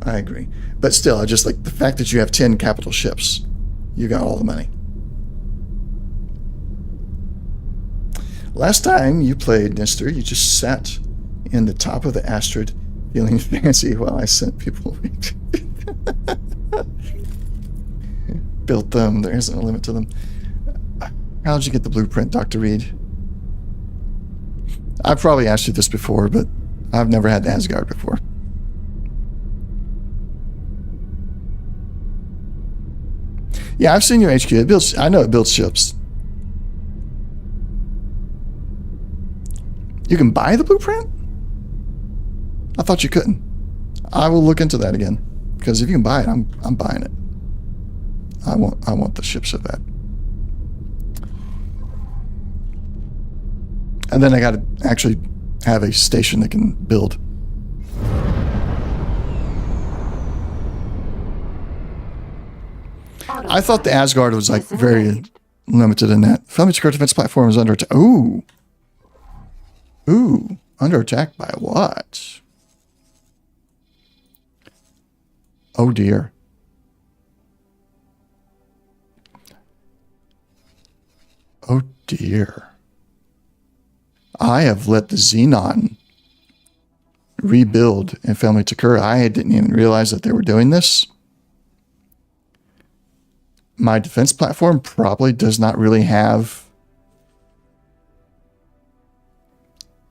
I agree. But still, I just like the fact that you have 10 capital ships. You got all the money. Last time you played, Nestor, you just sat in the top of the Astrid feeling fancy while I sent people. Built them. There isn't a limit to them. How did you get the blueprint, Dr. Reed? I've probably asked you this before, but I've never had Asgard before. Yeah, I've seen your HQ. It builds. I know it builds ships. You can buy the blueprint? I thought you couldn't. I will look into that again, because if you can buy it, I'm buying it. I want the ship so bad. And then I got to actually have a station that can build. I thought the Asgard was like very limited in that. Family Secure Defense Platform is under attack. Ooh. Ooh. Under attack by what? Oh dear. Oh dear. I have let the Xenon rebuild in Family Takura. I didn't even realize that they were doing this. My defense platform probably does not really have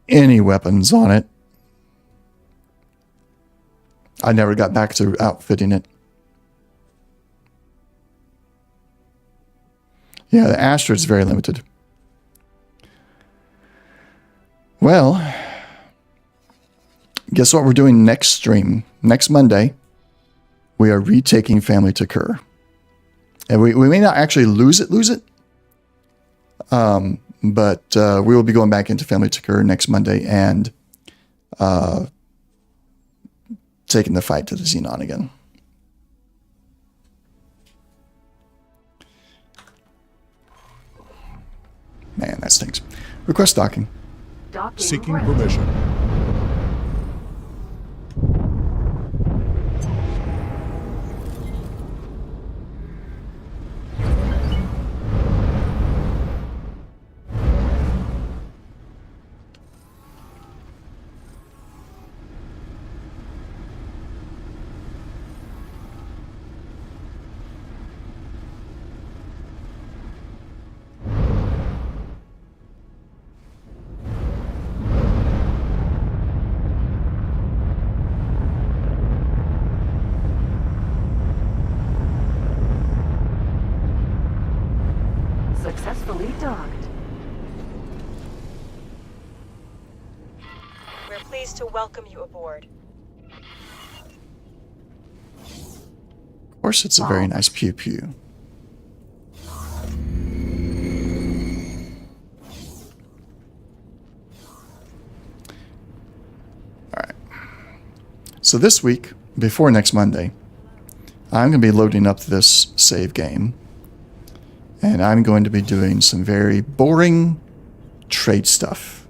any weapons on it. I never got back to outfitting it. Yeah, the Astra is very limited. Well, guess what we're doing next stream? Next Monday, we are retaking Family Takura. And we may not actually lose it, but we will be going back into Family Takura next Monday and taking the fight to the Xenon again. Man, that stinks. Request docking. Seeking permission. docked. We're pleased to welcome you aboard. Of course, it's a very nice pew pew. Alright. So this week, before next Monday, I'm going to be loading up this save game. And I'm going to be doing some very boring trade stuff.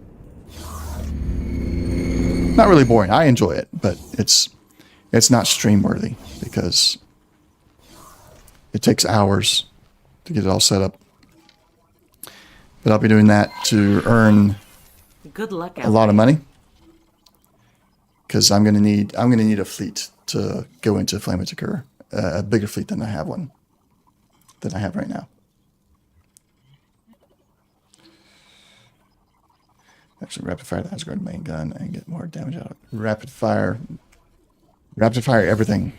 Not really boring. I enjoy it, but it's not stream worthy because it takes hours to get it all set up. But I'll be doing that to earn Good luck out a lot of there. money because I'm gonna need a fleet to go into Flame of Takur, a bigger fleet than I have right now. Actually, rapid fire the Asgard main gun and get more damage out of it. Rapid fire everything.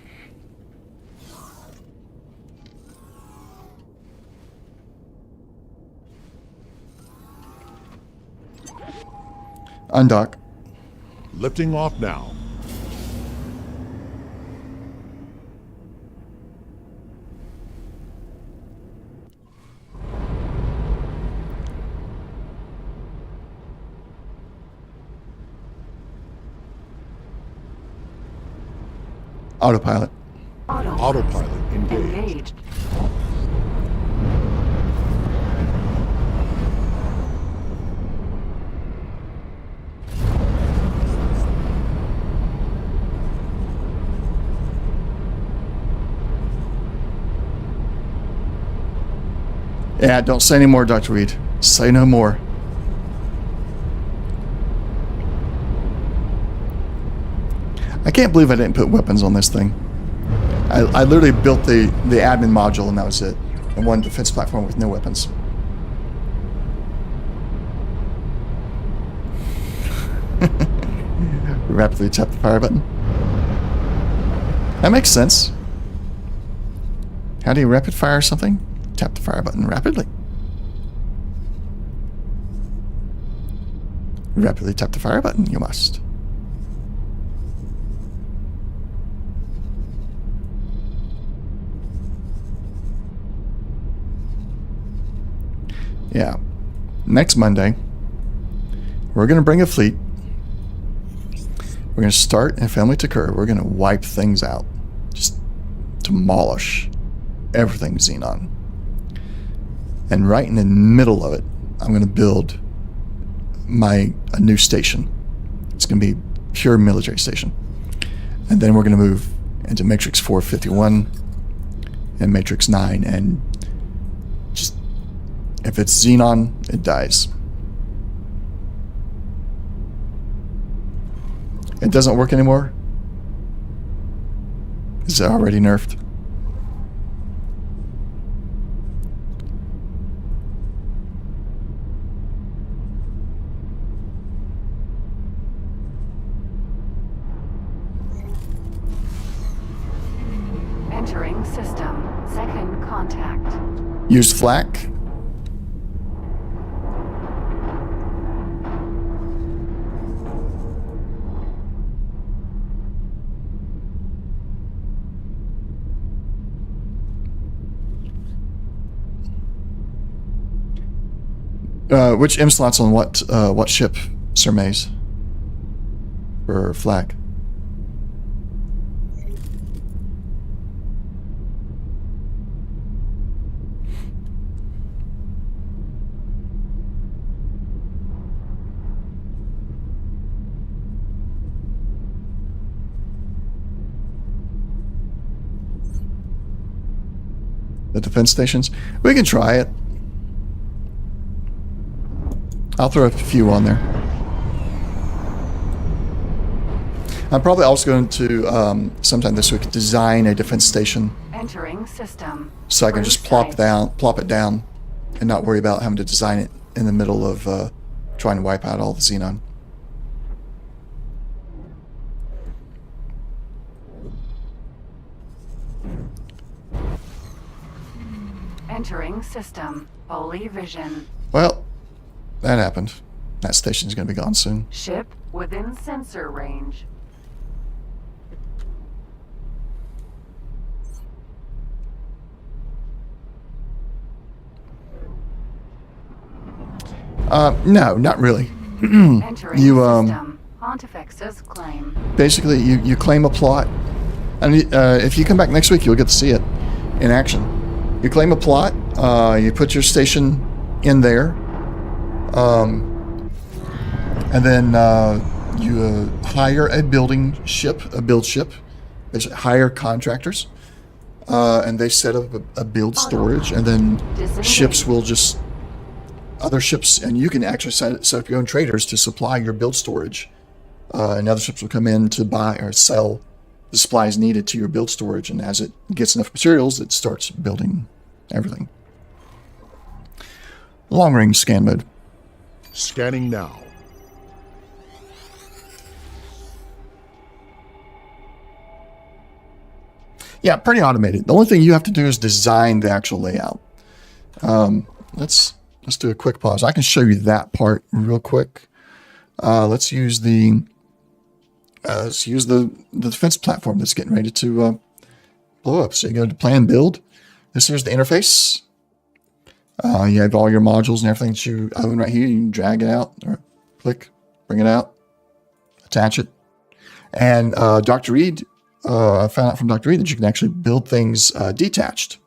Undock. Lifting off now. Autopilot. Autopilot engaged. Engaged. Yeah, don't say any more, Dr. Reed. Say no more. I can't believe I didn't put weapons on this thing. I literally built the admin module and that was it. And one defense platform with no weapons. Rapidly tap the fire button. That makes sense. How do you rapid fire something? Tap the fire button rapidly. Rapidly tap the fire button, you must. Yeah. Next Monday, we're going to bring a fleet. We're going to start in Family Takur. We're going to wipe things out. Just demolish everything Xenon. And right in the middle of it, I'm going to build a new station. It's going to be pure military station. And then we're going to move into Matrix 451 and Matrix 9 and just, if it's Xenon, it dies. It doesn't work anymore. Is it already nerfed? Entering system. Second contact. Use flak. Which M slots on what ship, Sir Maze? For flak. The defense stations? We can try it. I'll throw a few on there. I'm probably also going to, sometime this week, design a defense station. Entering system. So I can just plop it down, and not worry about having to design it in the middle of trying to wipe out all the Xenon. Entering system. Holy vision. Well, that happened. That station's going to be gone soon. Ship within sensor range. No, not really. Entering You, system. Pontifex's claim. Basically, you claim a plot. And if you come back next week, you'll get to see it in action. You claim a plot. You put your station in there. And then you hire a build ship. Basically, hire contractors. And they set up a build storage. And then ships will just... Other ships, and you can actually set up your own traders to supply your build storage. And other ships will come in to buy or sell the supplies needed to your build storage. And as it gets enough materials, it starts building everything. Long range scan mode. Scanning now. Yeah, pretty automated. The only thing you have to do is design the actual layout. Let's do a quick pause. I can show you that part real quick. Let's use the defense platform that's getting ready to blow up. So you go to plan build. This here's the interface. You have all your modules and everything that you own right here. You can drag it out or click, bring it out, attach it. And Dr. Reed, I found out from Dr. Reed that you can actually build things detached.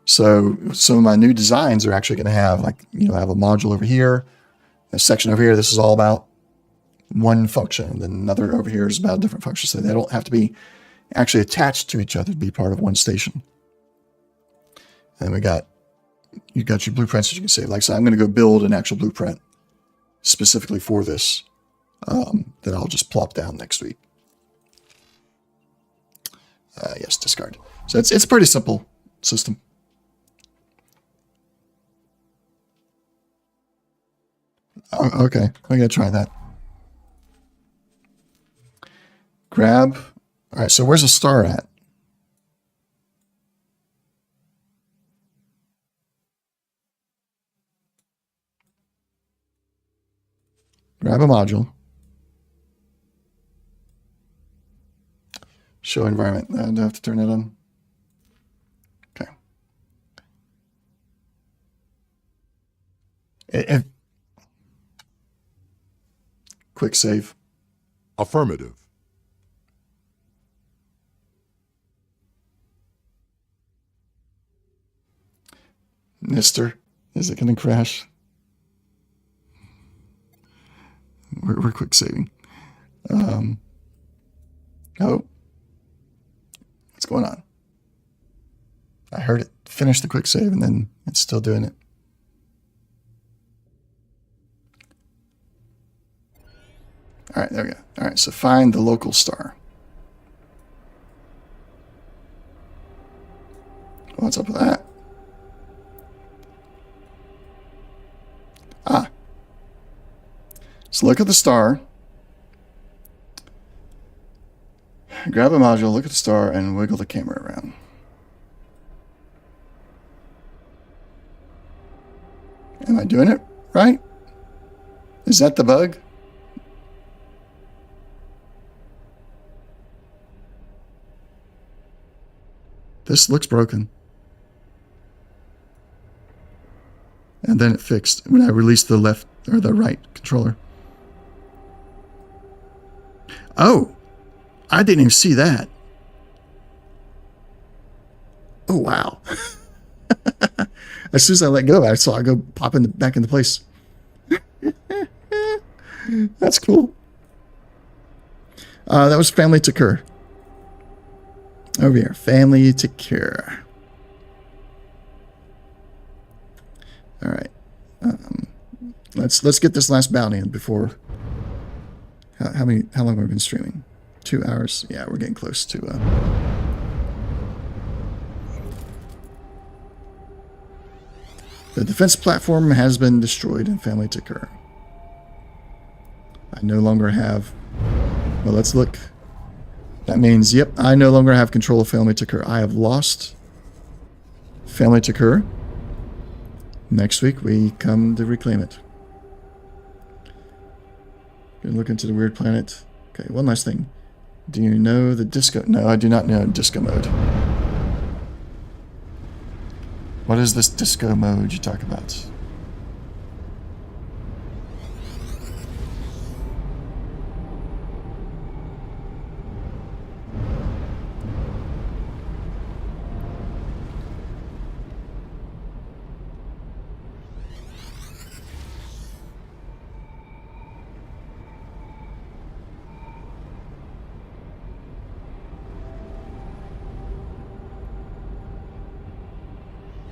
So some of my new designs are actually going to have I have a module over here, a section over here. This is all about one function. And then another over here is about a different function. So they don't have to be actually attached to each other to be part of one station. And you got your blueprints that you can save. Like I said, I'm going to go build an actual blueprint specifically for this that I'll just plop down next week. Yes, discard. So it's a pretty simple system. Oh, okay, I'm going to try that. Grab. All right, so where's the star at? Grab a module. Show environment. I have to turn that on. Okay. Quick save. Affirmative. Mister, is it going to crash? We're quick saving. Oh. What's going on? I heard it finish the quick save and then it's still doing it. All right, there we go. All right, so find the local star. What's up with that? Ah. So look at the star. Grab a module, look at the star, and wiggle the camera around. Am I doing it right? Is that the bug? This looks broken. And then it fixed when I released the left or the right controller. Oh, I didn't even see that. Oh, wow. As soon as I let go, I saw it go pop back into place. That's cool. That was Family to Cure. Over here, Family to Cure. All right. Let's get this last bounty in before. How long have we been streaming? 2 hours. Yeah, we're getting close to. The defense platform has been destroyed in Family to Cure. I no longer have. Well, let's look. That means, yep, I no longer have control of Family to Cure. I have lost Family to Cure. Next week, we come to reclaim it. Gonna look into the weird planet. Okay, one last thing. Do you know the disco? No, I do not know disco mode. What is this disco mode you talk about?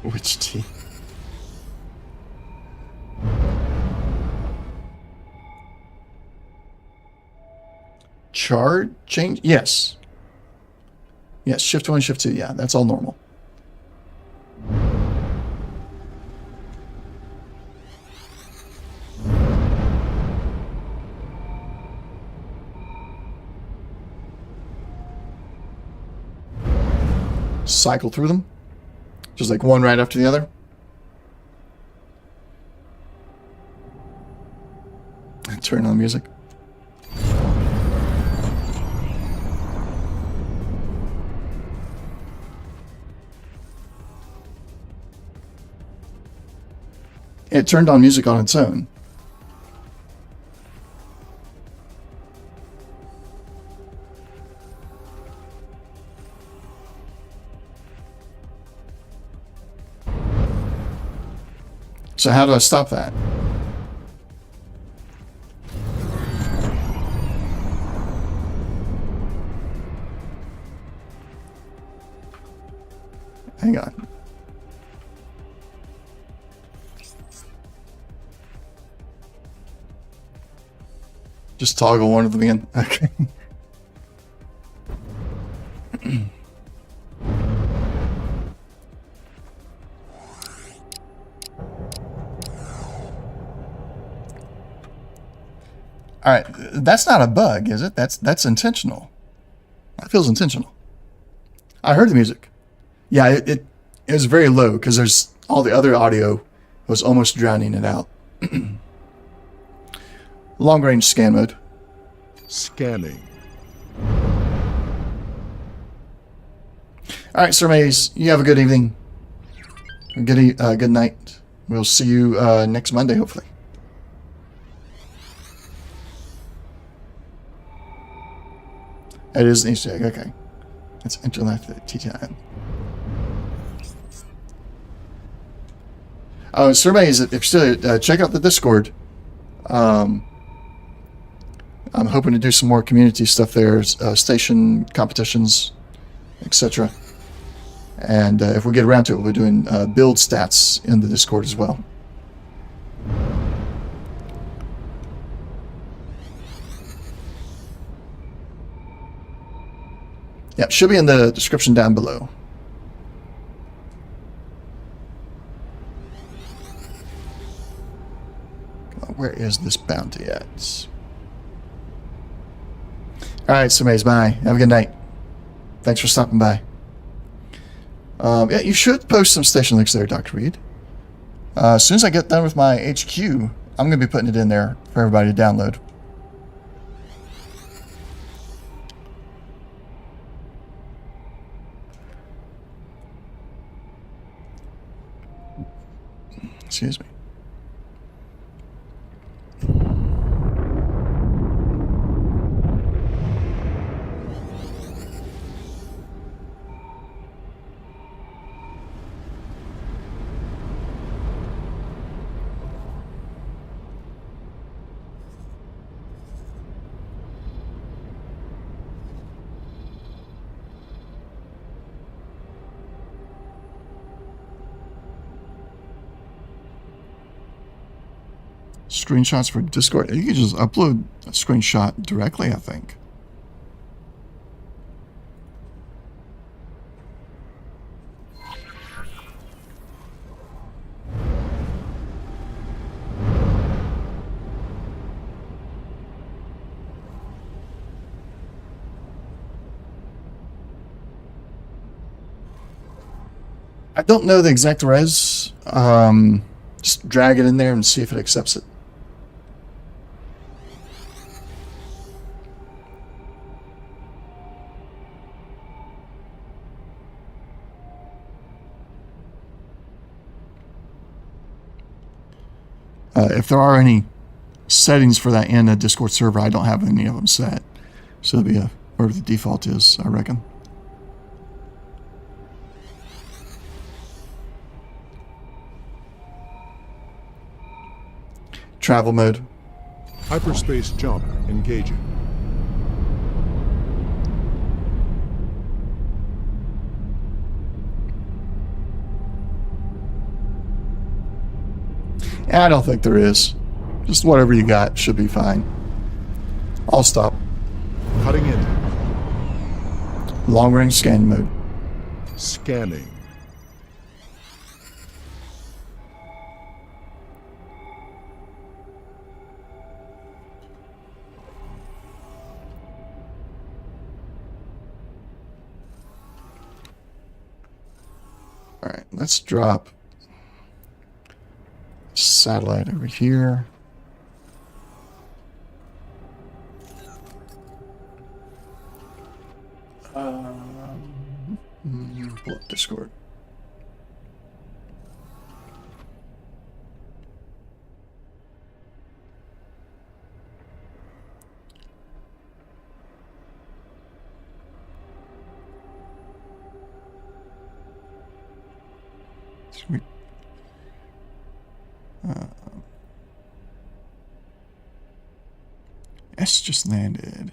Which T? Chart change? Yes. Yes, shift 1, shift 2. Yeah, that's all normal. Cycle through them. Just like one right after the other. Turn on music. It turned on music on its own. So how do I stop that? Hang on. Just toggle one of them again. Okay. All right, that's not a bug, is it? That's intentional. That feels intentional. I heard the music. Yeah, it was very low because there's all the other audio was almost drowning it out. Long range scan mode. Scanning. All right, Sir Maze, you have a good evening. Good night. We'll see you next Monday, hopefully. It is an Easter egg, okay. Let's enter left at TTI. Oh, Sir Maze, if you're still check out the Discord. I'm hoping to do some more community stuff there, station competitions, etc. And if we get around to it, we'll be doing build stats in the Discord as well. Yeah, should be in the description down below. Where is this bounty at? Alright, so Maze, bye. Have a good night. Thanks for stopping by. Yeah, you should post some station links there, Dr. Reed. As soon as I get done with my HQ, I'm going to be putting it in there for everybody to download. Excuse me. Screenshots for Discord. You can just upload a screenshot directly, I think. I don't know the exact res. Just drag it in there and see if it accepts it. If there are any settings for that in a Discord server, I don't have any of them set. So it'll be whatever the default is, I reckon. Travel mode. Hyperspace jump engaging. I don't think there is. Just whatever you got should be fine. I'll stop. Cutting in. Long range scan mode. Scanning. Alright, let's drop satellite over here. Pull up Discord. Sweet. S just landed.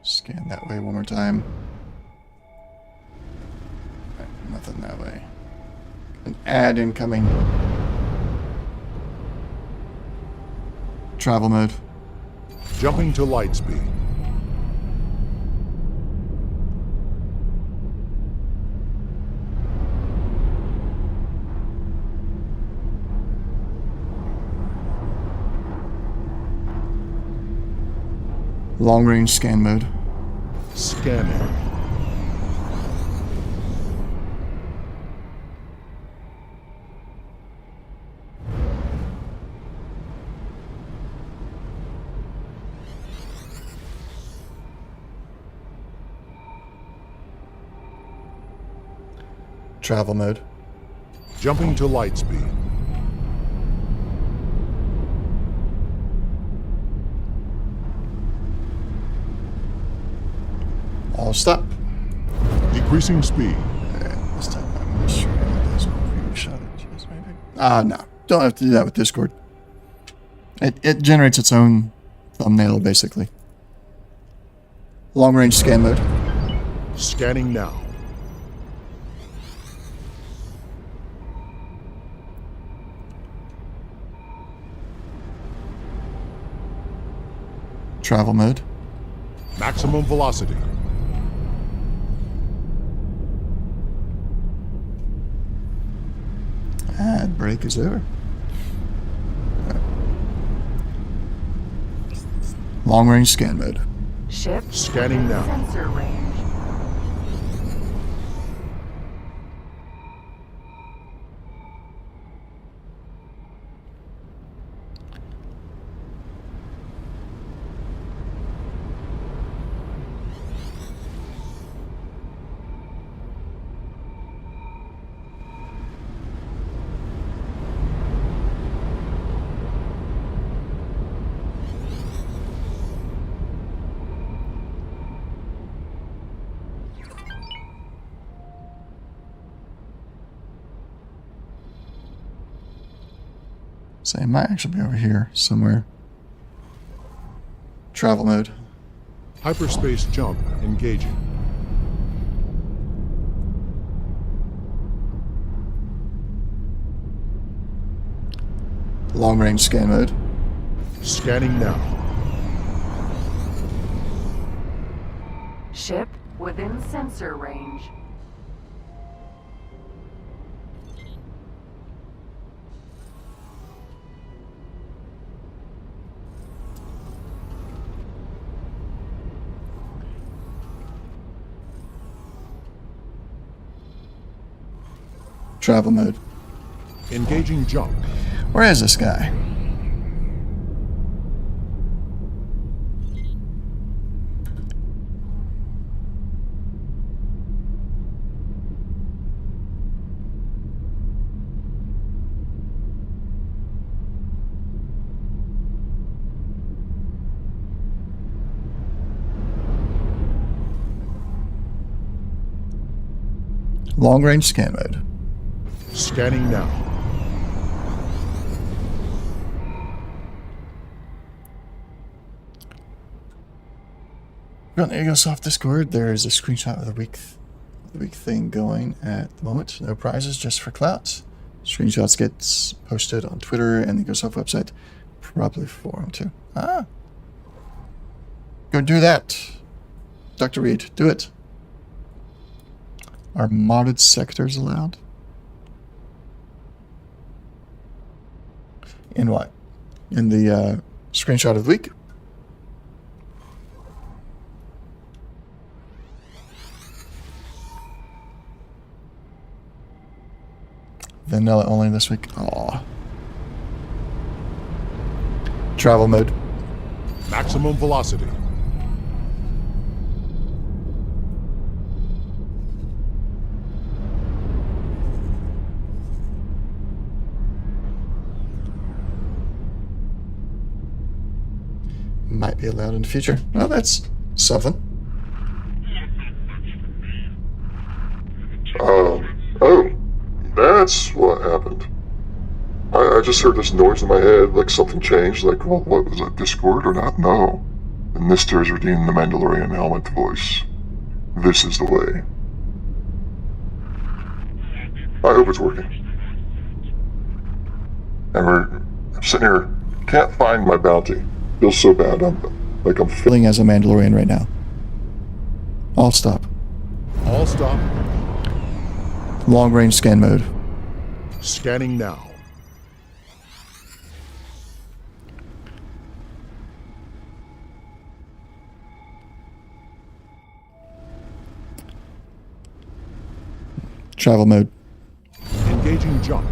Scan that way one more time. Right, nothing that way. An ad incoming. Travel mode. Jumping to light speed. Long range scan mode. Scanning. Travel mode. Jumping to light speed. I'll stop. Decreasing speed. This time I'm going to show you this preview shot. No. Don't have to do that with Discord. It generates its own thumbnail, basically. Long range scan mode. Scanning now. Travel mode. Maximum velocity. Ad break is over. Long range scan mode. Ship Scanning now. sensor range. So it might actually be over here somewhere. Travel mode. Hyperspace jump engaging. Long range scan mode. Scanning now. Ship within sensor range. Travel mode. Engaging jump. Where is this guy? Long range scan mode. Scanning now. On Aegosoft Discord, there is a screenshot of the week thing going at the moment. No prizes, just for clout. Screenshots gets posted on Twitter and the Aegosoft website, probably forum too. Ah, go do that, Dr. Reed. Do it. Are modded sectors allowed? In what? In the screenshot of the week? Vanilla only this week. Aw. Travel mode. Maximum velocity. Might be allowed in the future. Well, that's something. Oh, that's what happened. I just heard this noise in my head, like something changed, like, well, what was that, Discord or not? No. And Mr. is redeeming the Mandalorian helmet voice. This is the way. I hope it's working. And I'm sitting here, can't find my bounty. Feels so bad. I'm Feeling as a Mandalorian right now. All stop. All stop. Long range scan mode. Scanning now. Travel mode. Engaging jump.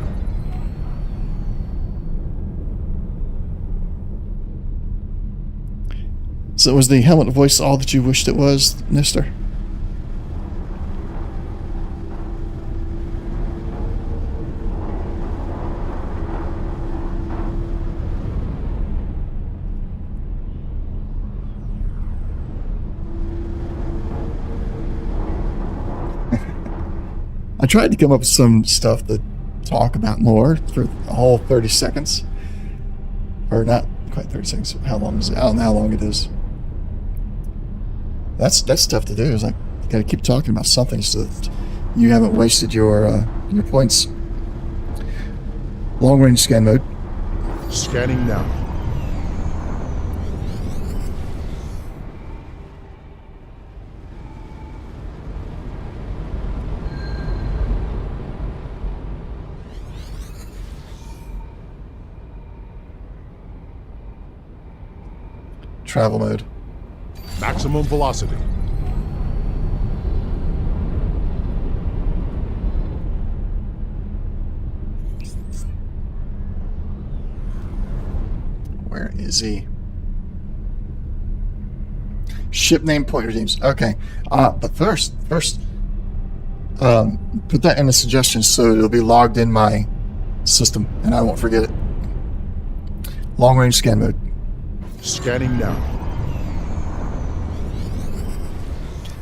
So was the helmet voice all that you wished it was, Nister? I tried to come up with some stuff to talk about more for a whole 30 seconds. Or not quite 30 seconds. How long is it? I don't know how long it is. That's tough to do. Is like you got to keep talking about something so that you haven't wasted your points. Long range scan mode. Scanning now. Travel mode. Maximum velocity. Where is he? Ship name point redeems. Okay. But first, put that in the suggestions so it'll be logged in my system and I won't forget it. Long range scan mode. Scanning now.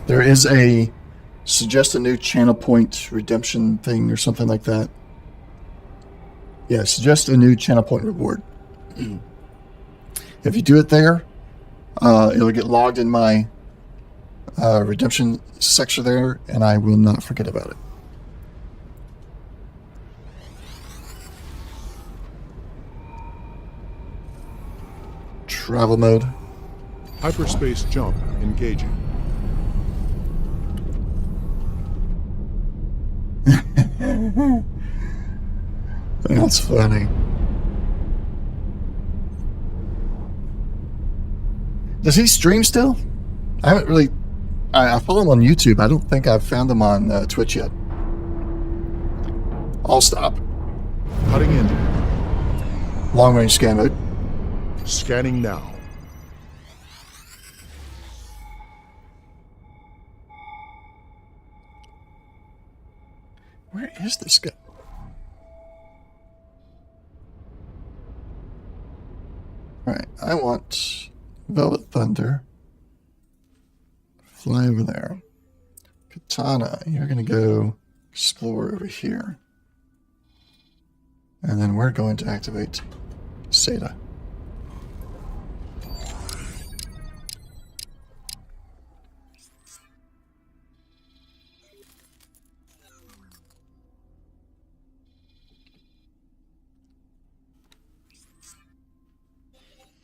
There is a suggest a new channel point redemption thing or something like that. Yeah, suggest a new channel point reward. If you do it there, it'll get logged in my redemption section there, and I will not forget about it. Travel mode. Hyperspace jump engaging. That's funny. Does he stream still? I haven't really. I follow him on YouTube. I don't think I've found him on Twitch yet. I'll stop. Cutting in. Long range scan mode. Scanning now. Where is this guy? Alright, I want Velvet Thunder. Fly over there. Katana, you're going to go explore over here. And then we're going to activate Seda.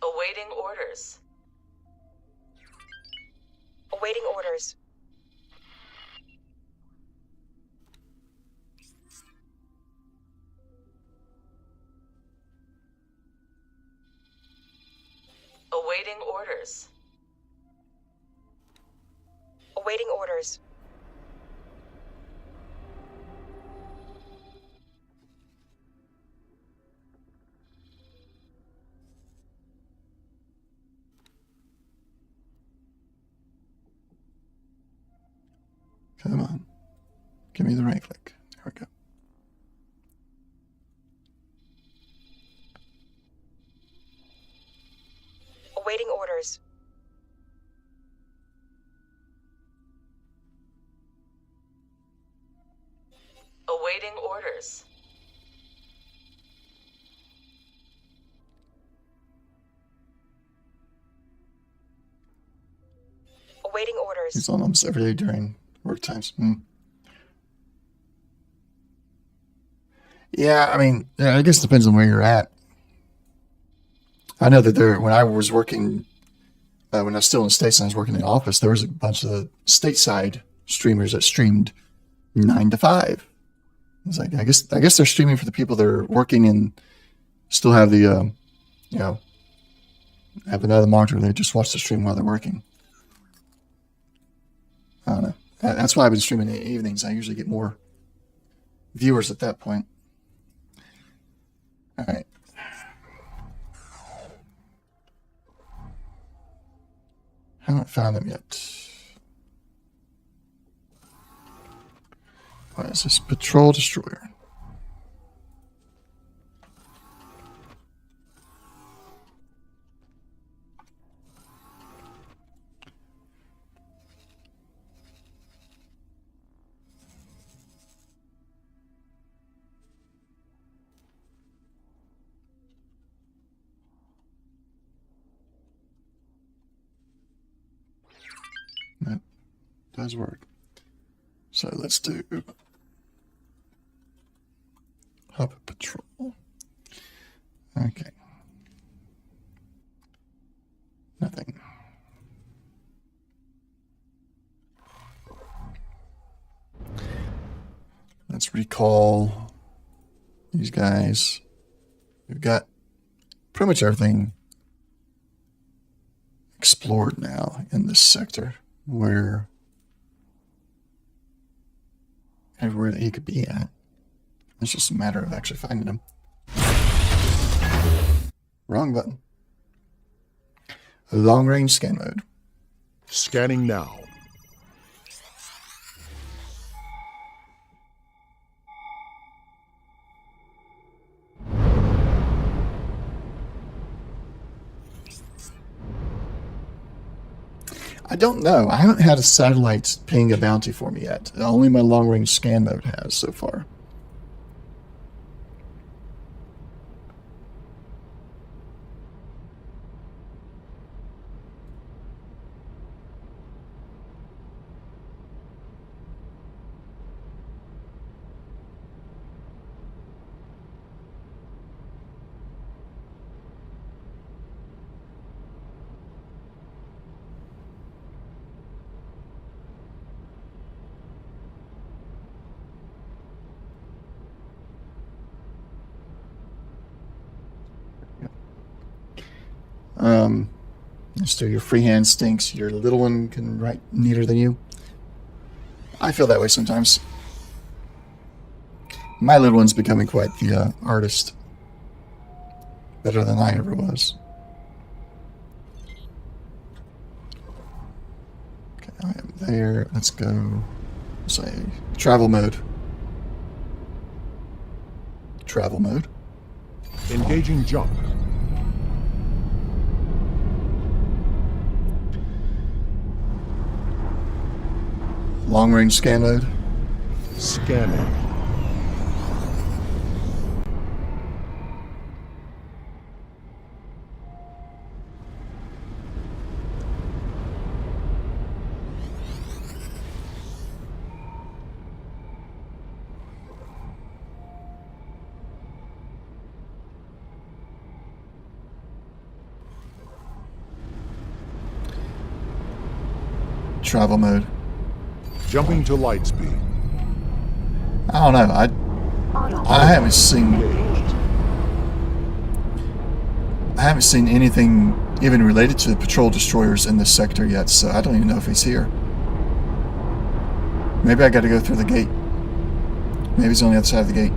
Awaiting orders. Awaiting orders. Awaiting orders. Awaiting orders. Come on. Give me the right click. There we go. Awaiting orders. Awaiting orders. Awaiting orders. He's on almost every day during work times. Yeah, I mean, yeah, I guess it depends on where you're at. I know that when I was working, when I was still in the States and I was working in the office, there was a bunch of stateside streamers that streamed 9 to 5. It's like, I guess they're streaming for the people that are working and still have the, have another monitor. They just watch the stream while they're working. I don't know. That's why I've been streaming in the evenings. I usually get more viewers at that point. All right. Haven't found them yet. What is this? Patrol Destroyer. That does work. So let's do Hub Patrol. Okay. Nothing. Let's recall these guys. We've got pretty much everything explored now in this sector, where everywhere that he could be at. It's just a matter of actually finding him. Wrong button. Long range scan mode. Scanning now. I don't know. I haven't had a satellite ping a bounty for me yet. Only my long range scan mode has so far. So your freehand stinks, your little one can write neater than you. I feel that way sometimes. My little one's becoming quite the artist. Better than I ever was. Okay, I am there. Let's go. Say travel mode. Travel mode. Engaging jump. Long range scan mode. Scanning. Travel mode. Jumping to light speed. I don't know. I haven't seen anything even related to the patrol destroyers in this sector yet, so I don't even know if he's here. Maybe I got to go through the gate. Maybe he's on the other side of the gate.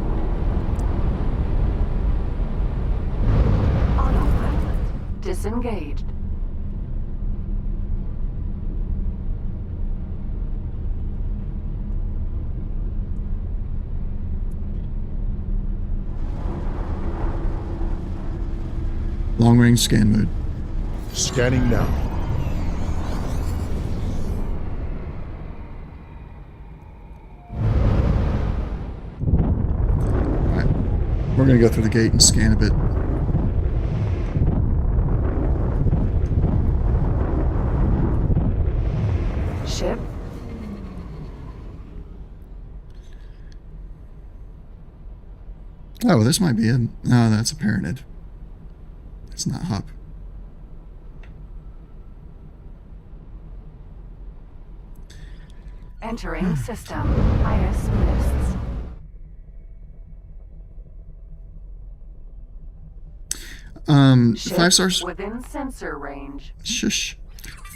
Autopilot disengaged. Long range scan mode. Scanning now. Alright. We're going to go through the gate and scan a bit. Ship. Oh, well, this might be it. No, that's a Paranid. It's not Hop. Entering system. Iris mists. Ship 5 stars. within sensor range. Shush.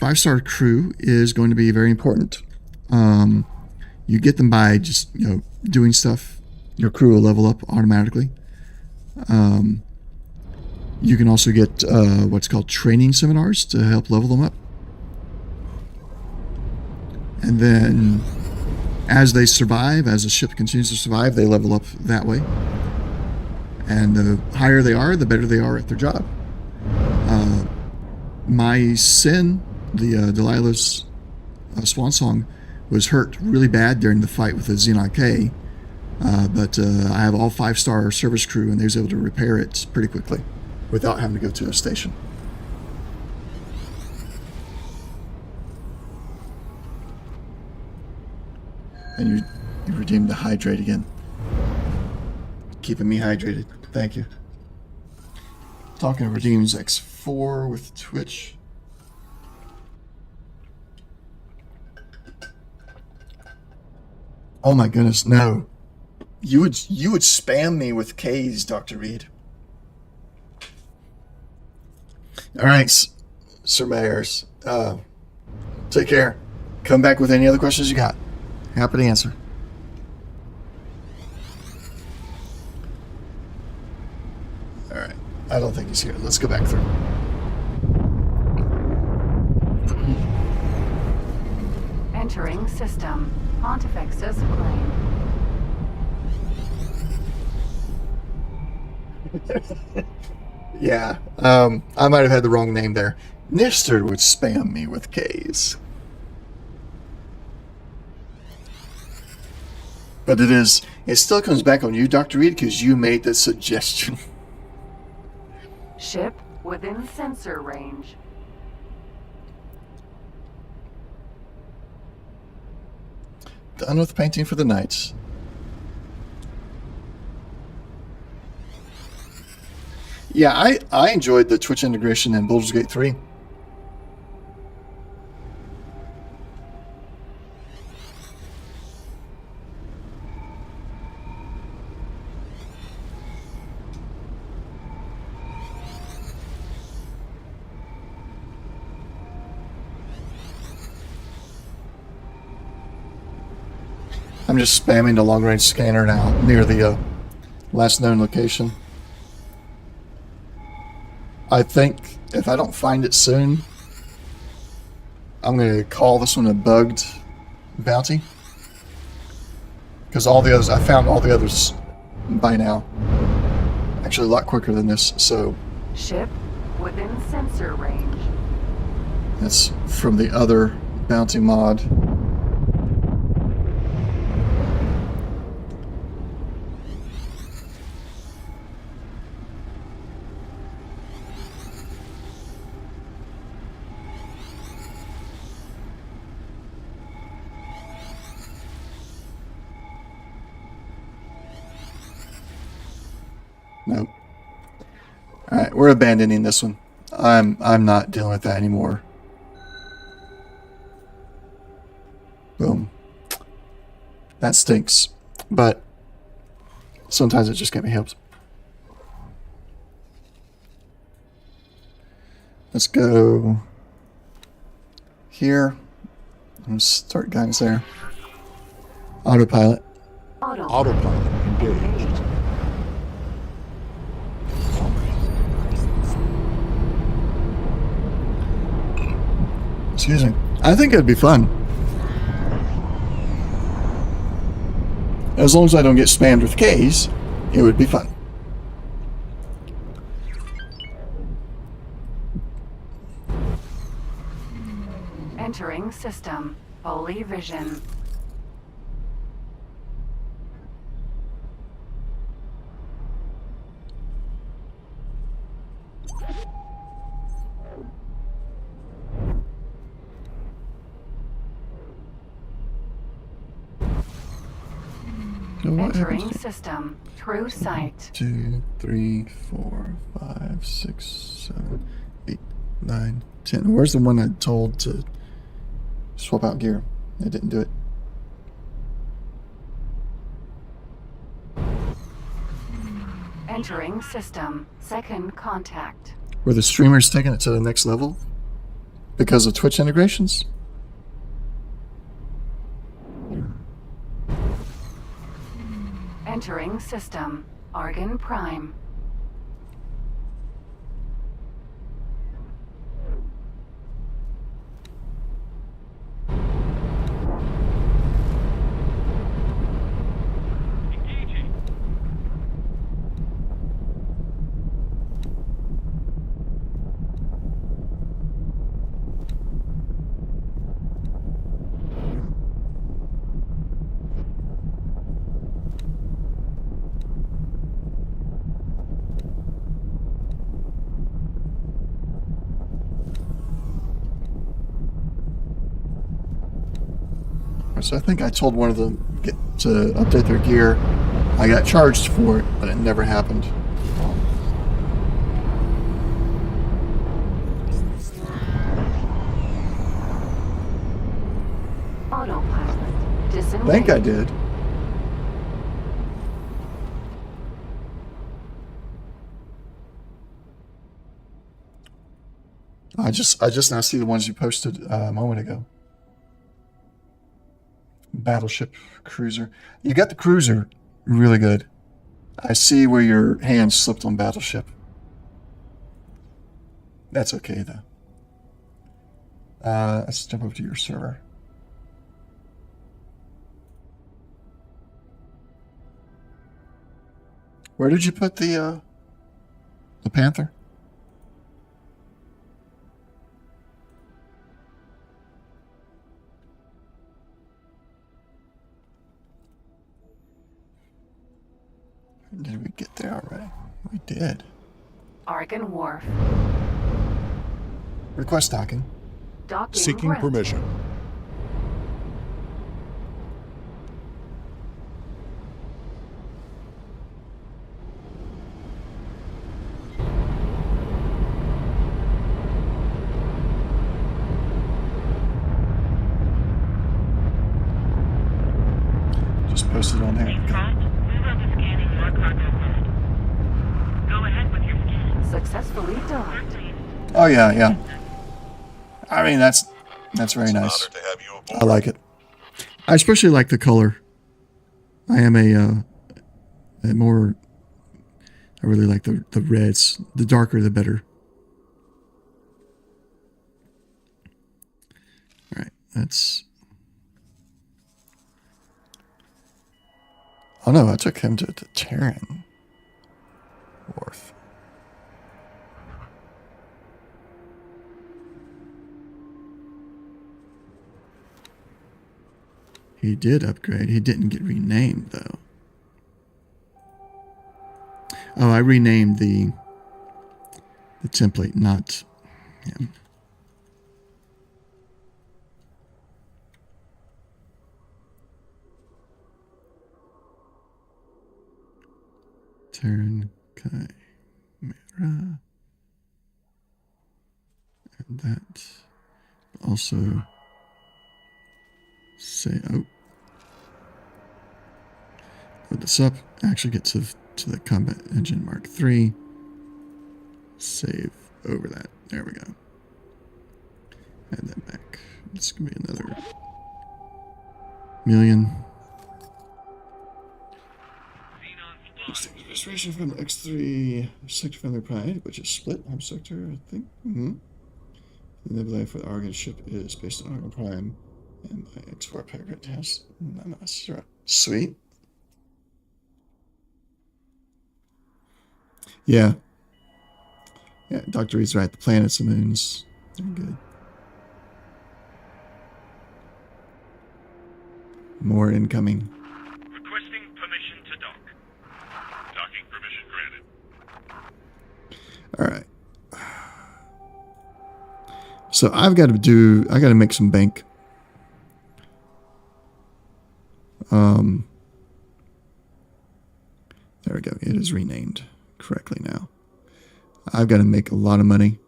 5-star crew is going to be very important. You get them by just doing stuff. Your crew will level up automatically. You can also get what's called training seminars to help level them up. And then as they survive, as the ship continues to survive, they level up that way. And the higher they are, the better they are at their job. My Sin, the Delilah's swan song, was hurt really bad during the fight with the Xenon K. But I have all 5-star service crew, and they was able to repair it pretty quickly without having to go to a station. And you redeemed the hydrate again. Keeping me hydrated. Thank you. Talking of redeems X4 with Twitch. Oh my goodness, no. You would spam me with K's, Dr. Reed. All right, surveyors. Take care. Come back with any other questions you got. Happy to answer. All right. I don't think he's here. Let's go back through. Entering system. Pontifex's claim. Yeah, I might have had the wrong name there. Nister would spam me with K's. But it still comes back on you, Dr. Reed, because you made the suggestion. Ship within sensor range. Done with painting for the night. Yeah, I enjoyed the Twitch integration in Baldur's Gate 3. I I'm just spamming the long-range scanner now near the last known location. I think if I don't find it soon, I'm going to call this one a bugged bounty. Because all the others, I found all the others by now. Actually a lot quicker than this, so Ship within sensor range. that's from the other bounty mod. Nope. Alright, we're abandoning this one. I'm not dealing with that anymore. Boom. That stinks. But sometimes it just can't be helped. Let's go here. And start guidance there. Autopilot. Autopilot engaged. Excuse me. I think it'd be fun. As long as I don't get spammed with K's, it would be fun. Entering system. Holy vision. So what Entering happens? system. True sight. 2, 3, 4, 5, 6, 7, 8, 9, 10. Where's the one I told to swap out gear? I didn't do it. Entering system. Second contact. Were the streamers taking it to the next level? Because of Twitch integrations? Entering system. Argon Prime. Engaging. 'Cause So I think I told one of them to update their gear. I got charged for it, but it never happened. Autopilot. I Disengage. think I did. I just now see the ones you posted a moment ago. Battleship, cruiser. You got the cruiser really good. I see where your hand slipped on battleship. That's okay though. Let's jump over to your server. Where did you put the Panther? Did we get there already? We did. Argon Wharf. Request docking. Docking Seeking granted. permission. Just posted on there. In front, we will be scanning your cargo hold. Go ahead with your scan. Successfully docked. Please. Oh yeah, yeah. I mean that's very nice. to have you I like it. I especially like the color I am a more. I really like the reds. The darker, the better. All right, that's. Oh no, I took him to the Terran wharf. He did upgrade. He didn't get renamed though. Oh, I renamed the template, not him. Terran Chimera. And that also say, oh, load this up. Actually get to the combat engine Mark III. Save over that. There we go. Add that back. This could be another million. Restoration from the X3 sector family pride, which is split home sector, I think. The nebula for the Argon ship is based on Argon Prime, and my X4 Peregrine has sure. Sweet. Yeah. Yeah, Dr. Reed's right. The planets and moons, they're good. More incoming. Requesting permission to dock. Docking permission granted. All right. So I got to make some bank. There we go. It is renamed correctly now. I've got to make a lot of money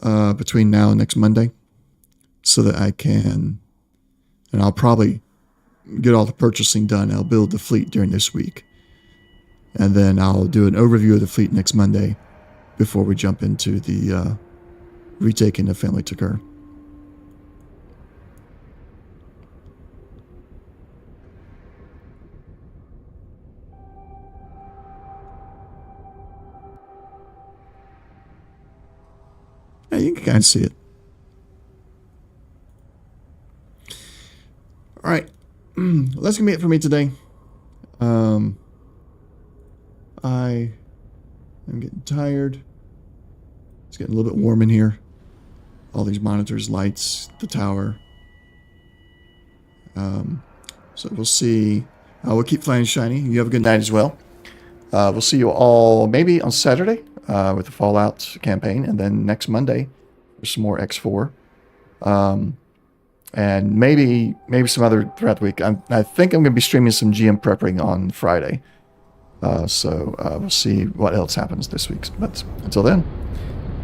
between now and next Monday so that I can, and I'll probably get all the purchasing done. I'll build the fleet during this week. And then I'll do an overview of the fleet next Monday before we jump into the retaking of Family Takar. Yeah, you can kind of see it. All right. That's going to be it for me today. I am getting tired. It's getting a little bit warm in here. All these monitors, lights, the tower. So we'll see. We'll keep flying shiny. You have a good night as well. We'll see you all maybe on Saturday with the Fallout campaign, and then next Monday for some more X4. And maybe some other throughout the week. I think I'm going to be streaming some GM prepping on Friday. So we'll see what else happens this week. But until then,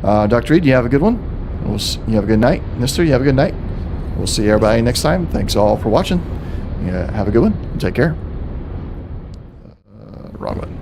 Dr. Reed, you have a good one. You have a good night. Mister, you have a good night. We'll see everybody next time. Thanks all for watching. Yeah, have a good one. Take care. Wrong one.